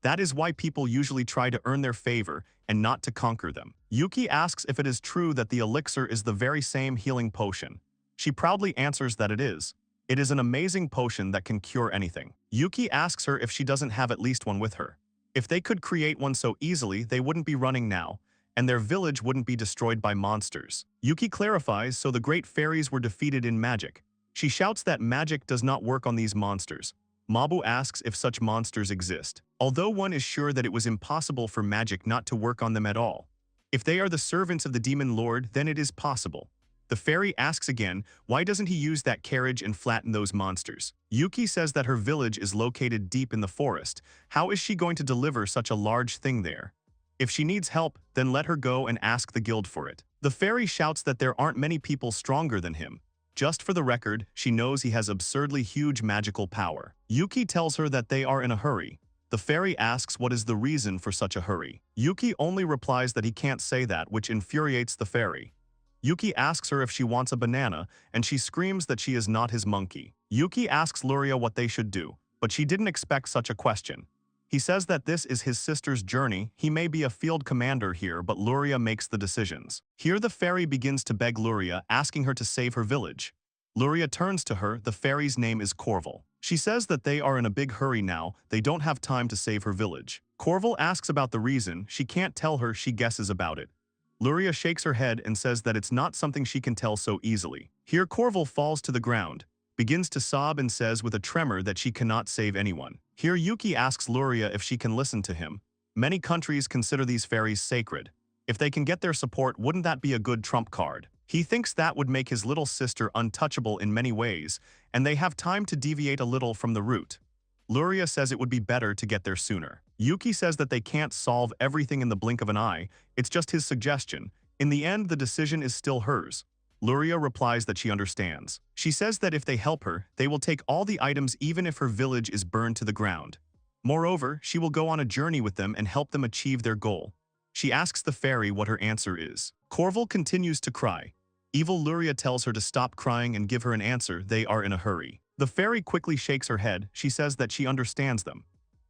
That is why people usually try to earn their favor and not to conquer them. Yuki asks if it is true that the elixir is the very same healing potion. She proudly answers that it is. It is an amazing potion that can cure anything. Yuki asks her if she doesn't have at least one with her. If they could create one so easily, they wouldn't be running now, and their village wouldn't be destroyed by monsters. Yuki clarifies, so the great fairies were defeated in magic. She shouts that magic does not work on these monsters. Mabu asks if such monsters exist, although one is sure that it was impossible for magic not to work on them at all. If they are the servants of the demon lord, then it is possible. The fairy asks again, why doesn't he use that carriage and flatten those monsters? Yuki says that her village is located deep in the forest. How is she going to deliver such a large thing there? If she needs help, then let her go and ask the guild for it. The fairy shouts that there aren't many people stronger than him. Just for the record, she knows he has absurdly huge magical power. Yuki tells her that they are in a hurry. The fairy asks what is the reason for such a hurry. Yuki only replies that he can't say that, which infuriates the fairy. Yuki asks her if she wants a banana, and she screams that she is not his monkey. Yuki asks Luria what they should do, but she didn't expect such a question. He says that this is his sister's journey. He may be a field commander here, but Luria makes the decisions. Here the fairy begins to beg Luria, asking her to save her village. Luria turns to her. The fairy's name is Corval. She says that they are in a big hurry now. They don't have time to save her village. Corval asks about the reason. She can't tell her. She guesses about it. Luria shakes her head and says that it's not something she can tell so easily. Here Corval falls to the ground, begins to sob and says with a tremor that she cannot save anyone. Here Yuki asks Luria if she can listen to him. Many countries consider these fairies sacred. If they can get their support, wouldn't that be a good trump card? He thinks that would make his little sister untouchable in many ways, and they have time to deviate a little from the route. Luria says it would be better to get there sooner. Yuki says that they can't solve everything in the blink of an eye, it's just his suggestion. In the end, the decision is still hers. Luria replies that she understands. She says that if they help her, they will take all the items even if her village is burned to the ground. Moreover, she will go on a journey with them and help them achieve their goal. She asks the fairy what her answer is. Corval continues to cry. Evil Luria tells her to stop crying and give her an answer. They are in a hurry. The fairy quickly shakes her head. She says that she understands them.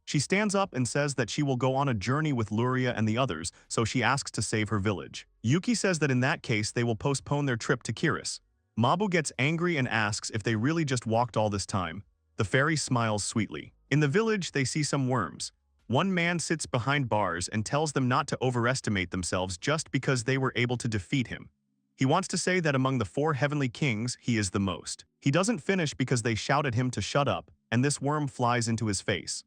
She stands up and says that she will go on a journey with Luria and the others, so she asks to save her village. Yuki says that in that case they will postpone their trip to Kiris. Mabu gets angry and asks if they really just walked all this time. The fairy smiles sweetly. In the village, they see some worms. One man sits behind bars and tells them not to overestimate themselves just because they were able to defeat him. He wants to say that among the 4 heavenly kings, he is the most. He doesn't finish because they shout at him to shut up, and this worm flies into his face.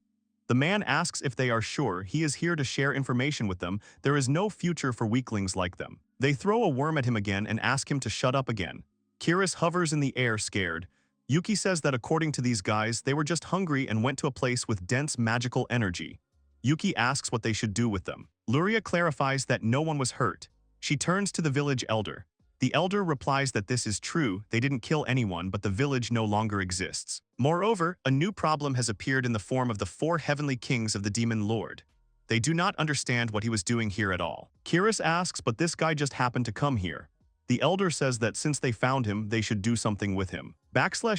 The man asks if they are sure he is here to share information with them. There is no future for weaklings like them. They throw a worm at him again and ask him to shut up again. Kiris hovers in the air scared. Yuki says that according to these guys, they were just hungry and went to a place with dense magical energy. Yuki asks what they should do with them. Luria clarifies that no one was hurt. She turns to the village elder. The elder replies that this is true, they didn't kill anyone, but the village no longer exists. Moreover, a new problem has appeared in the form of the 4 heavenly kings of the demon lord. They do not understand what he was doing here at all. Kiris asks, but this guy just happened to come here. The elder says that since they found him, they should do something with him.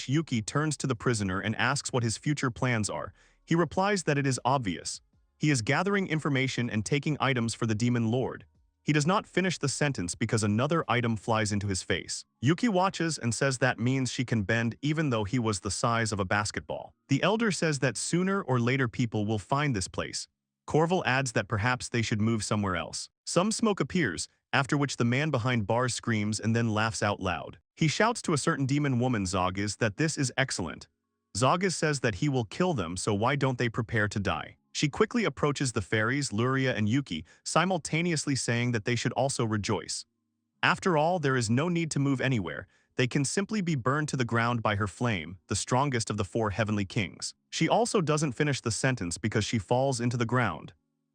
Yuki turns to the prisoner and asks what his future plans are. He replies that it is obvious. He is gathering information and taking items for the demon lord. He does not finish the sentence because another item flies into his face. Yuki watches and says that means she can bend even though he was the size of a basketball. The elder says that sooner or later people will find this place. Corval adds that perhaps they should move somewhere else. Some smoke appears, after which the man behind bars screams and then laughs out loud. He shouts to a certain demon woman Zogis that this is excellent. Zogis says that he will kill them, so why don't they prepare to die? She quickly approaches the fairies, Luria and Yuki, simultaneously saying that they should also rejoice. After all, there is no need to move anywhere. They can simply be burned to the ground by her flame, the strongest of the 4 heavenly kings. She also doesn't finish the sentence because she falls into the ground.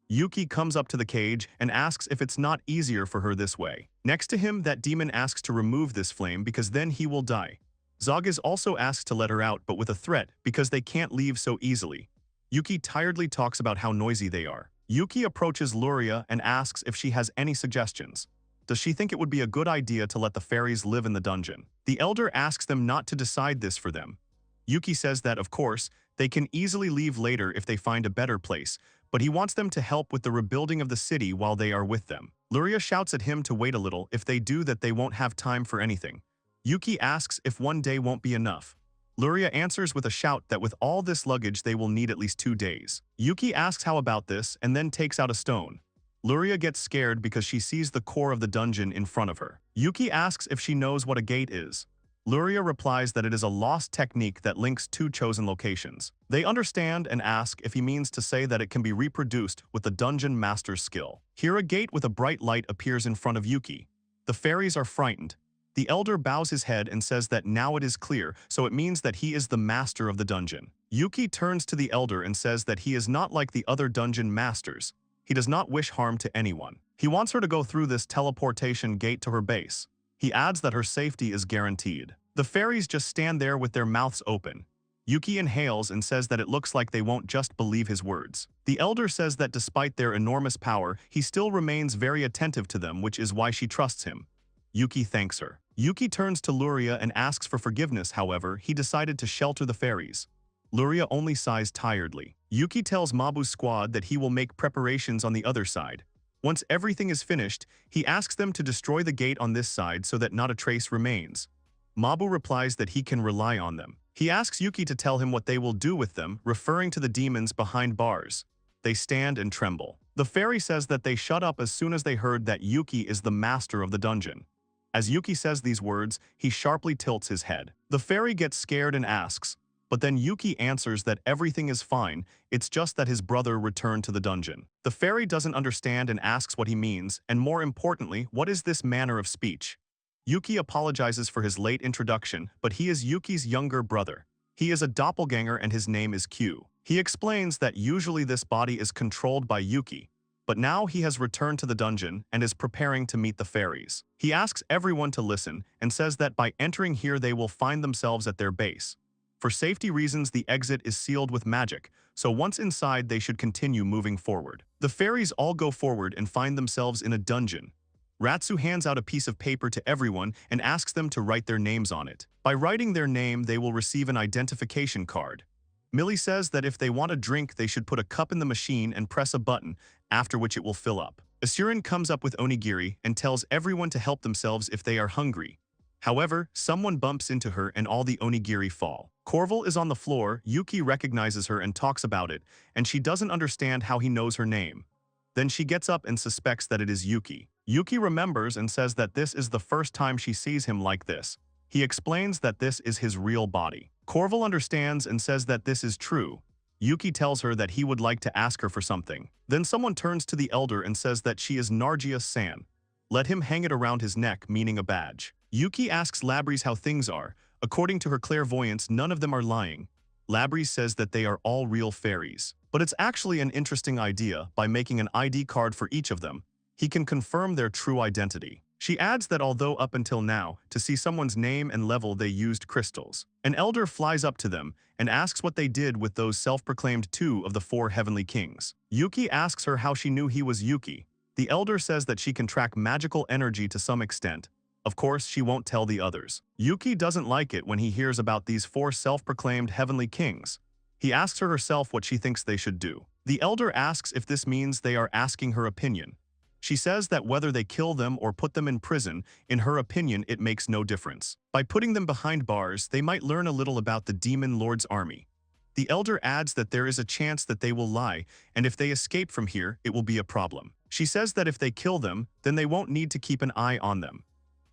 Yuki comes up to the cage and asks if it's not easier for her this way. Next to him, that demon asks to remove this flame because then he will die. Zogis also asks to let her out but with a threat because they can't leave so easily. Yuki tiredly talks about how noisy they are. Yuki approaches Luria and asks if she has any suggestions. Does she think it would be a good idea to let the fairies live in the dungeon? The elder asks them not to decide this for them. Yuki says that, of course, they can easily leave later if they find a better place, but he wants them to help with the rebuilding of the city while they are with them. Luria shouts at him to wait a little. If they do that, they won't have time for anything. Yuki asks if one day won't be enough. Luria answers with a shout that with all this luggage they will need at least 2 days. Yuki asks how about this and then takes out a stone. Luria gets scared because she sees the core of the dungeon in front of her. Yuki asks if she knows what a gate is. Luria replies that it is a lost technique that links 2 chosen locations. They understand and ask if he means to say that it can be reproduced with the dungeon master's skill. Here a gate with a bright light appears in front of Yuki. The fairies are frightened. The elder bows his head and says that now it is clear, so it means that he is the master of the dungeon. Yuki turns to the elder and says that he is not like the other dungeon masters. He does not wish harm to anyone. He wants her to go through this teleportation gate to her base. He adds that her safety is guaranteed. The fairies just stand there with their mouths open. Yuki inhales and says that it looks like they won't just believe his words. The elder says that despite their enormous power, he still remains very attentive to them, which is why she trusts him. Yuki thanks her. Yuki turns to Luria and asks for forgiveness. However, he decided to shelter the fairies. Luria only sighs tiredly. Yuki tells Mabu's squad that he will make preparations on the other side. Once everything is finished, he asks them to destroy the gate on this side so that not a trace remains. Mabu replies that he can rely on them. He asks Yuki to tell him what they will do with them, referring to the demons behind bars. They stand and tremble. The fairy says that they shut up as soon as they heard that Yuki is the master of the dungeon. As Yuki says these words, he sharply tilts his head. The fairy gets scared and asks, but then Yuki answers that everything is fine, it's just that his brother returned to the dungeon. The fairy doesn't understand and asks what he means, and more importantly, what is this manner of speech? Yuki apologizes for his late introduction, but he is Yuki's younger brother. He is a doppelganger and his name is Q. He explains that usually this body is controlled by Yuki, but now he has returned to the dungeon and is preparing to meet the fairies. He asks everyone to listen and says that by entering here they will find themselves at their base. For safety reasons, the exit is sealed with magic, so once inside they should continue moving forward. The fairies all go forward and find themselves in a dungeon. Ratsu hands out a piece of paper to everyone and asks them to write their names on it. By writing their name, they will receive an identification card. Millie says that if they want a drink, they should put a cup in the machine and press a button, after which it will fill up. Asurin comes up with onigiri and tells everyone to help themselves if they are hungry. However, someone bumps into her and all the onigiri fall. Corval is on the floor, Yuki recognizes her and talks about it, and she doesn't understand how he knows her name. Then she gets up and suspects that it is Yuki. Yuki remembers and says that this is the first time she sees him like this. He explains that this is his real body. Corval understands and says that this is true. Yuki tells her that he would like to ask her for something. Then someone turns to the elder and says that she is Nargia-san. Let him hang it around his neck, meaning a badge. Yuki asks Labries how things are. According to her clairvoyance, none of them are lying. Labries says that they are all real fairies. But it's actually an interesting idea. By making an ID card for each of them, he can confirm their true identity. She adds that although up until now, to see someone's name and level they used crystals. An elder flies up to them and asks what they did with those self-proclaimed 2 of the 4 heavenly kings. Yuki asks her how she knew he was Yuki. The elder says that she can track magical energy to some extent. Of course, she won't tell the others. Yuki doesn't like it when he hears about these 4 self-proclaimed heavenly kings. He asks her herself what she thinks they should do. The elder asks if this means they are asking her opinion. She says that whether they kill them or put them in prison, in her opinion, it makes no difference. By putting them behind bars, they might learn a little about the Demon Lord's army. The elder adds that there is a chance that they will lie, and if they escape from here, it will be a problem. She says that if they kill them, then they won't need to keep an eye on them.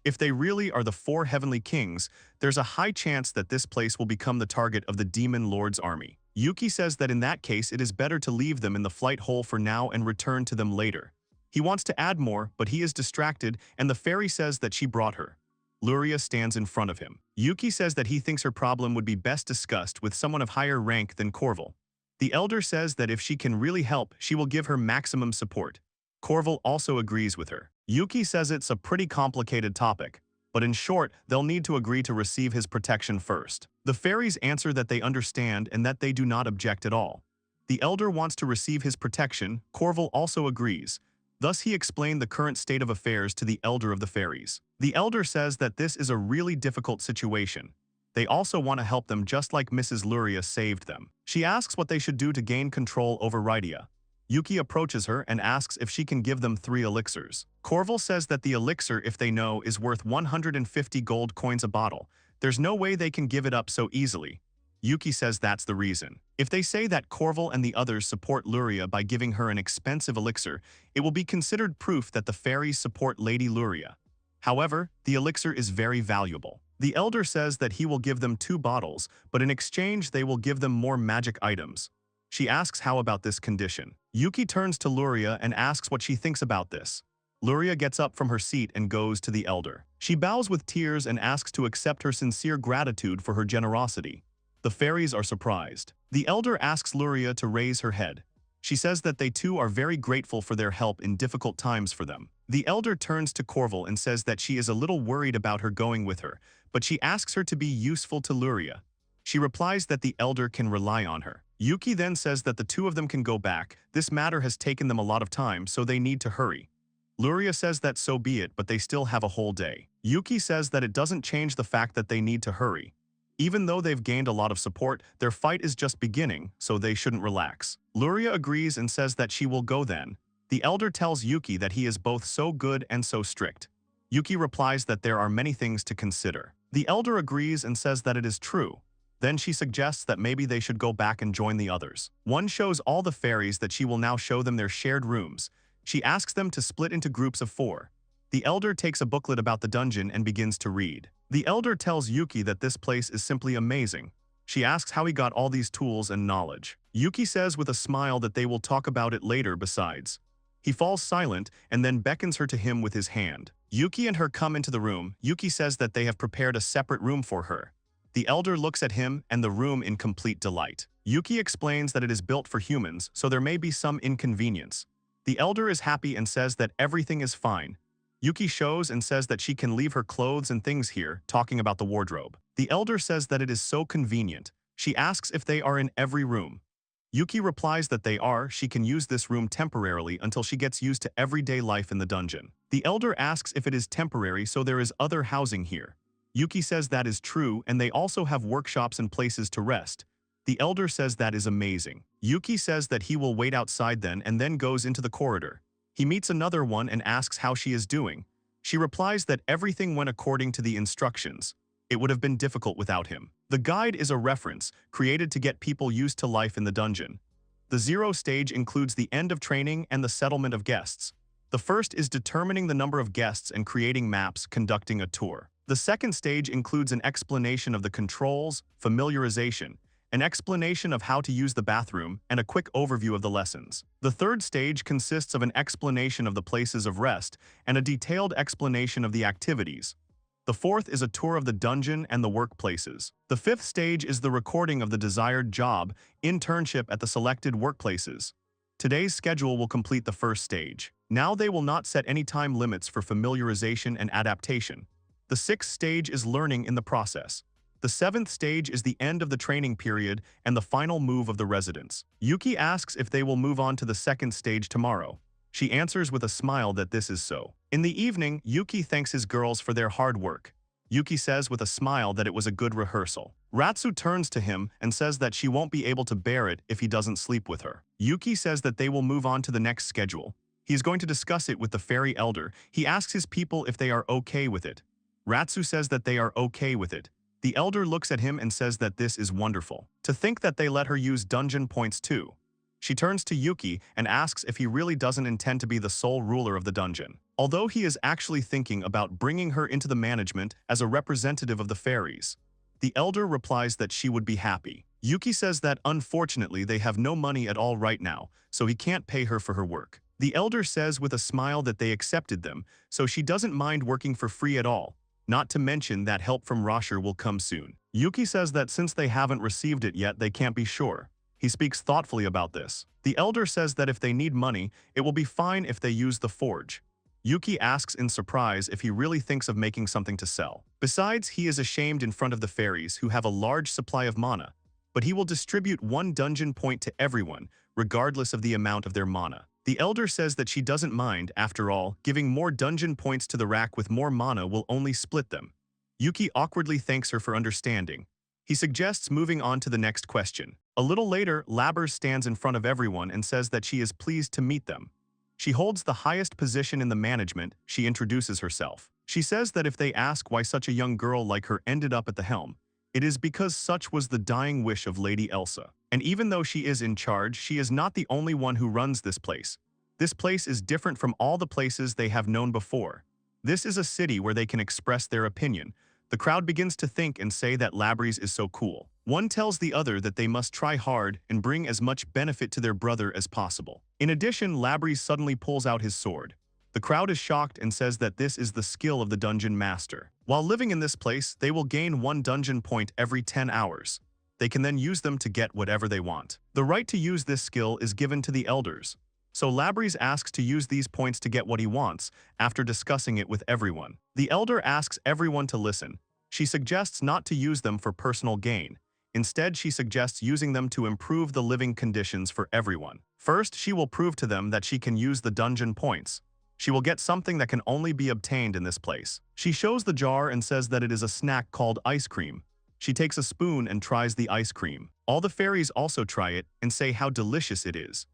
If they really are the 4 heavenly kings, there's a high chance that this place will become the target of the Demon Lord's army. Yuki says that in that case, it is better to leave them in the flight hole for now and return to them later. He wants to add more, but he is distracted, and the fairy says that she brought her. Luria stands in front of him. Yuki says that he thinks her problem would be best discussed with someone of higher rank than Corval. The elder says that if she can really help, she will give her maximum support. Corval also agrees with her. Yuki says it's a pretty complicated topic, but in short, they'll need to agree to receive his protection first. The fairies answer that they understand and that they do not object at all. The elder wants to receive his protection, Corval also agrees. Thus he explained the current state of affairs to the elder of the fairies. The elder says that this is a really difficult situation. They also want to help them just like Mrs. Luria saved them. She asks what they should do to gain control over Rydia. Yuki approaches her and asks if she can give them 3 elixirs. Corval says that the elixir, if they know, is worth 150 gold coins a bottle. There's no way they can give it up so easily. Yuki says that's the reason. If they say that Corval and the others support Luria by giving her an expensive elixir, it will be considered proof that the fairies support Lady Luria. However, the elixir is very valuable. The elder says that he will give them 2 bottles, but in exchange they will give them more magic items. She asks how about this condition. Yuki turns to Luria and asks what she thinks about this. Luria gets up from her seat and goes to the elder. She bows with tears and asks to accept her sincere gratitude for her generosity. The fairies are surprised. The elder asks Luria to raise her head. She says that they too are very grateful for their help in difficult times for them. The elder turns to Corval and says that she is a little worried about her going with her, but she asks her to be useful to Luria. She replies that the elder can rely on her. Yuki then says that the 2 of them can go back. This matter has taken them a lot of time, so they need to hurry. Luria says that so be it, but they still have a whole day. Yuki says that it doesn't change the fact that they need to hurry. Even though they've gained a lot of support, their fight is just beginning, so they shouldn't relax. Luria agrees and says that she will go then. The elder tells Yuki that he is both so good and so strict. Yuki replies that there are many things to consider. The elder agrees and says that it is true. Then she suggests that maybe they should go back and join the others. One shows all the fairies that she will now show them their shared rooms. She asks them to split into groups of 4. The elder takes a booklet about the dungeon and begins to read. The elder tells Yuki that this place is simply amazing. She asks how he got all these tools and knowledge. Yuki says with a smile that they will talk about it later besides. He falls silent and then beckons her to him with his hand. Yuki and her come into the room. Yuki says that they have prepared a separate room for her. The elder looks at him and the room in complete delight. Yuki explains that it is built for humans, so there may be some inconvenience. The elder is happy and says that everything is fine. Yuki shows and says that she can leave her clothes and things here, talking about the wardrobe. The elder says that it is so convenient. She asks if they are in every room. Yuki replies that they are. She can use this room temporarily until she gets used to everyday life in the dungeon. The elder asks if it is temporary, so there is other housing here. Yuki says that is true, and they also have workshops and places to rest. The elder says that is amazing. Yuki says that he will wait outside then and then goes into the corridor. He meets another one and asks how she is doing. She replies that everything went according to the instructions. It would have been difficult without him. The guide is a reference, created to get people used to life in the dungeon. The 0 stage includes the end of training and the settlement of guests. The first is determining the number of guests and creating maps, conducting a tour. The second stage includes an explanation of the controls, familiarization, an explanation of how to use the bathroom, and a quick overview of the lessons. The third stage consists of an explanation of the places of rest and a detailed explanation of the activities. The fourth is a tour of the dungeon and the workplaces. The fifth stage is the recording of the desired job, internship at the selected workplaces. Today's schedule will complete the first stage. Now they will not set any time limits for familiarization and adaptation. The sixth stage is learning in the process. The seventh stage is the end of the training period and the final move of the residents. Yuki asks if they will move on to the second stage tomorrow. She answers with a smile that this is so. In the evening, Yuki thanks his girls for their hard work. Yuki says with a smile that it was a good rehearsal. Ratsu turns to him and says that she won't be able to bear it if he doesn't sleep with her. Yuki says that they will move on to the next schedule. He is going to discuss it with the fairy elder. He asks his people if they are okay with it. Ratsu says that they are okay with it. The elder looks at him and says that this is wonderful. To think that they let her use dungeon points too. She turns to Yuki and asks if he really doesn't intend to be the sole ruler of the dungeon. Although he is actually thinking about bringing her into the management as a representative of the fairies. The elder replies that she would be happy. Yuki says that unfortunately they have no money at all right now, so he can't pay her for her work. The elder says with a smile that they accepted them, so she doesn't mind working for free at all. Not to mention that help from Rosher will come soon. Yuki says that since they haven't received it yet, they can't be sure. He speaks thoughtfully about this. The elder says that if they need money, it will be fine if they use the forge. Yuki asks in surprise if he really thinks of making something to sell. Besides, he is ashamed in front of the fairies who have a large supply of mana, but he will distribute 1 dungeon point to everyone, regardless of the amount of their mana. The elder says that she doesn't mind, after all, giving more dungeon points to the rack with more mana will only split them. Yuki awkwardly thanks her for understanding. He suggests moving on to the next question. A little later, Labbers stands in front of everyone and says that she is pleased to meet them. She holds the highest position in the management. She introduces herself. She says that if they ask why such a young girl like her ended up at the helm, it is because such was the dying wish of Lady Elsa. And even though she is in charge, she is not the only one who runs this place. This place is different from all the places they have known before. This is a city where they can express their opinion. The crowd begins to think and say that Labbres is so cool. One tells the other that they must try hard and bring as much benefit to their brother as possible. In addition, Labbres suddenly pulls out his sword. The crowd is shocked and says that this is the skill of the dungeon master. While living in this place, they will gain 1 dungeon point every 10 hours. They can then use them to get whatever they want. The right to use this skill is given to the elders. So Labbres asks to use these points to get what he wants, after discussing it with everyone. The elder asks everyone to listen. She suggests not to use them for personal gain. Instead, she suggests using them to improve the living conditions for everyone. First, she will prove to them that she can use the dungeon points. She will get something that can only be obtained in this place. She shows the jar and says that it is a snack called ice cream. She takes a spoon and tries the ice cream. All the fairies also try it and say how delicious it is.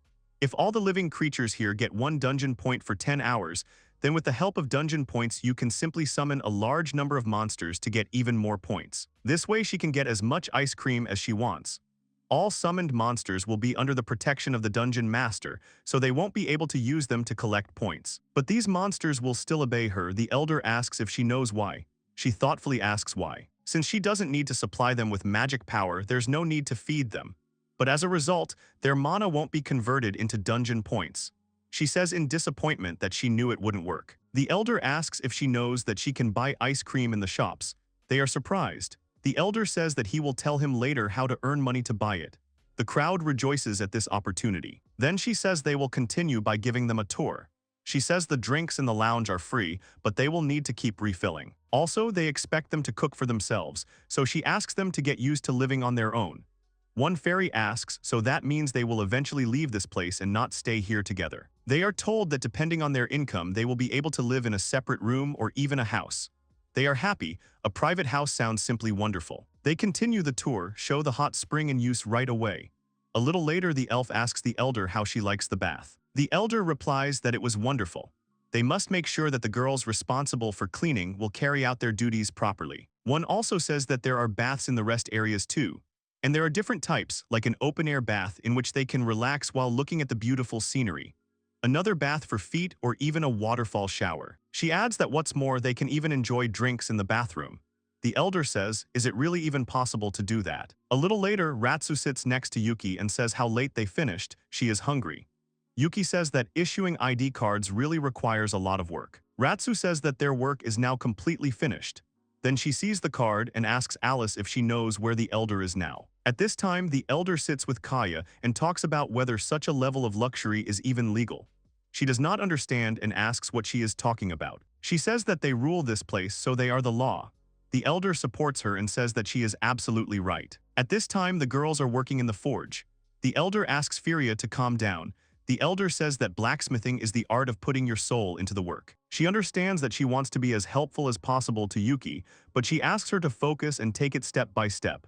If all the living creatures here get 1 dungeon point for 10 hours, then with the help of dungeon points you can simply summon a large number of monsters to get even more points. This way she can get as much ice cream as she wants. All summoned monsters will be under the protection of the dungeon master, so they won't be able to use them to collect points. But these monsters will still obey her. The elder asks if she knows why. She thoughtfully asks why. Since she doesn't need to supply them with magic power, there's no need to feed them. But as a result, their mana won't be converted into dungeon points. She says in disappointment that she knew it wouldn't work. The elder asks if she knows that she can buy ice cream in the shops. They are surprised. The elder says that he will tell him later how to earn money to buy it. The crowd rejoices at this opportunity. Then she says they will continue by giving them a tour. She says the drinks in the lounge are free, but they will need to keep refilling. Also, they expect them to cook for themselves, so she asks them to get used to living on their own. One fairy asks, so that means they will eventually leave this place and not stay here together. They are told that depending on their income, they will be able to live in a separate room or even a house. They are happy. A private house sounds simply wonderful. They continue the tour, show the hot spring in use right away. A little later, the elf asks the elder how she likes the bath. The elder replies that it was wonderful. They must make sure that the girls responsible for cleaning will carry out their duties properly. One also says that there are baths in the rest areas too. And there are different types, like an open-air bath in which they can relax while looking at the beautiful scenery. Another bath for feet or even a waterfall shower. She adds that what's more, they can even enjoy drinks in the bathroom. The elder says, is it really even possible to do that? A little later, Ratsu sits next to Yuki and says how late they finished. She is hungry. Yuki says that issuing ID cards really requires a lot of work. Ratsu says that their work is now completely finished. Then she sees the card and asks Alice if she knows where the elder is now. At this time, the elder sits with Kaya and talks about whether such a level of luxury is even legal. She does not understand and asks what she is talking about. She says that they rule this place, so they are the law. The elder supports her and says that she is absolutely right. At this time, the girls are working in the forge. The elder asks Furia to calm down. The elder says that blacksmithing is the art of putting your soul into the work. She understands that she wants to be as helpful as possible to Yuki, but she asks her to focus and take it step by step.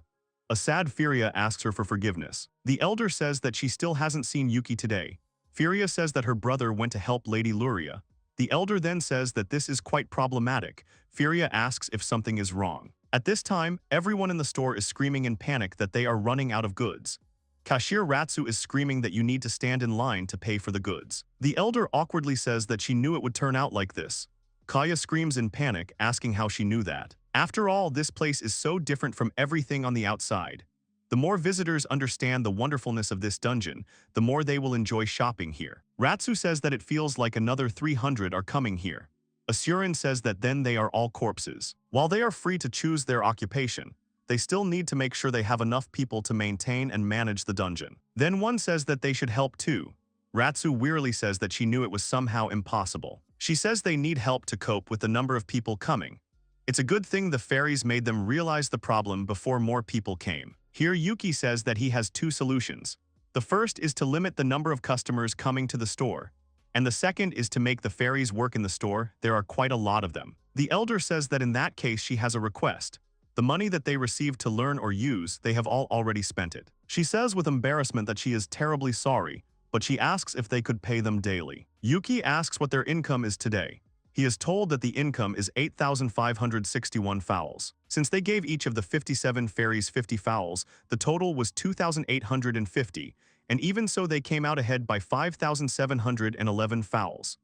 A sad Furia asks her for forgiveness. The elder says that she still hasn't seen Yuki today. Furia says that her brother went to help Lady Luria. The elder then says that this is quite problematic. Furia asks if something is wrong. At this time, everyone in the store is screaming in panic that they are running out of goods. Cashier Ratsu is screaming that you need to stand in line to pay for the goods. The elder awkwardly says that she knew it would turn out like this. Kaya screams in panic, asking how she knew that. After all, this place is so different from everything on the outside. The more visitors understand the wonderfulness of this dungeon, the more they will enjoy shopping here. Ratsu says that it feels like another 300 are coming here. Asurin says that then they are all corpses. While they are free to choose their occupation, they still need to make sure they have enough people to maintain and manage the dungeon. Then one says that they should help too. Ratsu wearily says that she knew it was somehow impossible. She says they need help to cope with the number of people coming. It's a good thing the fairies made them realize the problem before more people came. Here Yuki says that he has two solutions. The first is to limit the number of customers coming to the store. And the second is to make the fairies work in the store. There are quite a lot of them. The elder says that in that case she has a request. The money that they received to learn or use, they have all already spent it. She says with embarrassment that she is terribly sorry, but she asks if they could pay them daily. Yuki asks what their income is today. He is told that the income is 8,561 fowls. Since they gave each of the 57 fairies 50 fowls, the total was 2,850, and even so they came out ahead by 5,711 fowls.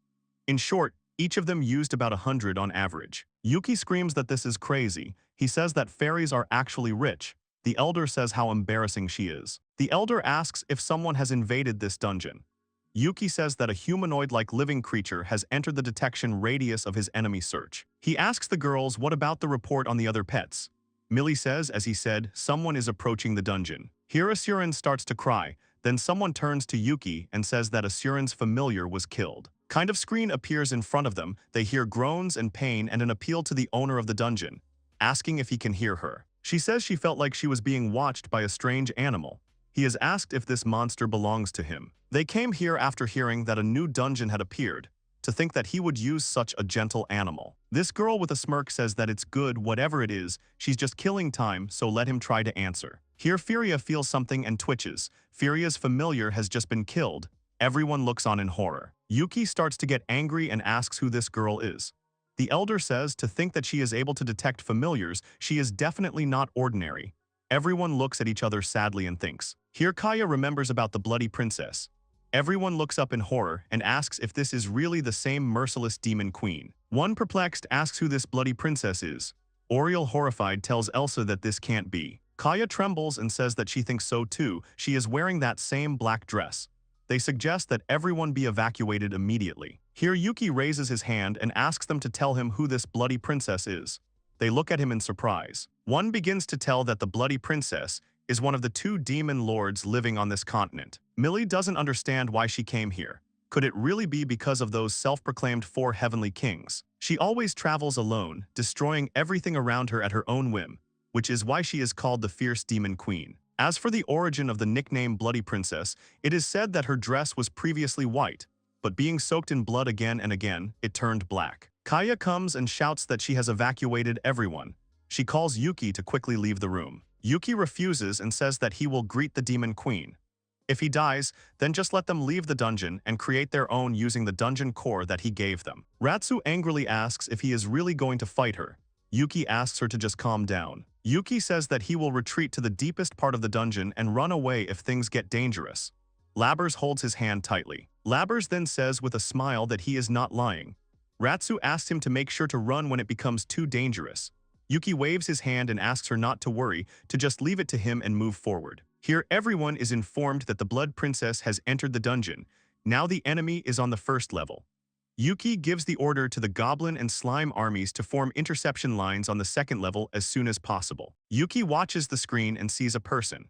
In short, each of them used about 100 on average. Yuki screams that this is crazy. He says that fairies are actually rich. The elder says how embarrassing she is. The elder asks if someone has invaded this dungeon. Yuki says that a humanoid-like living creature has entered the detection radius of his enemy search. He asks the girls what about the report on the other pets. Millie says, as he said, someone is approaching the dungeon. Here Asurin starts to cry. Then someone turns to Yuki and says that Asurin's familiar was killed. Kind of screen appears in front of them. They hear groans and pain and an appeal to the owner of the dungeon, asking if he can hear her. She says she felt like she was being watched by a strange animal. He is asked if this monster belongs to him. They came here after hearing that a new dungeon had appeared, to think that he would use such a gentle animal. This girl with a smirk says that it's good whatever it is, she's just killing time, so let him try to answer. Here Furia feels something and twitches. Furia's familiar has just been killed. Everyone looks on in horror. Yuki starts to get angry and asks who this girl is. The elder says to think that she is able to detect familiars, she is definitely not ordinary. Everyone looks at each other sadly and thinks. Here Kaya remembers about the bloody princess. Everyone looks up in horror and asks if this is really the same merciless demon queen. One perplexed asks who this bloody princess is. Oriel horrified tells Elsa that this can't be. Kaya trembles and says that she thinks so too. She is wearing that same black dress. They suggest that everyone be evacuated immediately. Here Yuki raises his hand and asks them to tell him who this bloody princess is. They look at him in surprise. One begins to tell that the bloody princess is one of the 2 demon lords living on this continent. Millie doesn't understand why she came here. Could it really be because of those self-proclaimed 4 heavenly kings? She always travels alone, destroying everything around her at her own whim, which is why she is called the fierce demon queen. As for the origin of the nickname Bloody Princess, it is said that her dress was previously white, but being soaked in blood again and again, it turned black. Kaya comes and shouts that she has evacuated everyone. She calls Yuki to quickly leave the room. Yuki refuses and says that he will greet the demon queen. If he dies, then just let them leave the dungeon and create their own using the dungeon core that he gave them. Ratsu angrily asks if he is really going to fight her. Yuki asks her to just calm down. Yuki says that he will retreat to the deepest part of the dungeon and run away if things get dangerous. Labbers holds his hand tightly. Labbers then says with a smile that he is not lying. Ratsu asks him to make sure to run when it becomes too dangerous. Yuki waves his hand and asks her not to worry, to just leave it to him and move forward. Here everyone is informed that the Blood Princess has entered the dungeon. Now the enemy is on the 1st level. Yuki gives the order to the goblin and slime armies to form interception lines on the 2nd level as soon as possible. Yuki watches the screen and sees a person.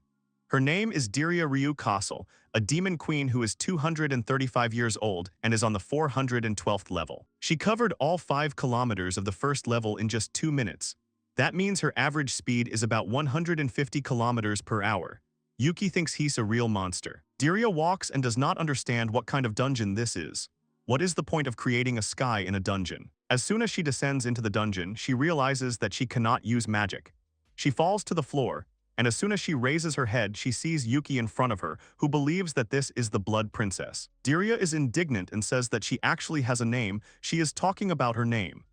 Her name is Diria Ryu Castle, a demon queen who is 235 years old and is on the 412th level. She covered all 5 kilometers of the 1st level in just 2 minutes. That means her average speed is about 150 kilometers per hour. Yuki thinks he's a real monster. Diria walks and does not understand what kind of dungeon this is. What is the point of creating a sky in a dungeon? As soon as she descends into the dungeon, she realizes that she cannot use magic. She falls to the floor, and as soon as she raises her head, she sees Yuki in front of her, who believes that this is the Blood Princess. Diria is indignant and says that she actually has a name. She is talking about her name.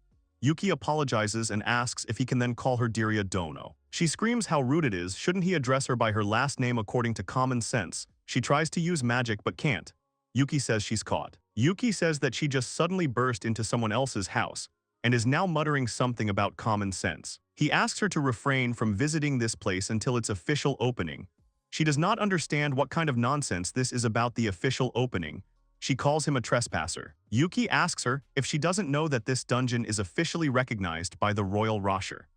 Yuki apologizes and asks if he can then call her Diria Dono. She screams how rude it is, shouldn't he address her by her last name according to common sense? She tries to use magic but can't. Yuki says she's caught. Yuki says that she just suddenly burst into someone else's house and is now muttering something about common sense. He asks her to refrain from visiting this place until its official opening. She does not understand what kind of nonsense this is about the official opening. She calls him a trespasser. Yuki asks her if she doesn't know that this dungeon is officially recognized by the Royal Rosher.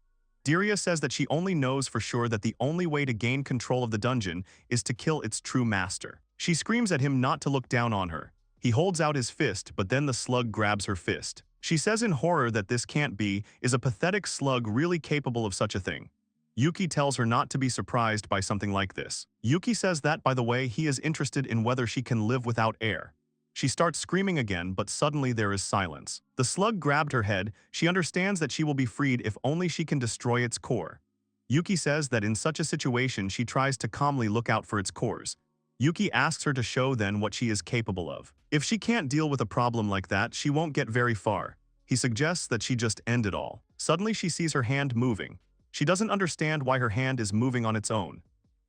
Diria says that she only knows for sure that the only way to gain control of the dungeon is to kill its true master. She screams at him not to look down on her. He holds out his fist, but then the slug grabs her fist. She says in horror that this can't be, is a pathetic slug really capable of such a thing? Yuki tells her not to be surprised by something like this. Yuki says that, by the way, he is interested in whether she can live without air. She starts screaming again, but suddenly there is silence. The slug grabbed her head. She understands that she will be freed if only she can destroy its core. Yuki says that in such a situation she tries to calmly look out for its cores. Yuki asks her to show then what she is capable of. If she can't deal with a problem like that, she won't get very far. He suggests that she just end it all. Suddenly she sees her hand moving. She doesn't understand why her hand is moving on its own.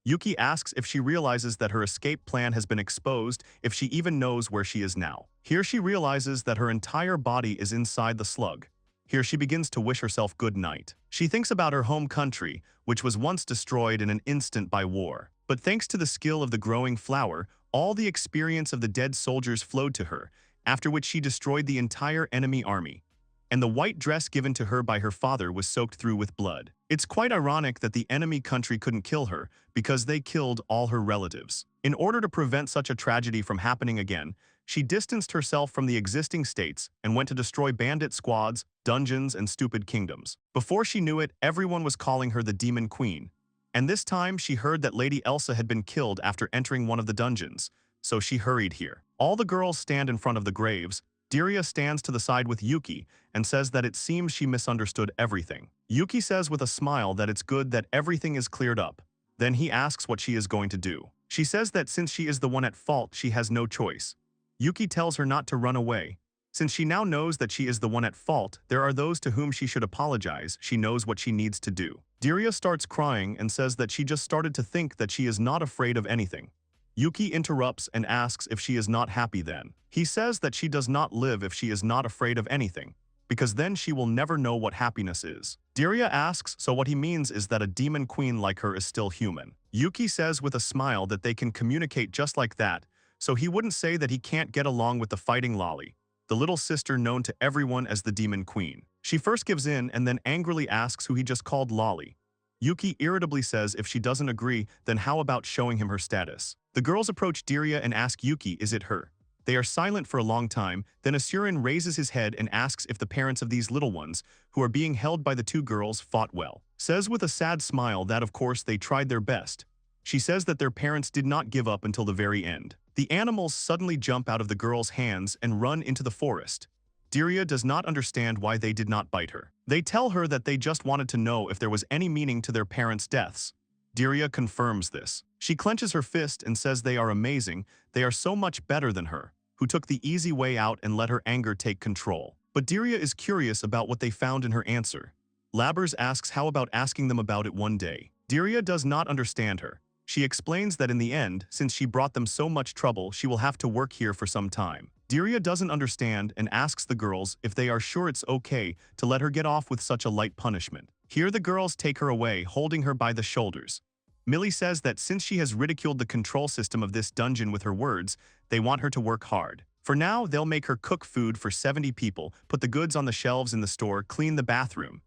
Yuki asks if she realizes that her escape plan has been exposed, if she even knows where she is now. Here she realizes that her entire body is inside the slug. Here she begins to wish herself good night. She thinks about her home country, which was once destroyed in an instant by war. But thanks to the skill of the growing flower, all the experience of the dead soldiers flowed to her, after which she destroyed the entire enemy army. And the white dress given to her by her father was soaked through with blood. It's quite ironic that the enemy country couldn't kill her, because they killed all her relatives. In order to prevent such a tragedy from happening again, she distanced herself from the existing states and went to destroy bandit squads, dungeons, and stupid kingdoms. Before she knew it, everyone was calling her the Demon Queen. And this time, she heard that Lady Elsa had been killed after entering one of the dungeons, so she hurried here. All the girls stand in front of the graves. Diria stands to the side with Yuki and says that it seems she misunderstood everything. Yuki says with a smile that it's good that everything is cleared up. Then he asks what she is going to do. She says that since she is the one at fault, she has no choice. Yuki tells her not to run away. Since she now knows that she is the one at fault, there are those to whom she should apologize. She knows what she needs to do. Diria starts crying and says that she just started to think that she is not afraid of anything. Yuki interrupts and asks if she is not happy then. He says that she does not live if she is not afraid of anything, because then she will never know what happiness is. Diria asks, so what he means is that a demon queen like her is still human. Yuki says with a smile that they can communicate just like that, so he wouldn't say that he can't get along with the fighting lolly, the little sister known to everyone as the Demon Queen. She first gives in and then angrily asks who he just called lolly. Yuki irritably says if she doesn't agree, then how about showing him her status? The girls approach Dirya and ask Yuki is it her. They are silent for a long time, then Asurin raises his head and asks if the parents of these little ones, who are being held by the two girls, fought well. Says with a sad smile that of course they tried their best. She says that their parents did not give up until the very end. The animals suddenly jump out of the girls' hands and run into the forest. Dirya does not understand why they did not bite her. They tell her that they just wanted to know if there was any meaning to their parents' deaths. Dirya confirms this. She clenches her fist and says they are amazing, they are so much better than her, who took the easy way out and let her anger take control. But Dirya is curious about what they found in her answer. Labbers asks how about asking them about it one day. Dirya does not understand her. She explains that in the end, since she brought them so much trouble, she will have to work here for some time. Dirya doesn't understand and asks the girls if they are sure it's okay to let her get off with such a light punishment. Here the girls take her away, holding her by the shoulders. Millie says that since she has ridiculed the control system of this dungeon with her words, they want her to work hard. For now, they'll make her cook food for 70 people, put the goods on the shelves in the store, clean the bathroom.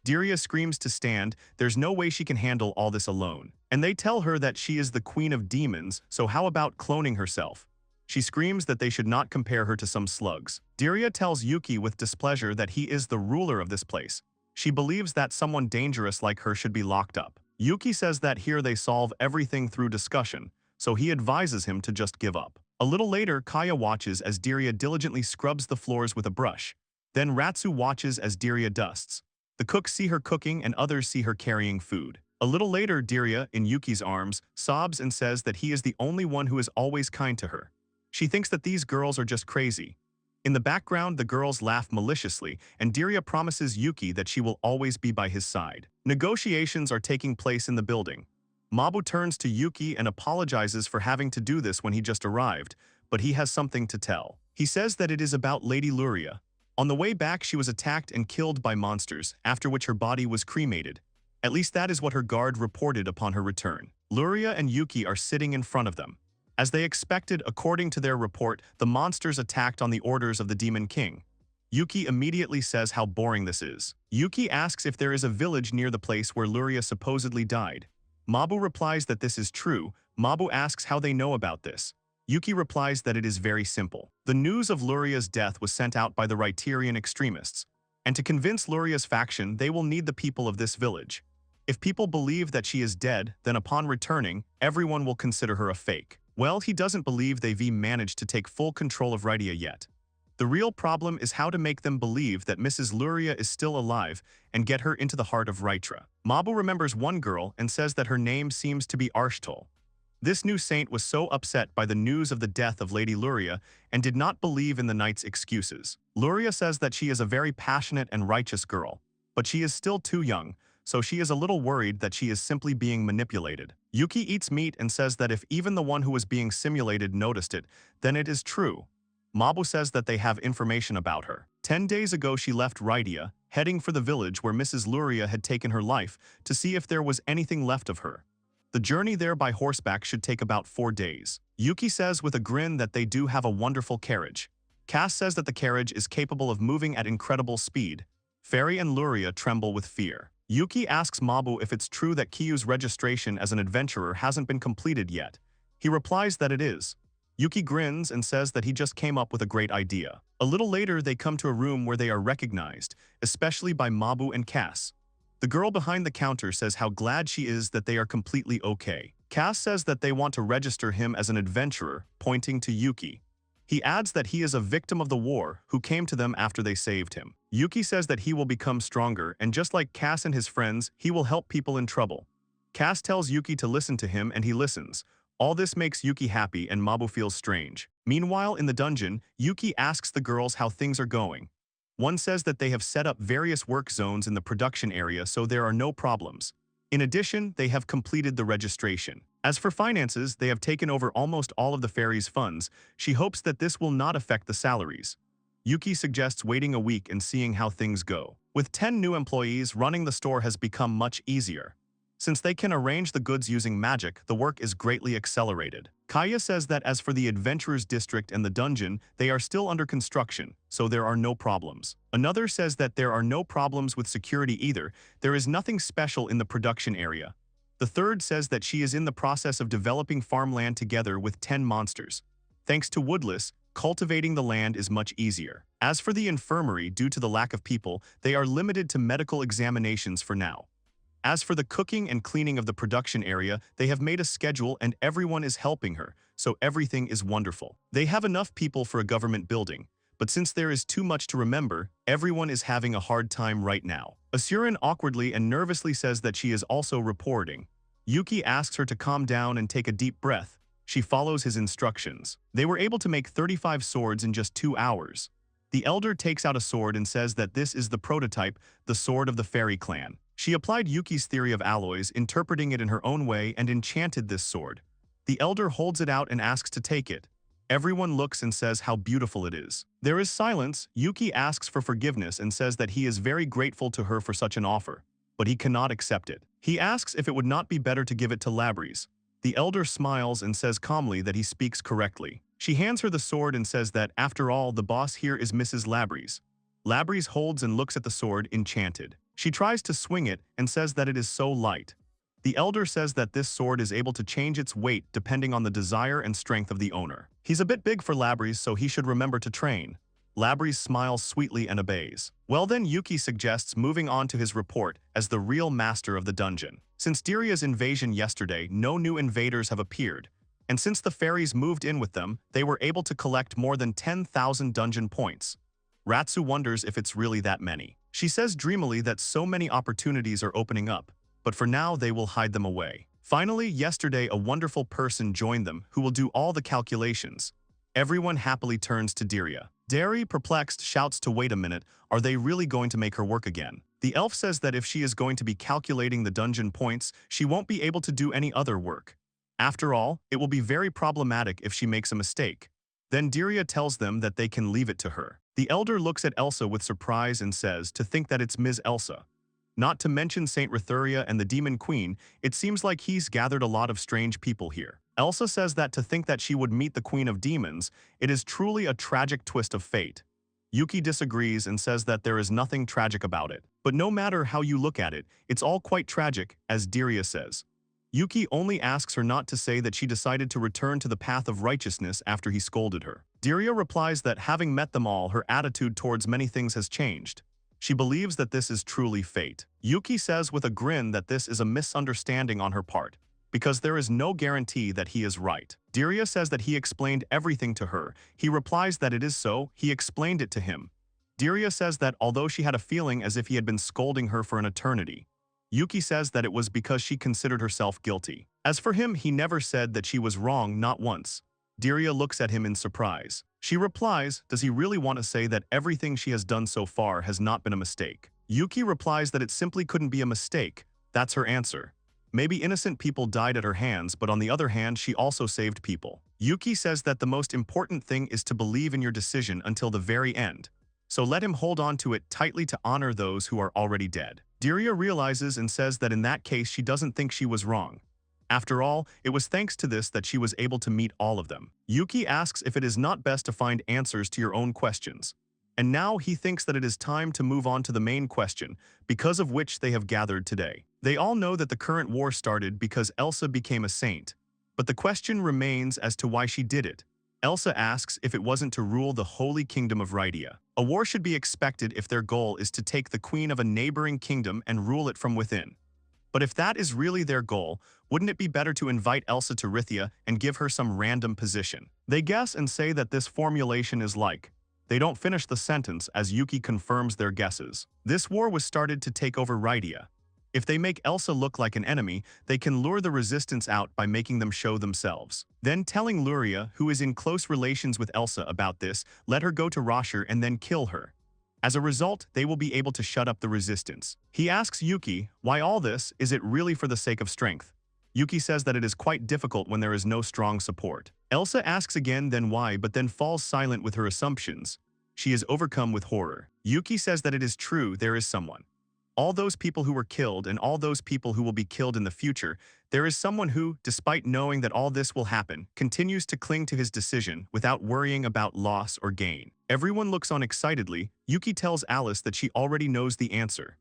Dirya screams to stand, there's no way she can handle all this alone. And they tell her that she is the queen of demons, so how about cloning herself? She screams that they should not compare her to some slugs. Dirya tells Yuki with displeasure that he is the ruler of this place. She believes that someone dangerous like her should be locked up. Yuki says that here they solve everything through discussion, so he advises him to just give up. A little later, Kaya watches as Dirya diligently scrubs the floors with a brush. Then Ratsu watches as Dirya dusts. The cooks see her cooking and others see her carrying food. A little later, Dirya, in Yuki's arms, sobs and says that he is the only one who is always kind to her. She thinks that these girls are just crazy. In the background, the girls laugh maliciously, and Dirya promises Yuki that she will always be by his side. Negotiations are taking place in the building. Mabu turns to Yuki and apologizes for having to do this when he just arrived, but he has something to tell. He says that it is about Lady Luria. On the way back, she was attacked and killed by monsters, after which her body was cremated. At least that is what her guard reported upon her return. Luria and Yuki are sitting in front of them. As they expected, according to their report, the monsters attacked on the orders of the Demon King. Yuki immediately says how boring this is. Yuki asks if there is a village near the place where Luria supposedly died. Mabu replies that this is true. Mabu asks how they know about this. Yuki replies that it is very simple. The news of Luria's death was sent out by the Ryterian extremists, and to convince Luria's faction, they will need the people of this village. If people believe that she is dead, then upon returning, everyone will consider her a fake. Well, he doesn't believe they've managed to take full control of Rydia yet. The real problem is how to make them believe that Mrs. Luria is still alive and get her into the heart of Rytra. Mabu remembers one girl and says that her name seems to be Arshtol. This new saint was so upset by the news of the death of Lady Luria and did not believe in the knight's excuses. Luria says that she is a very passionate and righteous girl, but she is still too young, so she is a little worried that she is simply being manipulated. Yuki eats meat and says that if even the one who was being simulated noticed it, then it is true. Mabu says that they have information about her. 10 days ago she left Rydia, heading for the village where Mrs. Luria had taken her life to see if there was anything left of her. The journey there by horseback should take about 4 days. Yuki says with a grin that they do have a wonderful carriage. Cass says that the carriage is capable of moving at incredible speed. Fairy and Luria tremble with fear. Yuki asks Mabu if it's true that Kiyu's registration as an adventurer hasn't been completed yet. He replies that it is. Yuki grins and says that he just came up with a great idea. A little later, they come to a room where they are recognized, especially by Mabu and Cass. The girl behind the counter says how glad she is that they are completely okay. Cass says that they want to register him as an adventurer, pointing to Yuki. He adds that he is a victim of the war who came to them after they saved him. Yuki says that he will become stronger, and just like Cass and his friends, he will help people in trouble. Cass tells Yuki to listen to him, and he listens. All this makes Yuki happy, and Mabu feels strange. Meanwhile, in the dungeon, Yuki asks the girls how things are going. One says that they have set up various work zones in the production area, so there are no problems. In addition, they have completed the registration. As for finances, they have taken over almost all of the fairy's funds. She hopes that this will not affect the salaries. Yuki suggests waiting a week and seeing how things go. With 10 new employees, running the store has become much easier. Since they can arrange the goods using magic, the work is greatly accelerated. Kaya says that as for the Adventurers District and the dungeon, they are still under construction, so there are no problems. Another says that there are no problems with security either, there is nothing special in the production area. The third says that she is in the process of developing farmland together with 10 monsters. Thanks to Woodless, cultivating the land is much easier. As for the infirmary, due to the lack of people, they are limited to medical examinations for now. As for the cooking and cleaning of the production area, they have made a schedule and everyone is helping her, so everything is wonderful. They have enough people for a government building, but since there is too much to remember, everyone is having a hard time right now. Asuran awkwardly and nervously says that she is also reporting. Yuki asks her to calm down and take a deep breath. She follows his instructions. They were able to make 35 swords in just 2 hours. The elder takes out a sword and says that this is the prototype, the sword of the fairy clan. She applied Yuki's theory of alloys, interpreting it in her own way, and enchanted this sword. The elder holds it out and asks to take it. Everyone looks and says how beautiful it is. There is silence. Yuki asks for forgiveness and says that he is very grateful to her for such an offer, but he cannot accept it. He asks if it would not be better to give it to Labries. The elder smiles and says calmly that he speaks correctly. She hands her the sword and says that, after all, the boss here is Mrs. Labries. Labries holds and looks at the sword, enchanted. She tries to swing it and says that it is so light. The elder says that this sword is able to change its weight depending on the desire and strength of the owner. He's a bit big for Labries, so he should remember to train. Labries smiles sweetly and obeys. Well then, Yuki suggests moving on to his report as the real master of the dungeon. Since Diria's invasion yesterday, no new invaders have appeared, and since the fairies moved in with them, they were able to collect more than 10,000 dungeon points. Ratsu wonders if it's really that many. She says dreamily that so many opportunities are opening up, but for now they will hide them away. Finally, yesterday a wonderful person joined them who will do all the calculations. Everyone happily turns to Diria. Dari, perplexed, shouts to wait a minute, are they really going to make her work again? The elf says that if she is going to be calculating the dungeon points, she won't be able to do any other work. After all, it will be very problematic if she makes a mistake. Then Diria tells them that they can leave it to her. The elder looks at Elsa with surprise and says to think that it's Ms. Elsa. Not to mention Saint Rethuria and the Demon Queen, it seems like he's gathered a lot of strange people here. Elsa says that to think that she would meet the Queen of Demons, it is truly a tragic twist of fate. Yuki disagrees and says that there is nothing tragic about it. But no matter how you look at it, it's all quite tragic, as Diria says. Yuki only asks her not to say that she decided to return to the path of righteousness after he scolded her. Diria replies that having met them all, her attitude towards many things has changed. She believes that this is truly fate. Yuki says with a grin that this is a misunderstanding on her part, because there is no guarantee that he is right. Diria says that he explained everything to her. He replies that it is so, he explained it to him. Diria says that although she had a feeling as if he had been scolding her for an eternity, Yuki says that it was because she considered herself guilty. As for him, he never said that she was wrong, not once. Diria looks at him in surprise. She replies, does he really want to say that everything she has done so far has not been a mistake? Yuki replies that it simply couldn't be a mistake. That's her answer. Maybe innocent people died at her hands, but on the other hand, she also saved people. Yuki says that the most important thing is to believe in your decision until the very end. So let him hold on to it tightly to honor those who are already dead. Diria realizes and says that in that case she doesn't think she was wrong. After all, it was thanks to this that she was able to meet all of them. Yuki asks if it is not best to find answers to your own questions. And now he thinks that it is time to move on to the main question, because of which they have gathered today. They all know that the current war started because Elsa became a saint. But the question remains as to why she did it. Elsa asks if it wasn't to rule the holy kingdom of Rydia. A war should be expected if their goal is to take the queen of a neighboring kingdom and rule it from within. But if that is really their goal, wouldn't it be better to invite Elsa to Rithia and give her some random position? They guess and say that this formulation is like. They don't finish the sentence as Yuki confirms their guesses. This war was started to take over Rydia. If they make Elsa look like an enemy, they can lure the resistance out by making them show themselves. Then telling Luria, who is in close relations with Elsa about this, let her go to Rashur and then kill her. As a result, they will be able to shut up the resistance. He asks Yuki, why all this? Is it really for the sake of strength? Yuki says that it is quite difficult when there is no strong support. Elsa asks again then why, but then falls silent with her assumptions. She is overcome with horror. Yuki says that it is true there is someone. all those people who were killed and all those people who will be killed in the future, there is someone who, despite knowing that all this will happen, continues to cling to his decision without worrying about loss or gain. Everyone looks on excitedly. Yuki tells Alice that she already knows the answer.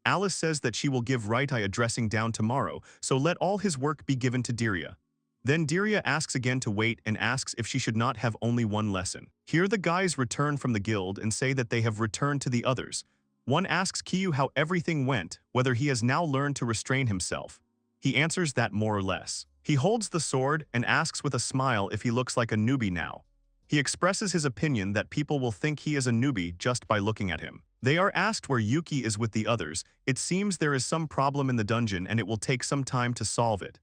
Alice says that she will give Right Eye a dressing down tomorrow, so let all his work be given to Dirya. Then Dirya asks again to wait and asks if she should not have only one lesson. Here the guys return from the guild and say that they have returned to the others. One asks Kyu how everything went, whether he has now learned to restrain himself. He answers that more or less. He holds the sword and asks with a smile if he looks like a newbie now. He expresses his opinion that people will think he is a newbie just by looking at him. They are asked where Yuki is with the others. It seems there is some problem in the dungeon and it will take some time to solve it.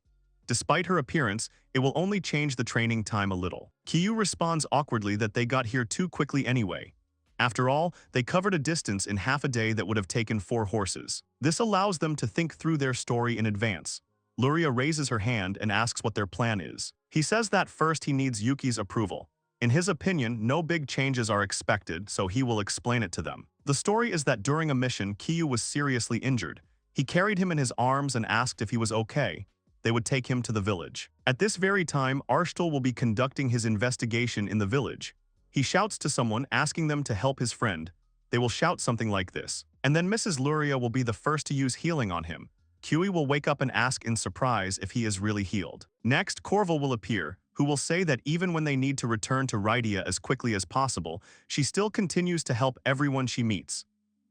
Despite her appearance, it will only change the training time a little. Kyu responds awkwardly that they got here too quickly anyway. After all, they covered a distance in half a day that would have taken 4 horses. This allows them to think through their story in advance. Luria raises her hand and asks what their plan is. He says that first he needs Yuki's approval. In his opinion, no big changes are expected, so he will explain it to them. The story is that during a mission, Kyu was seriously injured. He carried him in his arms and asked if he was okay. They would take him to the village. At this very time, Arstal will be conducting his investigation in the village. He shouts to someone, asking them to help his friend. They will shout something like this. And then Mrs. Luria will be the first to use healing on him. Kyu will wake up and ask in surprise if he is really healed. Next, Corval will appear, who will say that even when they need to return to Rydia as quickly as possible, she still continues to help everyone she meets.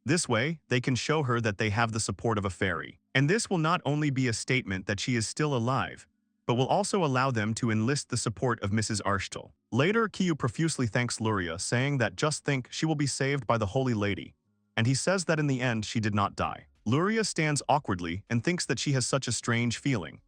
This way, they can show her that they have the support of a fairy. And this will not only be a statement that she is still alive, but will also allow them to enlist the support of Mrs. Arstal. Later, Kyu profusely thanks Luria, saying that just think she will be saved by the Holy Lady. And he says that in the end she did not die. Luria stands awkwardly and thinks that she has such a strange feeling.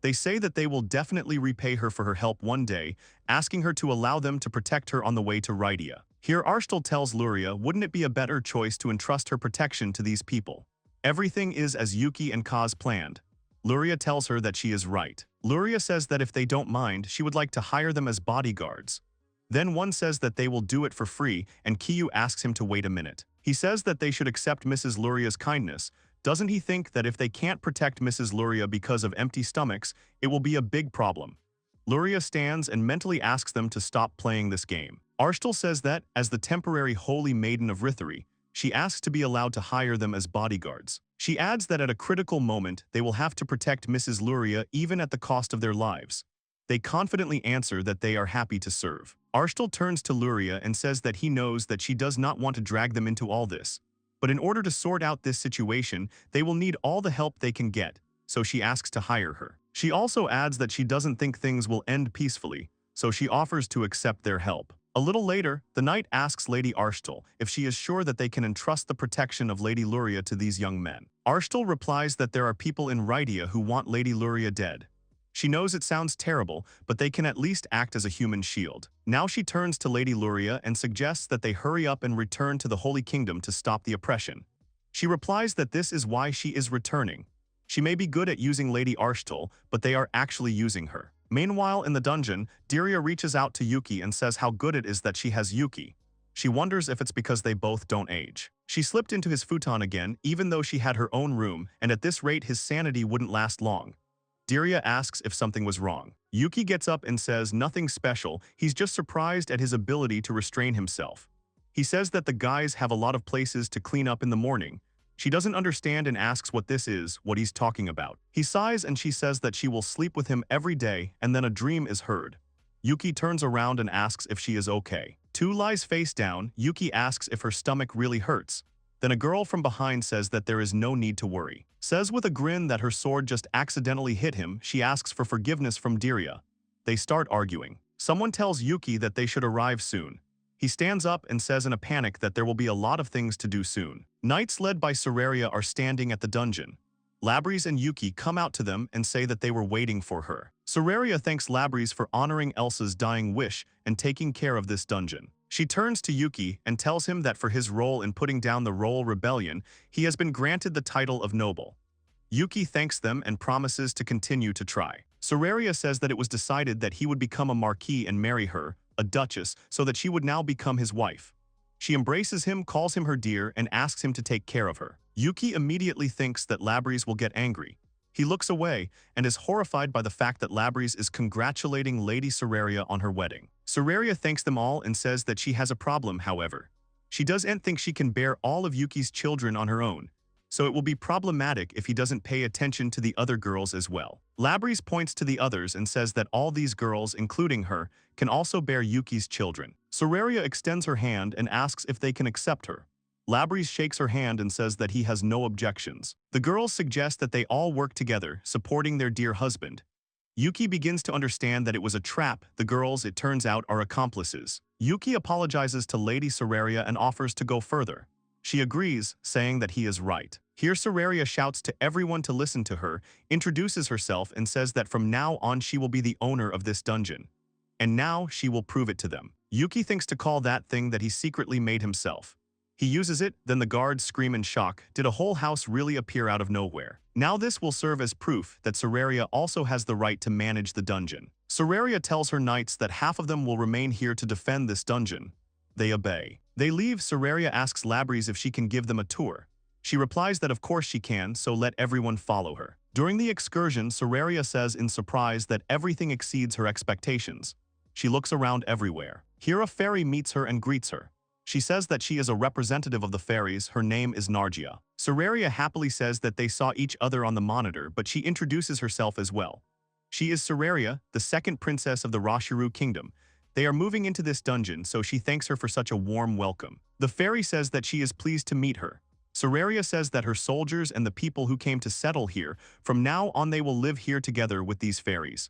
They say that they will definitely repay her for her help one day, asking her to allow them to protect her on the way to Rydia. Here Arstal tells Luria wouldn't it be a better choice to entrust her protection to these people. Everything is as Yuki and Kaz planned. Luria tells her that she is right. Luria says that if they don't mind, she would like to hire them as bodyguards. Then one says that they will do it for free, and Kyu asks him to wait a minute. He says that they should accept Mrs. Luria's kindness. Doesn't he think that if they can't protect Mrs. Luria because of empty stomachs, it will be a big problem? Luria stands and mentally asks them to stop playing this game. Arstal says that, as the temporary holy maiden of Rithari, she asks to be allowed to hire them as bodyguards. She adds that at a critical moment, they will have to protect Mrs. Luria even at the cost of their lives. They confidently answer that they are happy to serve. Arstal turns to Luria and says that he knows that she does not want to drag them into all this. But in order to sort out this situation, they will need all the help they can get, so she asks to hire her. She also adds that she doesn't think things will end peacefully, so she offers to accept their help. A little later, the knight asks Lady Arstal if she is sure that they can entrust the protection of Lady Luria to these young men. Arstal replies that there are people in Rydia who want Lady Luria dead. She knows it sounds terrible, but they can at least act as a human shield. Now she turns to Lady Luria and suggests that they hurry up and return to the Holy Kingdom to stop the oppression. She replies that this is why she is returning. She may be good at using Lady Arstal, but they are actually using her. Meanwhile, in the dungeon, Dirya reaches out to Yuki and says how good it is that she has Yuki. She wonders if it's because they both don't age. She slipped into his futon again, even though she had her own room, and at this rate his sanity wouldn't last long. Dirya asks if something was wrong. Yuki gets up and says nothing special, he's just surprised at his ability to restrain himself. He says that the guys have a lot of places to clean up in the morning. She doesn't understand and asks what this is, what he's talking about. He sighs and she says that she will sleep with him every day, and then a dream is heard. Yuki turns around and asks if she is okay. Tu lies face down. Yuki asks if her stomach really hurts. Then a girl from behind says that there is no need to worry. Says with a grin that her sword just accidentally hit him. She asks for forgiveness from Dirya. They start arguing. Someone tells Yuki that they should arrive soon. He stands up and says in a panic that there will be a lot of things to do soon. Knights led by Soraria are standing at the dungeon. Labries and Yuki come out to them and say that they were waiting for her. Soraria thanks Labries for honoring Elsa's dying wish and taking care of this dungeon. She turns to Yuki and tells him that for his role in putting down the Roll Rebellion, he has been granted the title of noble. Yuki thanks them and promises to continue to try. Soraria says that it was decided that he would become a marquis and marry her, a duchess, so that she would now become his wife. She embraces him, calls him her dear, and asks him to take care of her. Yuki immediately thinks that Labrys will get angry. He looks away and is horrified by the fact that Labrys is congratulating Lady Soraria on her wedding. Soraria thanks them all and says that she has a problem, however. She doesn't think she can bear all of Yuki's children on her own, so it will be problematic if he doesn't pay attention to the other girls as well. Labrys points to the others and says that all these girls, including her, can also bear Yuki's children. Soraria extends her hand and asks if they can accept her. Labrys shakes her hand and says that he has no objections. The girls suggest that they all work together, supporting their dear husband. Yuki begins to understand that it was a trap. The girls, it turns out, are accomplices. Yuki apologizes to Lady Soraria and offers to go further. She agrees, saying that he is right. Here Soraria shouts to everyone to listen to her, introduces herself and says that from now on she will be the owner of this dungeon. And now she will prove it to them. Yuki thinks to call that thing that he secretly made himself. He uses it, then the guards scream in shock. Did a whole house really appear out of nowhere? Now this will serve as proof that Soraria also has the right to manage the dungeon. Soraria tells her knights that half of them will remain here to defend this dungeon. They obey. They leave. Soraria asks Labrys if she can give them a tour. She replies that of course she can, so let everyone follow her. During the excursion, Soraria says in surprise that everything exceeds her expectations. She looks around everywhere. Here a fairy meets her and greets her. She says that she is a representative of the fairies. Her name is Nargia. Soraria happily says that they saw each other on the monitor, but she introduces herself as well. She is Soraria, the second princess of the Rashiru kingdom. They are moving into this dungeon, so she thanks her for such a warm welcome. The fairy says that she is pleased to meet her. Soraria says that her soldiers and the people who came to settle here, from now on they will live here together with these fairies.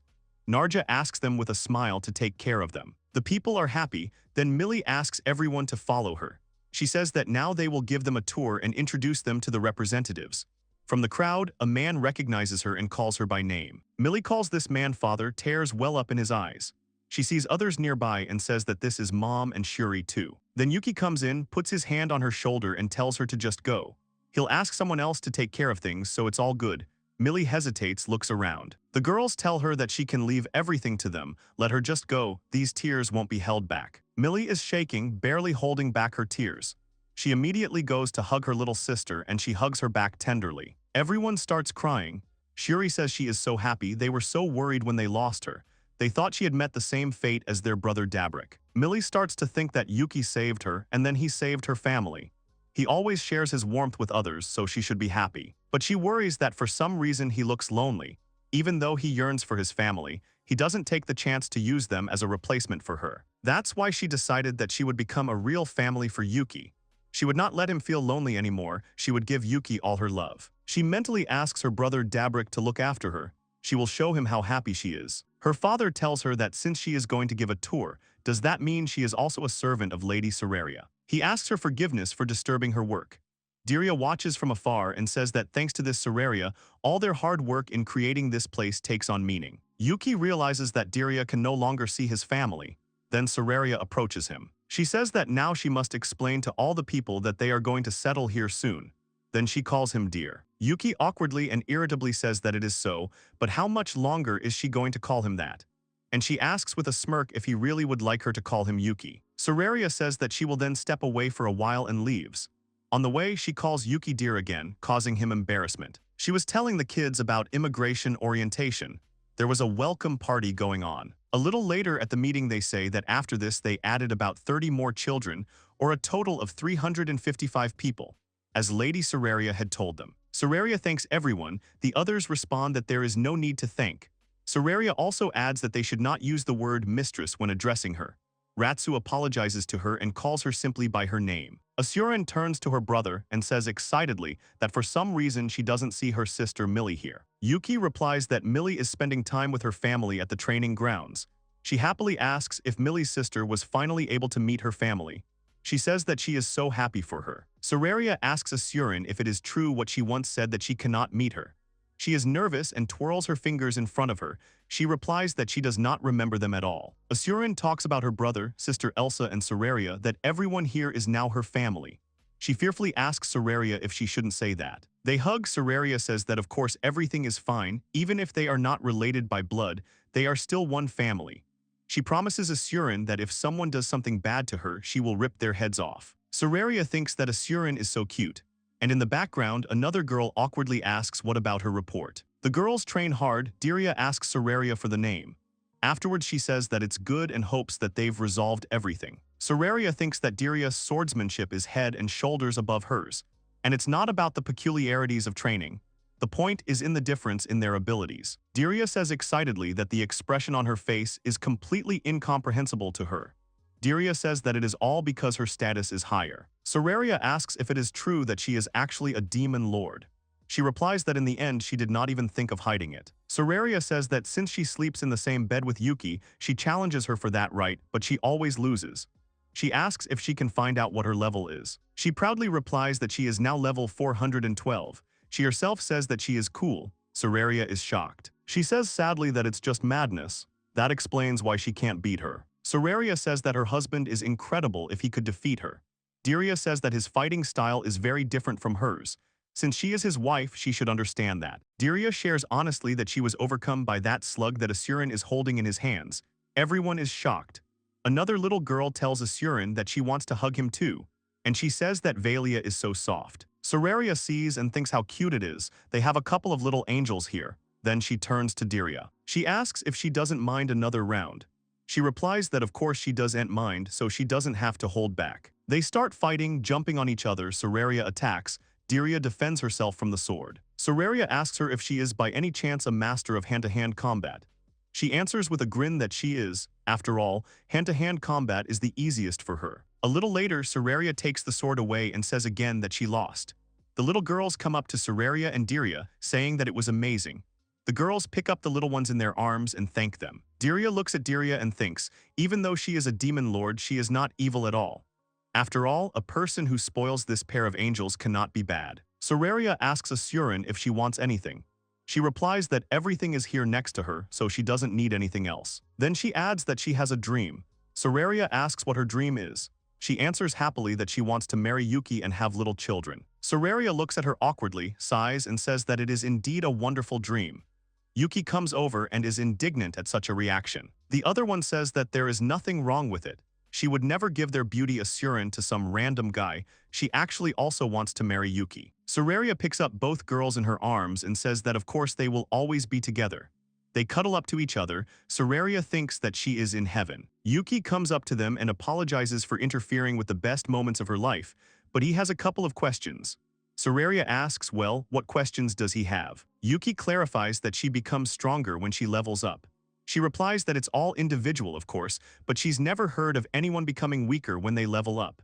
Narja asks them with a smile to take care of them. The people are happy, then Millie asks everyone to follow her. She says that now they will give them a tour and introduce them to the representatives. From the crowd, a man recognizes her and calls her by name. Millie calls this man father, tears well up in his eyes. She sees others nearby and says that this is Mom and Shuri too. Then Yuki comes in, puts his hand on her shoulder and tells her to just go. He'll ask someone else to take care of things, so it's all good. Millie hesitates, looks around. The girls tell her that she can leave everything to them, let her just go, these tears won't be held back. Millie is shaking, barely holding back her tears. She immediately goes to hug her little sister and she hugs her back tenderly. Everyone starts crying. Shuri says she is so happy. They were so worried when they lost her. They thought she had met the same fate as their brother Dabrik. Millie starts to think that Yuki saved her and then he saved her family. He always shares his warmth with others, so she should be happy. But she worries that for some reason he looks lonely. Even though he yearns for his family, he doesn't take the chance to use them as a replacement for her. That's why she decided that she would become a real family for Yuki. She would not let him feel lonely anymore. She would give Yuki all her love. She mentally asks her brother Dabrik to look after her. She will show him how happy she is. Her father tells her that since she is going to give a tour, does that mean she is also a servant of Lady Soraria? He asks her forgiveness for disturbing her work. Diria watches from afar and says that thanks to this Soraria, all their hard work in creating this place takes on meaning. Yuki realizes that Diria can no longer see his family. Then Soraria approaches him. She says that now she must explain to all the people that they are going to settle here soon. Then she calls him dear. Yuki awkwardly and irritably says that it is so, but how much longer is she going to call him that? And she asks with a smirk if he really would like her to call him Yuki. Soraria says that she will then step away for a while and leaves. On the way, she calls Yuki dear again, causing him embarrassment. She was telling the kids about immigration orientation. There was a welcome party going on. A little later at the meeting they say that after this they added about 30 more children, or a total of 355 people, as Lady Soraria had told them. Soraria thanks everyone. The others respond that there is no need to thank. Soraria also adds that they should not use the word mistress when addressing her. Ratsu apologizes to her and calls her simply by her name. Asuran turns to her brother and says excitedly that for some reason she doesn't see her sister Millie here. Yuki replies that Millie is spending time with her family at the training grounds. She happily asks if Millie's sister was finally able to meet her family. She says that she is so happy for her. Soraria asks Asuran if it is true what she once said that she cannot meet her. She is nervous and twirls her fingers in front of her. She replies that she does not remember them at all. Asuran talks about her brother, sister Elsa and Soraria, that everyone here is now her family. She fearfully asks Soraria if she shouldn't say that. They hug. Soraria says that of course everything is fine, even if they are not related by blood, they are still one family. She promises Asuran that if someone does something bad to her, she will rip their heads off. Soraria thinks that Asuran is so cute. And in the background, another girl awkwardly asks what about her report. The girls train hard. Diria asks Soraria for the name. Afterwards, she says that it's good and hopes that they've resolved everything. Soraria thinks that Diria's swordsmanship is head and shoulders above hers, and it's not about the peculiarities of training. The point is in the difference in their abilities. Diria says excitedly that the expression on her face is completely incomprehensible to her. Diria says that it is all because her status is higher. Soraria asks if it is true that she is actually a demon lord. She replies that in the end she did not even think of hiding it. Soraria says that since she sleeps in the same bed with Yuki, she challenges her for that right, but she always loses. She asks if she can find out what her level is. She proudly replies that she is now level 412. She herself says that she is cool. Soraria is shocked. She says sadly that it's just madness. That explains why she can't beat her. Soraria says that her husband is incredible if he could defeat her. Diria says that his fighting style is very different from hers. Since she is his wife, she should understand that. Diria shares honestly that she was overcome by that slug that Asuran is holding in his hands. Everyone is shocked. Another little girl tells Asuran that she wants to hug him too, and she says that Valia is so soft. Soraria sees and thinks how cute it is. They have a couple of little angels here. Then she turns to Diria. She asks if she doesn't mind another round. She replies that of course she doesn't mind, so she doesn't have to hold back. They start fighting, jumping on each other. Soraria attacks. Diria defends herself from the sword. Soraria asks her if she is by any chance a master of hand-to-hand combat. She answers with a grin that she is. After all, hand-to-hand combat is the easiest for her. A little later, Soraria takes the sword away and says again that she lost. The little girls come up to Soraria and Diria, saying that it was amazing. The girls pick up the little ones in their arms and thank them. Diria looks at Diria and thinks, even though she is a demon lord, she is not evil at all. After all, a person who spoils this pair of angels cannot be bad. Soraria asks Asuran if she wants anything. She replies that everything is here next to her, so she doesn't need anything else. Then she adds that she has a dream. Soraria asks what her dream is. She answers happily that she wants to marry Yuki and have little children. Soraria looks at her awkwardly, sighs, and says that it is indeed a wonderful dream. Yuki comes over and is indignant at such a reaction. The other one says that there is nothing wrong with it. She would never give their beauty Asuran to some random guy. She actually also wants to marry Yuki. Soraria picks up both girls in her arms and says that of course they will always be together. They cuddle up to each other. Soraria thinks that she is in heaven. Yuki comes up to them and apologizes for interfering with the best moments of her life, but he has a couple of questions. Soraria asks, well, what questions does he have? Yuki clarifies that she becomes stronger when she levels up. She replies that it's all individual, of course, but she's never heard of anyone becoming weaker when they level up.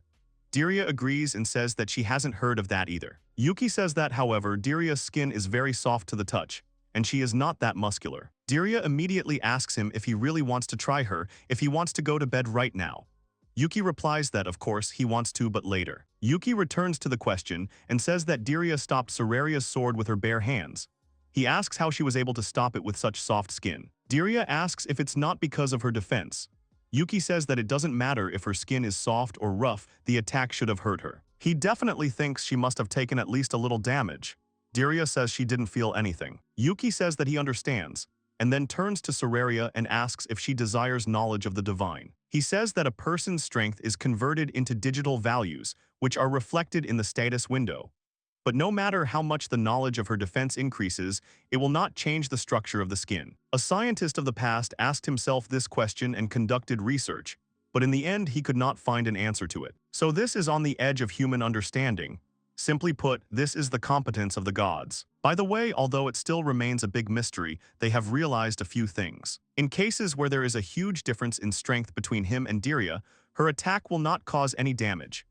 Diria agrees and says that she hasn't heard of that either. Yuki says that, however, Diria's skin is very soft to the touch, and she is not that muscular. Diria immediately asks him if he really wants to try her, if he wants to go to bed right now. Yuki replies that, of course, he wants to, but later. Yuki returns to the question and says that Diria stopped Soraria's sword with her bare hands. He asks how she was able to stop it with such soft skin. Diria asks if it's not because of her defense. Yuki says that it doesn't matter if her skin is soft or rough, the attack should have hurt her. He definitely thinks she must have taken at least a little damage. Diria says she didn't feel anything. Yuki says that he understands, and then turns to Soraria and asks if she desires knowledge of the divine. He says that a person's strength is converted into digital values, which are reflected in the status window. But no matter how much the knowledge of her defense increases, it will not change the structure of the skin. A scientist of the past asked himself this question and conducted research, but in the end he could not find an answer to it. So this is on the edge of human understanding. Simply put, this is the competence of the gods. By the way, although it still remains a big mystery, they have realized a few things. In cases where there is a huge difference in strength between him and Diria, her attack will not cause any damage.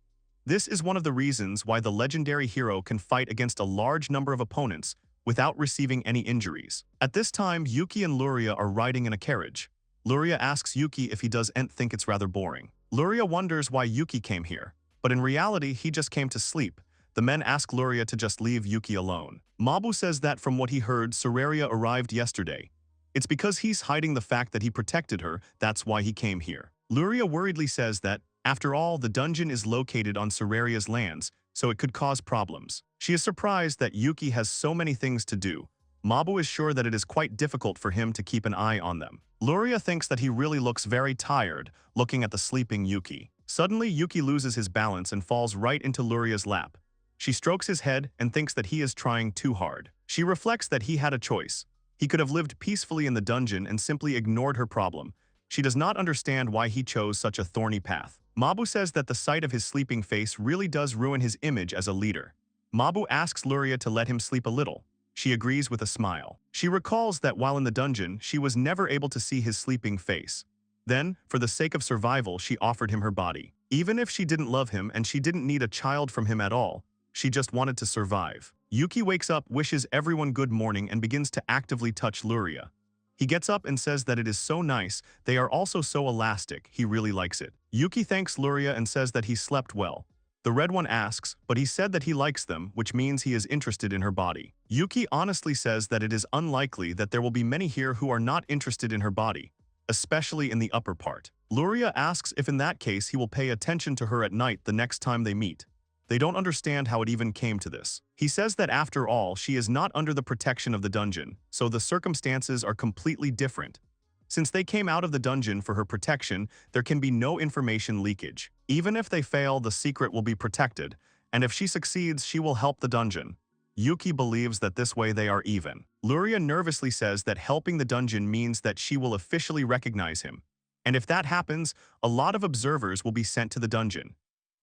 This is one of the reasons why the legendary hero can fight against a large number of opponents without receiving any injuries. At this time, Yuki and Luria are riding in a carriage. Luria asks Yuki if he doesn't think it's rather boring. Luria wonders why Yuki came here, but in reality, he just came to sleep. The men ask Luria to just leave Yuki alone. Mabu says that from what he heard, Soraria arrived yesterday. It's because he's hiding the fact that he protected her, that's why he came here. Luria worriedly says that, after all, the dungeon is located on Soraria's lands, so it could cause problems. She is surprised that Yuki has so many things to do. Mabu is sure that it is quite difficult for him to keep an eye on them. Luria thinks that he really looks very tired, looking at the sleeping Yuki. Suddenly, Yuki loses his balance and falls right into Luria's lap. She strokes his head and thinks that he is trying too hard. She reflects that he had a choice. He could have lived peacefully in the dungeon and simply ignored her problem. She does not understand why he chose such a thorny path. Mabu says that the sight of his sleeping face really does ruin his image as a leader. Mabu asks Luria to let him sleep a little. She agrees with a smile. She recalls that while in the dungeon, she was never able to see his sleeping face. Then, for the sake of survival, she offered him her body. Even if she didn't love him and she didn't need a child from him at all, she just wanted to survive. Yuki wakes up, wishes everyone good morning, and begins to actively touch Luria. He gets up and says that it is so nice, they are also so elastic, he really likes it. Yuki thanks Luria and says that he slept well. The red one asks, but he said that he likes them, which means he is interested in her body. Yuki honestly says that it is unlikely that there will be many here who are not interested in her body, especially in the upper part. Luria asks if in that case he will pay attention to her at night the next time they meet. They don't understand how it even came to this. He says that after all, she is not under the protection of the dungeon, so the circumstances are completely different. Since they came out of the dungeon for her protection, there can be no information leakage. Even if they fail, the secret will be protected, and if she succeeds, she will help the dungeon. Yuki believes that this way they are even. Luria nervously says that helping the dungeon means that she will officially recognize him. And if that happens, a lot of observers will be sent to the dungeon.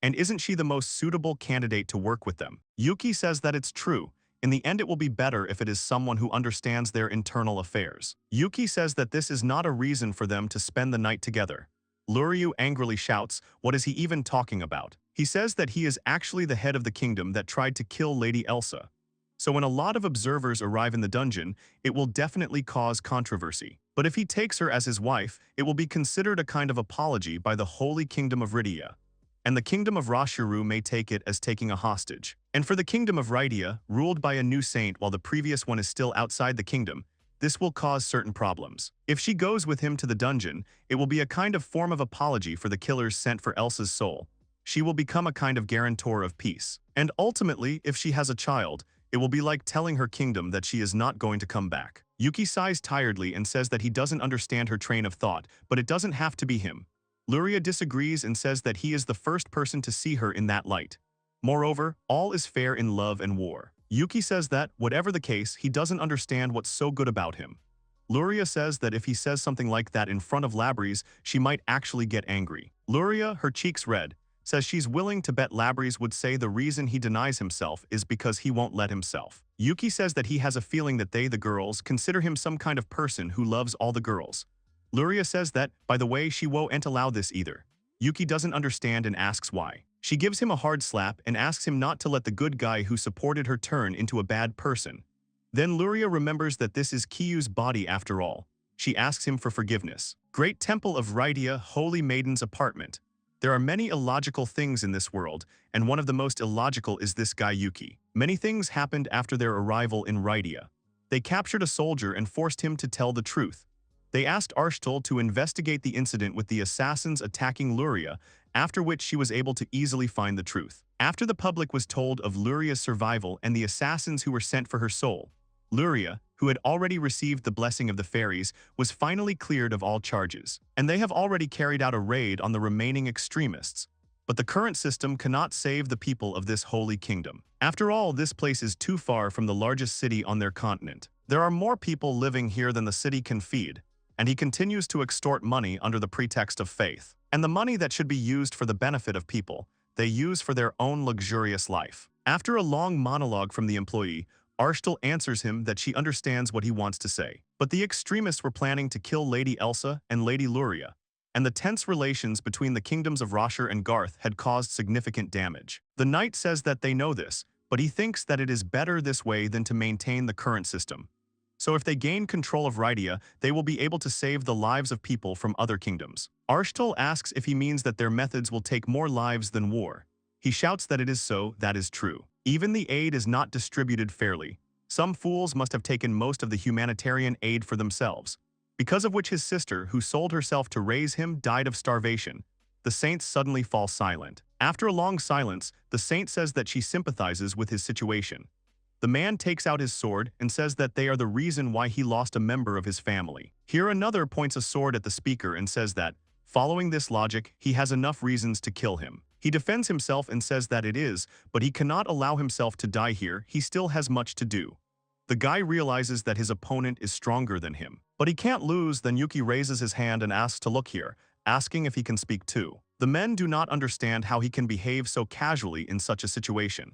And isn't she the most suitable candidate to work with them? Yuki says that it's true. In the end, it will be better if it is someone who understands their internal affairs. Yuki says that this is not a reason for them to spend the night together. Luryu angrily shouts, what is he even talking about? He says that he is actually the head of the kingdom that tried to kill Lady Elsa. So when a lot of observers arrive in the dungeon, it will definitely cause controversy. But if he takes her as his wife, it will be considered a kind of apology by the Holy Kingdom of Rydia. And the kingdom of Rashuru may take it as taking a hostage. And for the kingdom of Rydia, ruled by a new saint while the previous one is still outside the kingdom, this will cause certain problems. If she goes with him to the dungeon, it will be a kind of form of apology for the killers sent for Elsa's soul. She will become a kind of guarantor of peace. And ultimately, if she has a child, it will be like telling her kingdom that she is not going to come back. Yuki sighs tiredly and says that he doesn't understand her train of thought, but it doesn't have to be him. Luria disagrees and says that he is the first person to see her in that light. Moreover, all is fair in love and war. Yuki says that, whatever the case, he doesn't understand what's so good about him. Luria says that if he says something like that in front of Labrys, she might actually get angry. Luria, her cheeks red, says she's willing to bet Labrys would say the reason he denies himself is because he won't let himself. Yuki says that he has a feeling that they, the girls, consider him some kind of person who loves all the girls. Luria says that, by the way, she won't allow this either. Yuki doesn't understand and asks why. She gives him a hard slap and asks him not to let the good guy who supported her turn into a bad person. Then Luria remembers that this is Kiyu's body after all. She asks him for forgiveness. Great Temple of Rydia, Holy Maiden's apartment. There are many illogical things in this world, and one of the most illogical is this guy Yuki. Many things happened after their arrival in Rydia. They captured a soldier and forced him to tell the truth. They asked Arshtal to investigate the incident with the assassins attacking Luria, after which she was able to easily find the truth. After the public was told of Luria's survival and the assassins who were sent for her soul, Luria, who had already received the blessing of the fairies, was finally cleared of all charges. And they have already carried out a raid on the remaining extremists. But the current system cannot save the people of this holy kingdom. After all, this place is too far from the largest city on their continent. There are more people living here than the city can feed. And he continues to extort money under the pretext of faith. And the money that should be used for the benefit of people, they use for their own luxurious life. After a long monologue from the employee, Arshtal answers him that she understands what he wants to say. But the extremists were planning to kill Lady Elsa and Lady Luria, and the tense relations between the kingdoms of Rashur and Garth had caused significant damage. The knight says that they know this, but he thinks that it is better this way than to maintain the current system. So if they gain control of Rydia, they will be able to save the lives of people from other kingdoms. Arshtal asks if he means that their methods will take more lives than war. He shouts that it is so, that is true. Even the aid is not distributed fairly. Some fools must have taken most of the humanitarian aid for themselves, because of which his sister, who sold herself to raise him, died of starvation. The saint suddenly falls silent. After a long silence, the saint says that she sympathizes with his situation. The man takes out his sword and says that they are the reason why he lost a member of his family. Here another points a sword at the speaker and says that, following this logic, he has enough reasons to kill him. He defends himself and says that it is, but he cannot allow himself to die here, he still has much to do. The guy realizes that his opponent is stronger than him. But he can't lose, then Yuki raises his hand and asks to look here, asking if he can speak too. The men do not understand how he can behave so casually in such a situation.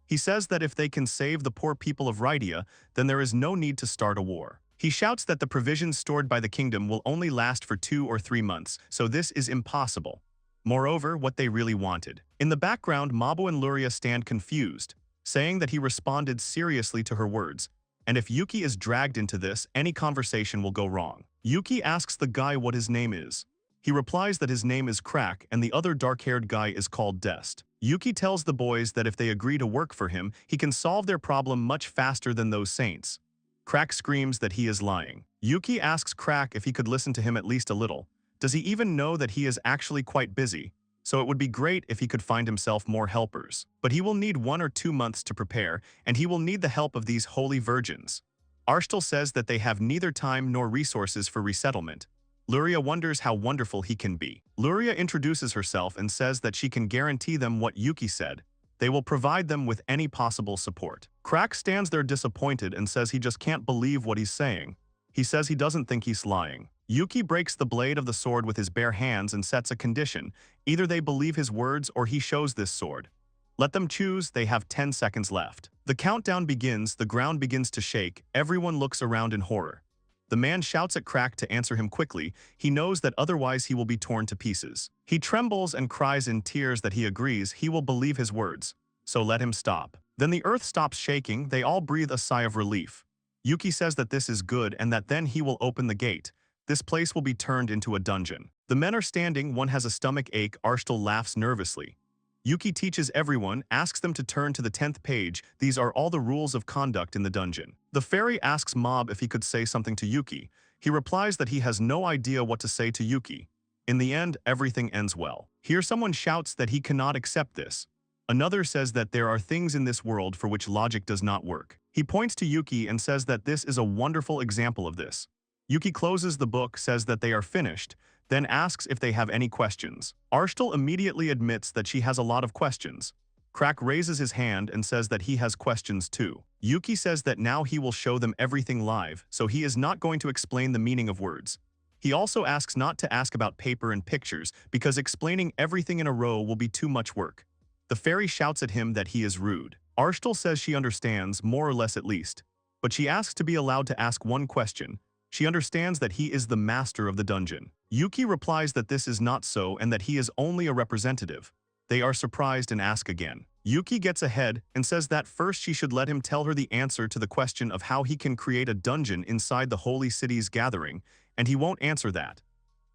He says that if they can save the poor people of Rydia, then there is no need to start a war. He shouts that the provisions stored by the kingdom will only last for 2 or 3 months, so this is impossible. Moreover, what they really wanted. In the background, Mabu and Luria stand confused, saying that he responded seriously to her words, and if Yuki is dragged into this, any conversation will go wrong. Yuki asks the guy what his name is. He replies that his name is Crack and the other dark-haired guy is called Dest. Yuki tells the boys that if they agree to work for him, he can solve their problem much faster than those saints. Crack screams that he is lying. Yuki asks Crack if he could listen to him at least a little. Does he even know that he is actually quite busy? So it would be great if he could find himself more helpers. But he will need 1 or 2 months to prepare, and he will need the help of these holy virgins. Arstal says that they have neither time nor resources for resettlement. Luria wonders how wonderful he can be. Luria introduces herself and says that she can guarantee them what Yuki said. They will provide them with any possible support. Crack stands there disappointed and says he just can't believe what he's saying. He says he doesn't think he's lying. Yuki breaks the blade of the sword with his bare hands and sets a condition. Either they believe his words or he shows this sword. Let them choose, they have 10 seconds left. The countdown begins, the ground begins to shake, everyone looks around in horror. The man shouts at Crack to answer him quickly, he knows that otherwise he will be torn to pieces. He trembles and cries in tears that he agrees he will believe his words. So let him stop. Then the earth stops shaking, they all breathe a sigh of relief. Yuki says that this is good and that then he will open the gate. This place will be turned into a dungeon. The men are standing, one has a stomach ache, Arstal laughs nervously. Yuki teaches everyone, asks them to turn to the 10th page, these are all the rules of conduct in the dungeon. The fairy asks Mob if he could say something to Yuki. He replies that he has no idea what to say to Yuki. In the end, everything ends well. Here someone shouts that he cannot accept this. Another says that there are things in this world for which logic does not work. He points to Yuki and says that this is a wonderful example of this. Yuki closes the book, says that they are finished, then asks if they have any questions. Arstal immediately admits that she has a lot of questions. Crack raises his hand and says that he has questions too. Yuki says that now he will show them everything live, so he is not going to explain the meaning of words. He also asks not to ask about paper and pictures because explaining everything in a row will be too much work. The fairy shouts at him that he is rude. Arstal says she understands, more or less at least, but she asks to be allowed to ask one question. She understands that he is the master of the dungeon. Yuki replies that this is not so and that he is only a representative. They are surprised and ask again. Yuki gets ahead and says that first she should let him tell her the answer to the question of how he can create a dungeon inside the holy city's gathering, and he won't answer that.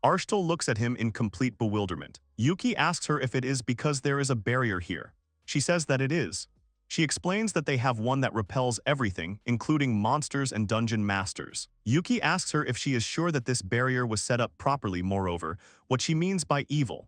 Arstal looks at him in complete bewilderment. Yuki asks her if it is because there is a barrier here. She says that it is. She explains that they have one that repels everything, including monsters and dungeon masters. Yuki asks her if she is sure that this barrier was set up properly, moreover, what she means by evil.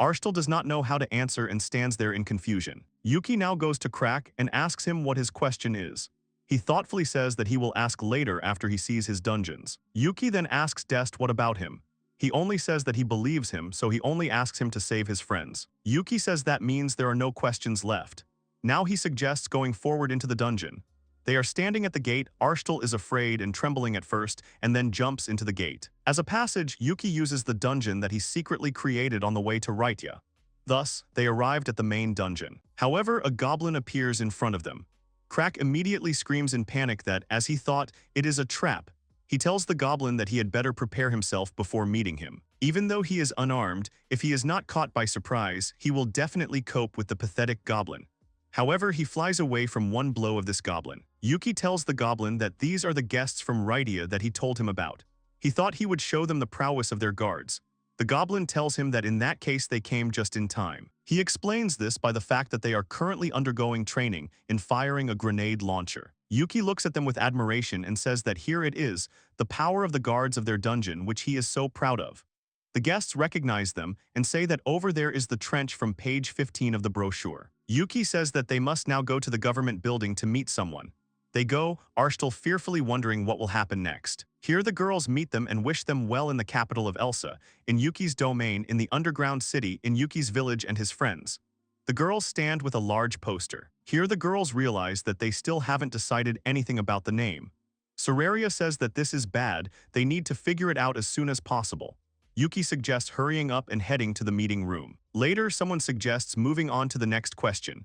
Arstal does not know how to answer and stands there in confusion. Yuki now goes to Crack and asks him what his question is. He thoughtfully says that he will ask later after he sees his dungeons. Yuki then asks Dest what about him. He only says that he believes him, so he only asks him to save his friends. Yuki says that means there are no questions left. Now he suggests going forward into the dungeon. They are standing at the gate, Arstal is afraid and trembling at first, and then jumps into the gate. As a passage, Yuki uses the dungeon that he secretly created on the way to Rydia. Thus, they arrived at the main dungeon. However, a goblin appears in front of them. Crack immediately screams in panic that, as he thought, it is a trap. He tells the goblin that he had better prepare himself before meeting him. Even though he is unarmed, if he is not caught by surprise, he will definitely cope with the pathetic goblin. However, he flies away from one blow of this goblin. Yuki tells the goblin that these are the guests from Rydia that he told him about. He thought he would show them the prowess of their guards. The goblin tells him that in that case they came just in time. He explains this by the fact that they are currently undergoing training in firing a grenade launcher. Yuki looks at them with admiration and says that here it is, the power of the guards of their dungeon which he is so proud of. The guests recognize them and say that over there is the trench from page 15 of the brochure. Yuki says that they must now go to the government building to meet someone. They go, Arstal fearfully wondering what will happen next. Here the girls meet them and wish them well in the capital of Elsa, in Yuki's domain in the underground city in Yuki's village and his friends. The girls stand with a large poster. Here the girls realize that they still haven't decided anything about the name. Soraria says that this is bad, they need to figure it out as soon as possible. Yuki suggests hurrying up and heading to the meeting room. Later, someone suggests moving on to the next question.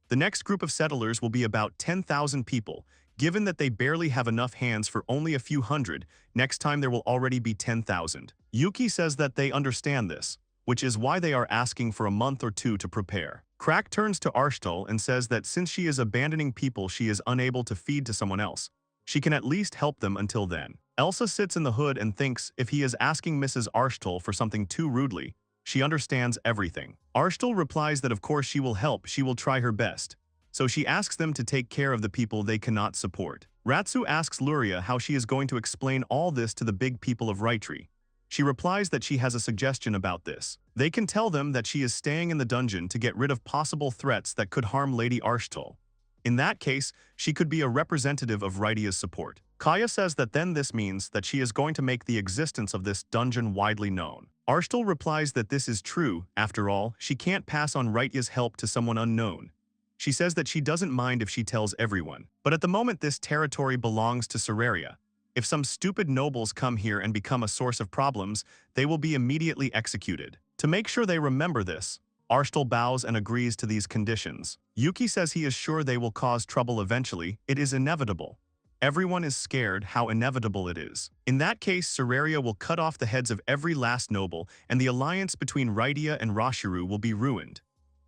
The next group of settlers will be about 10,000 people. Given that they barely have enough hands for only a few hundred, next time there will already be 10,000. Yuki says that they understand this, which is why they are asking for a month or two to prepare. Crack turns to Arstal and says that since she is abandoning people she is unable to feed to someone else, she can at least help them until then. Elsa sits in the hood and thinks if he is asking Mrs. Arstal for something too rudely, she understands everything. Arstal replies that of course she will help, she will try her best. So she asks them to take care of the people they cannot support. Ratsu asks Luria how she is going to explain all this to the big people of Raitri. She replies that she has a suggestion about this. They can tell them that she is staying in the dungeon to get rid of possible threats that could harm Lady Arstal. In that case, she could be a representative of Rydia's support. Kaya says that then this means that she is going to make the existence of this dungeon widely known. Arstal replies that this is true, after all, she can't pass on Rydia's help to someone unknown. She says that she doesn't mind if she tells everyone, but at the moment this territory belongs to Soraria. If some stupid nobles come here and become a source of problems, they will be immediately executed. To make sure they remember this, Arstal bows and agrees to these conditions. Yuki says he is sure they will cause trouble eventually, it is inevitable. Everyone is scared how inevitable it is. In that case, Soraria will cut off the heads of every last noble, and the alliance between Rydia and Rashiru will be ruined.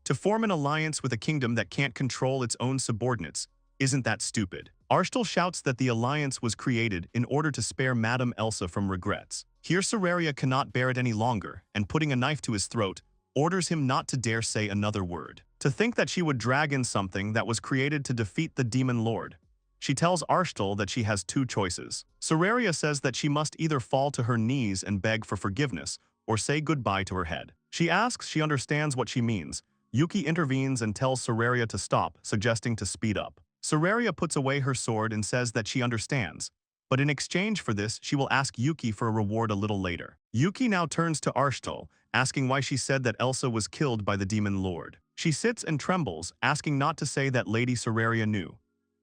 To form an alliance with a kingdom that can't control its own subordinates, isn't that stupid? Arstal shouts that the alliance was created in order to spare Madame Elsa from regrets. Here Soraria cannot bear it any longer, and putting a knife to his throat, orders him not to dare say another word. To think that she would drag in something that was created to defeat the demon lord. She tells Arstal that she has two choices. Soraria says that she must either fall to her knees and beg for forgiveness, or say goodbye to her head. She asks she understands what she means. Yuki intervenes and tells Soraria to stop, suggesting to speed up. Soraria puts away her sword and says that she understands, but in exchange for this she will ask Yuki for a reward a little later. Yuki now turns to Arstal, asking why she said that Elsa was killed by the demon lord. She sits and trembles, asking not to say that Lady Soraria knew.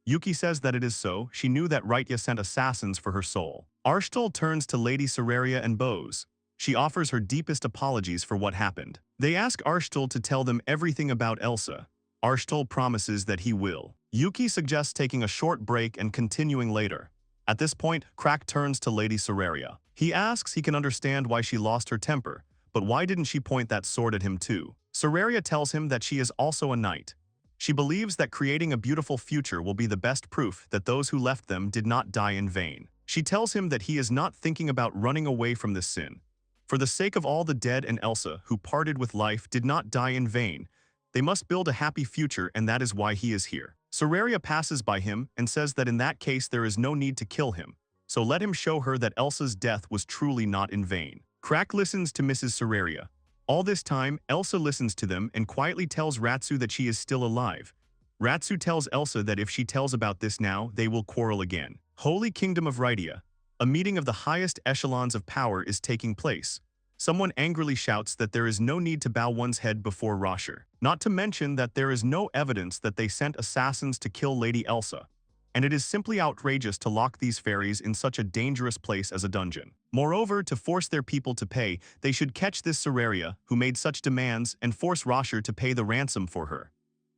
Yuki says that it is so, she knew that Rydia sent assassins for her soul. Arstal turns to Lady Soraria and bows. She offers her deepest apologies for what happened. They ask Arstal to tell them everything about Elsa. Arstal promises that he will. Yuki suggests taking a short break and continuing later. At this point, Crack turns to Lady Soraria. He asks he can understand why she lost her temper, but why didn't she point that sword at him too? Soraria tells him that she is also a knight. She believes that creating a beautiful future will be the best proof that those who left them did not die in vain. She tells him that he is not thinking about running away from this sin. For the sake of all the dead and Elsa, who parted with life, did not die in vain. They must build a happy future, and that is why he is here. Soraria passes by him and says that in that case there is no need to kill him, so let him show her that Elsa's death was truly not in vain. Crack listens to Mrs. Soraria. All this time, Elsa listens to them and quietly tells Ratsu that she is still alive. Ratsu tells Elsa that if she tells about this now, they will quarrel again. Holy Kingdom of Rydia. A meeting of the highest echelons of power is taking place. Someone angrily shouts that there is no need to bow one's head before Rasher. Not to mention that there is no evidence that they sent assassins to kill Lady Elsa. And it is simply outrageous to lock these fairies in such a dangerous place as a dungeon. Moreover, to force their people to pay, they should catch this Soraria, who made such demands, and force Rasher to pay the ransom for her.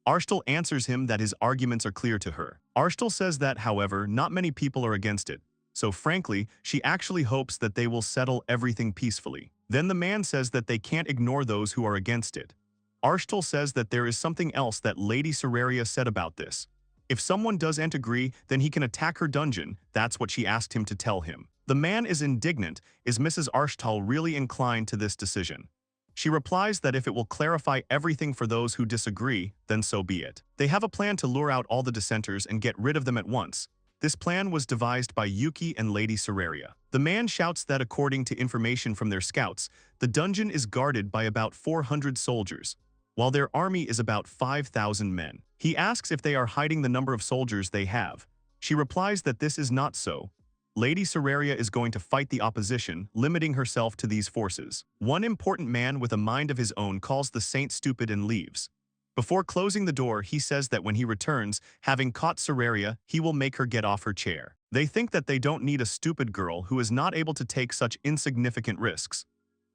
Arstal answers him that his arguments are clear to her. Arstal says that, however, not many people are against it. So frankly, she actually hopes that they will settle everything peacefully. Then the man says that they can't ignore those who are against it. Arstal says that there is something else that Lady Soraria said about this. If someone doesn't agree, then he can attack her dungeon, that's what she asked him to tell him. The man is indignant. Is Mrs. Arstal really inclined to this decision? She replies that if it will clarify everything for those who disagree, then so be it. They have a plan to lure out all the dissenters and get rid of them at once. This plan was devised by Yuki and Lady Soraria. The man shouts that according to information from their scouts, the dungeon is guarded by about 400 soldiers, while their army is about 5,000 men. He asks if they are hiding the number of soldiers they have. She replies that this is not so. Lady Soraria is going to fight the opposition, limiting herself to these forces. One important man with a mind of his own calls the saint stupid and leaves. Before closing the door, he says that when he returns, having caught Soraria, he will make her get off her chair. They think that they don't need a stupid girl who is not able to take such insignificant risks.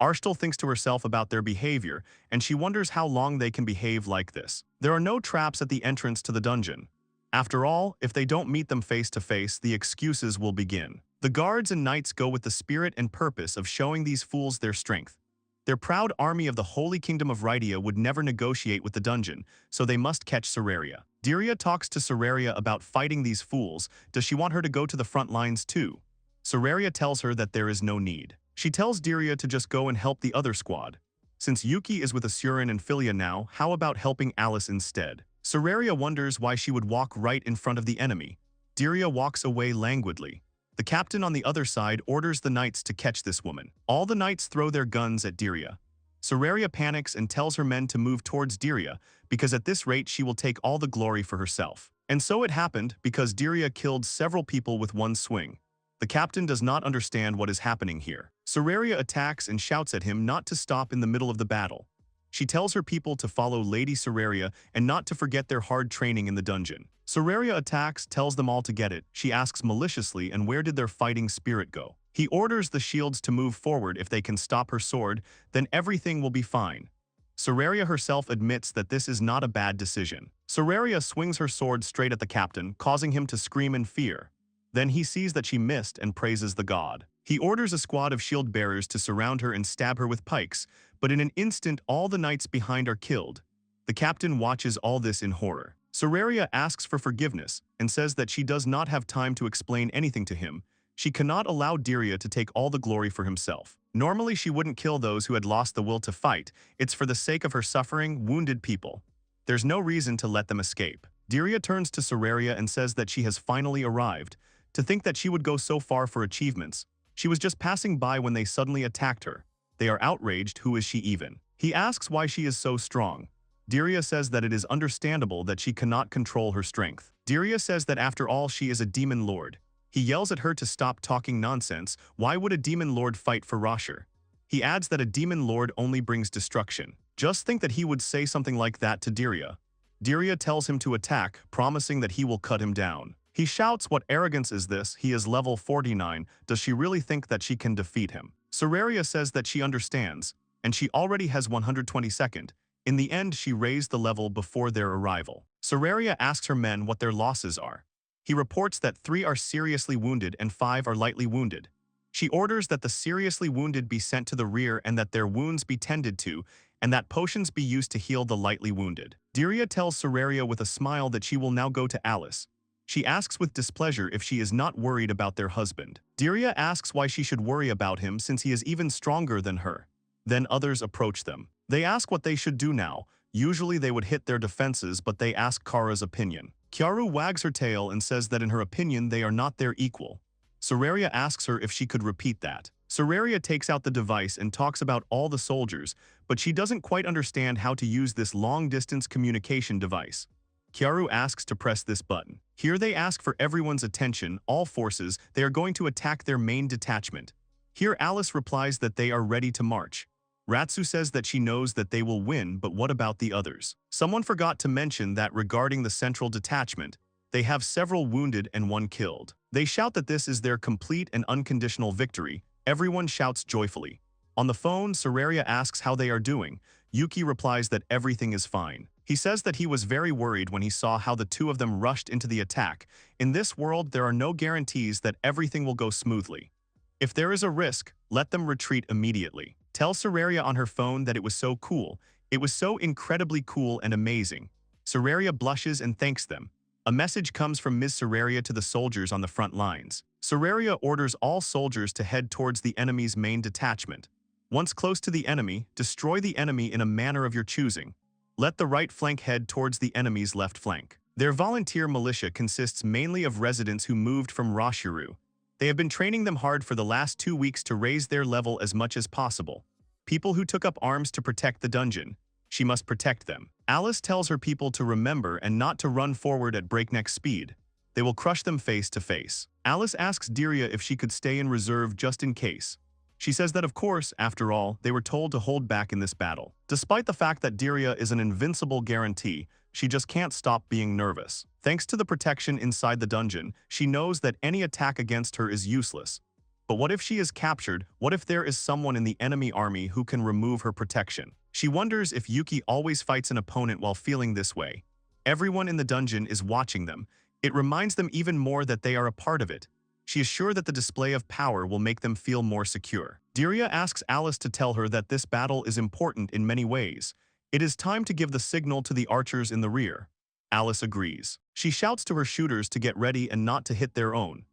Arstal thinks to herself about their behavior, and she wonders how long they can behave like this. There are no traps at the entrance to the dungeon. After all, if they don't meet them face to face, the excuses will begin. The guards and knights go with the spirit and purpose of showing these fools their strength. Their proud army of the Holy Kingdom of Rydia would never negotiate with the dungeon, so they must catch Soraria. Diria talks to Soraria about fighting these fools. Does she want her to go to the front lines too? Soraria tells her that there is no need. She tells Diria to just go and help the other squad. Since Yuki is with Asurin and Philia now, how about helping Alice instead? Soraria wonders why she would walk right in front of the enemy. Diria walks away languidly. The captain on the other side orders the knights to catch this woman. All the knights throw their guns at Diria. Soraria panics and tells her men to move towards Diria, because at this rate she will take all the glory for herself. And so it happened, because Diria killed several people with one swing. The captain does not understand what is happening here. Soraria attacks and shouts at him not to stop in the middle of the battle. She tells her people to follow Lady Soraria and not to forget their hard training in the dungeon. Soraria attacks, tells them all to get it. She asks maliciously, and where did their fighting spirit go? He orders the shields to move forward if they can stop her sword, then everything will be fine. Soraria herself admits that this is not a bad decision. Soraria swings her sword straight at the captain, causing him to scream in fear. Then he sees that she missed and praises the god. He orders a squad of shield bearers to surround her and stab her with pikes, but in an instant all the knights behind are killed. The captain watches all this in horror. Soraria asks for forgiveness and says that she does not have time to explain anything to him. She cannot allow Diria to take all the glory for himself. Normally she wouldn't kill those who had lost the will to fight. It's for the sake of her suffering, wounded people. There's no reason to let them escape. Diria turns to Soraria and says that she has finally arrived. To think that she would go so far for achievements. She was just passing by when they suddenly attacked her. They are outraged. Who is she even? He asks why she is so strong. Diria says that it is understandable that she cannot control her strength. Diria says that after all she is a demon lord. He yells at her to stop talking nonsense. Why would a demon lord fight for Rashur? He adds that a demon lord only brings destruction. Just think that he would say something like that to Diria. Diria tells him to attack, promising that he will cut him down. He shouts, what arrogance is this? He is level 49. Does she really think that she can defeat him? Soraria says that she understands, and she already has 122nd. In the end, she raised the level before their arrival. Soraria asks her men what their losses are. He reports that 3 are seriously wounded and 5 are lightly wounded. She orders that the seriously wounded be sent to the rear and that their wounds be tended to, and that potions be used to heal the lightly wounded. Diria tells Soraria with a smile that she will now go to Alice. She asks with displeasure if she is not worried about their husband. Diria asks why she should worry about him since he is even stronger than her. Then others approach them. They ask what they should do now. Usually they would hit their defenses, but they ask Kara's opinion. Kyaru wags her tail and says that in her opinion they are not their equal. Soraria asks her if she could repeat that. Soraria takes out the device and talks about all the soldiers, but she doesn't quite understand how to use this long-distance communication device. Kyaru asks to press this button. Here they ask for everyone's attention, all forces. They are going to attack their main detachment. Here Alice replies that they are ready to march. Ratsu says that she knows that they will win, but what about the others? Someone forgot to mention that regarding the central detachment, they have several wounded and 1 killed. They shout that this is their complete and unconditional victory. Everyone shouts joyfully. On the phone, Soraria asks how they are doing. Yuki replies that everything is fine. He says that he was very worried when he saw how the 2 of them rushed into the attack. In this world, there are no guarantees that everything will go smoothly. If there is a risk, let them retreat immediately. Tell Soraria on her phone that it was so cool. It was so incredibly cool and amazing. Soraria blushes and thanks them. A message comes from Ms. Soraria to the soldiers on the front lines. Soraria orders all soldiers to head towards the enemy's main detachment. Once close to the enemy, destroy the enemy in a manner of your choosing. Let the right flank head towards the enemy's left flank. Their volunteer militia consists mainly of residents who moved from Rashuru. They have been training them hard for the last 2 weeks to raise their level as much as possible. People who took up arms to protect the dungeon. She must protect them. Alice tells her people to remember and not to run forward at breakneck speed. They will crush them face to face. Alice asks Diria if she could stay in reserve just in case. She says that of course, after all, they were told to hold back in this battle. Despite the fact that Diria is an invincible guarantee, she just can't stop being nervous. Thanks to the protection inside the dungeon, she knows that any attack against her is useless. But what if she is captured? What if there is someone in the enemy army who can remove her protection? She wonders if Yuki always fights an opponent while feeling this way. Everyone in the dungeon is watching them. It reminds them even more that they are a part of it. She is sure that the display of power will make them feel more secure. Diria asks Alice to tell her that this battle is important in many ways. It is time to give the signal to the archers in the rear. Alice agrees. She shouts to her shooters to get ready and not to hit their own.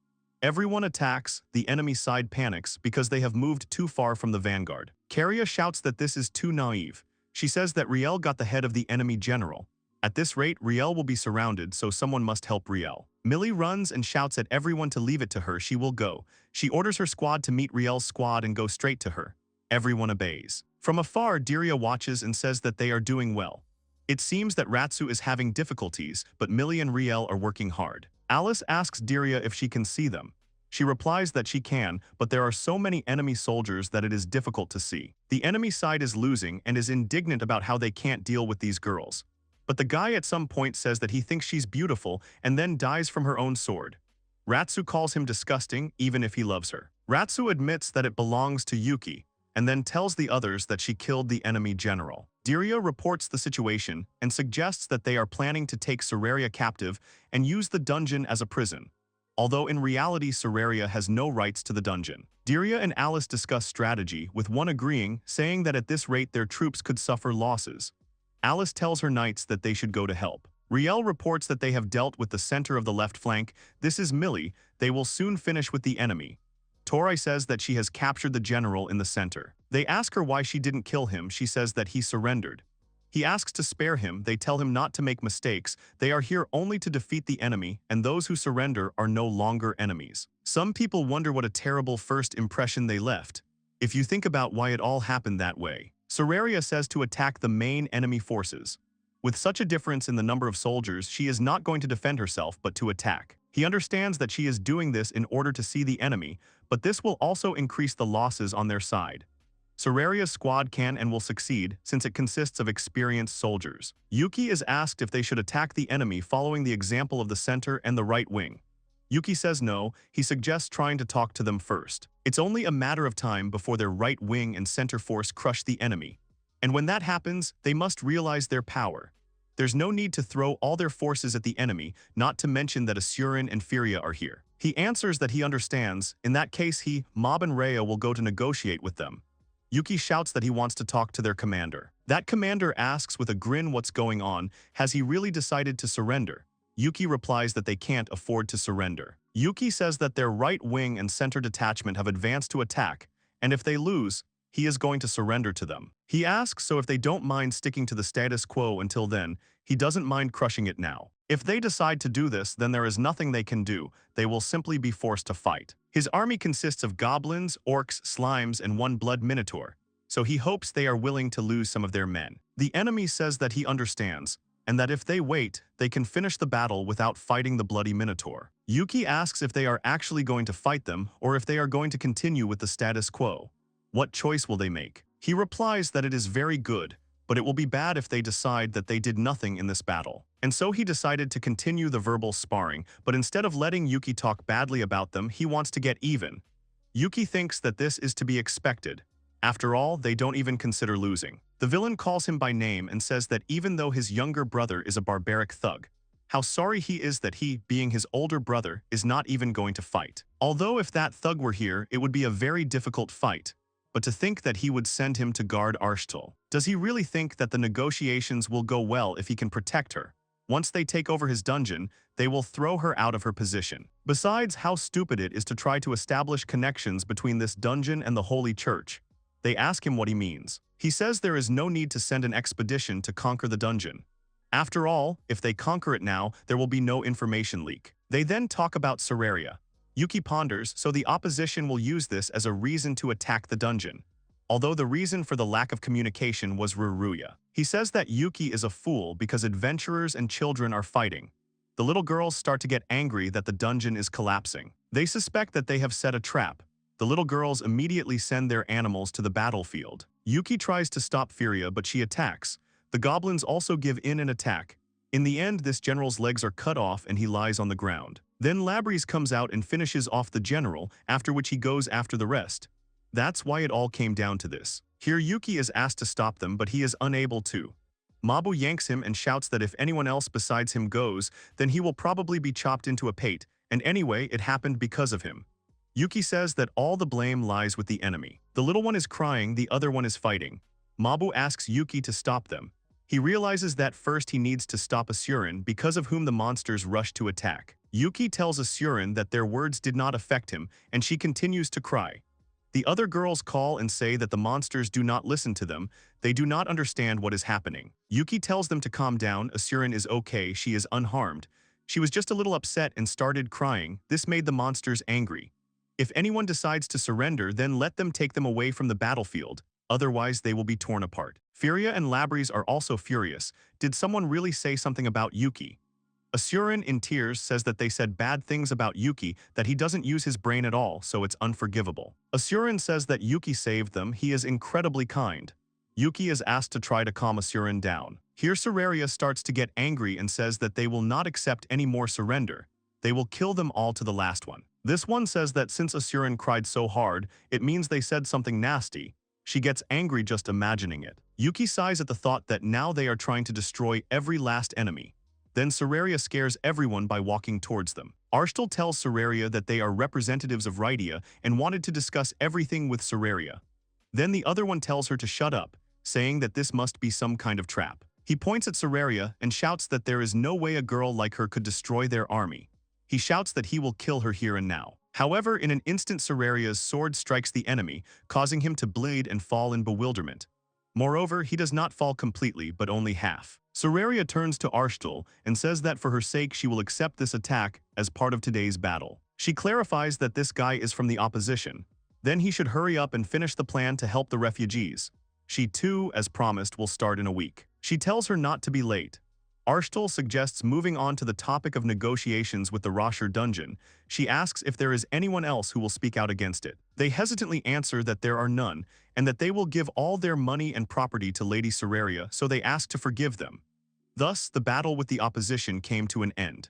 Everyone attacks, the enemy side panics because they have moved too far from the vanguard. Caria shouts that this is too naive. She says that Riel got the head of the enemy general. At this rate, Riel will be surrounded, so someone must help Riel. Millie runs and shouts at everyone to leave it to her. She will go. She orders her squad to meet Riel's squad and go straight to her. Everyone obeys. From afar, Diria watches and says that they are doing well. It seems that Ratsu is having difficulties, but Millie and Riel are working hard. Alice asks Diria if she can see them. She replies that she can, but there are so many enemy soldiers that it is difficult to see. The enemy side is losing and is indignant about how they can't deal with these girls. But the guy at some point says that he thinks she's beautiful and then dies from her own sword. Ratsu calls him disgusting, even if he loves her. Ratsu admits that it belongs to Yuki, and then tells the others that she killed the enemy general. Diria reports the situation and suggests that they are planning to take Soraria captive and use the dungeon as a prison. Although in reality Soraria has no rights to the dungeon. Diria and Alice discuss strategy, with one agreeing, saying that at this rate their troops could suffer losses. Alice tells her knights that they should go to help. Riel reports that they have dealt with the center of the left flank. This is Millie. They will soon finish with the enemy. Torai says that she has captured the general in the center. They ask her why she didn't kill him. She says that he surrendered. He asks to spare him. They tell him not to make mistakes. They are here only to defeat the enemy, and those who surrender are no longer enemies. Some people wonder what a terrible first impression they left. If you think about why it all happened that way. Soraria says to attack the main enemy forces. With such a difference in the number of soldiers, she is not going to defend herself but to attack. He understands that she is doing this in order to see the enemy, but this will also increase the losses on their side. Soraria's squad can and will succeed since it consists of experienced soldiers. Yuki is asked if they should attack the enemy following the example of the center and the right wing. Yuki says no. He suggests trying to talk to them first. It's only a matter of time before their right wing and center force crush the enemy. And when that happens, they must realize their power. There's no need to throw all their forces at the enemy, not to mention that Asurin and Furia are here. He answers that he understands. In that case Mob and Rhea will go to negotiate with them. Yuki shouts that he wants to talk to their commander. That commander asks with a grin what's going on. Has he really decided to surrender? Yuki replies that they can't afford to surrender. Yuki says that their right wing and center detachment have advanced to attack, and if they lose, he is going to surrender to them. He asks so if they don't mind sticking to the status quo until then. He doesn't mind crushing it now. If they decide to do this, then there is nothing they can do. They will simply be forced to fight. His army consists of goblins, orcs, slimes, and one blood minotaur, so he hopes they are willing to lose some of their men. The enemy says that he understands, and that if they wait, they can finish the battle without fighting the bloody minotaur. Yuki asks if they are actually going to fight them or if they are going to continue with the status quo. What choice will they make? He replies that it is very good, but it will be bad if they decide that they did nothing in this battle. And so he decided to continue the verbal sparring, but instead of letting Yuki talk badly about them, he wants to get even. Yuki thinks that this is to be expected. After all, they don't even consider losing. The villain calls him by name and says that even though his younger brother is a barbaric thug, how sorry he is that he, being his older brother, is not even going to fight. Although if that thug were here, it would be a very difficult fight. But to think that he would send him to guard Arshtal. Does he really think that the negotiations will go well if he can protect her? Once they take over his dungeon, they will throw her out of her position. Besides, how stupid it is to try to establish connections between this dungeon and the Holy Church. They ask him what he means. He says there is no need to send an expedition to conquer the dungeon. After all, if they conquer it now, there will be no information leak. They then talk about Soraria. Yuki ponders, so the opposition will use this as a reason to attack the dungeon. Although the reason for the lack of communication was Ruruya. He says that Yuki is a fool because adventurers and children are fighting. The little girls start to get angry that the dungeon is collapsing. They suspect that they have set a trap. The little girls immediately send their animals to the battlefield. Yuki tries to stop Furia, but she attacks. The goblins also give in and attack. In the end, this general's legs are cut off and he lies on the ground. Then Labrys comes out and finishes off the general, after which he goes after the rest. That's why it all came down to this. Here Yuki is asked to stop them, but he is unable to. Mabu yanks him and shouts that if anyone else besides him goes, then he will probably be chopped into a pate, and anyway, it happened because of him. Yuki says that all the blame lies with the enemy. The little one is crying, the other one is fighting. Mabu asks Yuki to stop them. He realizes that first he needs to stop Asuran, because of whom the monsters rush to attack. Yuki tells Asuran that their words did not affect him, and she continues to cry. The other girls call and say that the monsters do not listen to them, they do not understand what is happening. Yuki tells them to calm down, Asuran is okay, she is unharmed. She was just a little upset and started crying, this made the monsters angry. If anyone decides to surrender, then let them take them away from the battlefield, otherwise they will be torn apart. Furia and Labrys are also furious. Did someone really say something about Yuki? Asuran, in tears, says that they said bad things about Yuki, that he doesn't use his brain at all, so it's unforgivable. Asuran says that Yuki saved them, he is incredibly kind. Yuki is asked to try to calm Asuran down. Here Sararia starts to get angry and says that they will not accept any more surrender. They will kill them all to the last one. This one says that since Asuran cried so hard, it means they said something nasty. She gets angry just imagining it. Yuki sighs at the thought that now they are trying to destroy every last enemy. Then Sararia scares everyone by walking towards them. Arstal tells Sararia that they are representatives of Rydia and wanted to discuss everything with Sararia. Then the other one tells her to shut up, saying that this must be some kind of trap. He points at Sararia and shouts that there is no way a girl like her could destroy their army. He shouts that he will kill her here and now. However, in an instant Sararia's sword strikes the enemy, causing him to bleed and fall in bewilderment. Moreover, he does not fall completely, but only half. Sararia turns to Arstal and says that for her sake she will accept this attack as part of today's battle. She clarifies that this guy is from the opposition. Then he should hurry up and finish the plan to help the refugees. She too, as promised, will start in a week. She tells her not to be late. Arstal suggests moving on to the topic of negotiations with the Rosher dungeon. She asks if there is anyone else who will speak out against it. They hesitantly answer that there are none, and that they will give all their money and property to Lady Sararia, so they ask to forgive them. Thus, the battle with the opposition came to an end.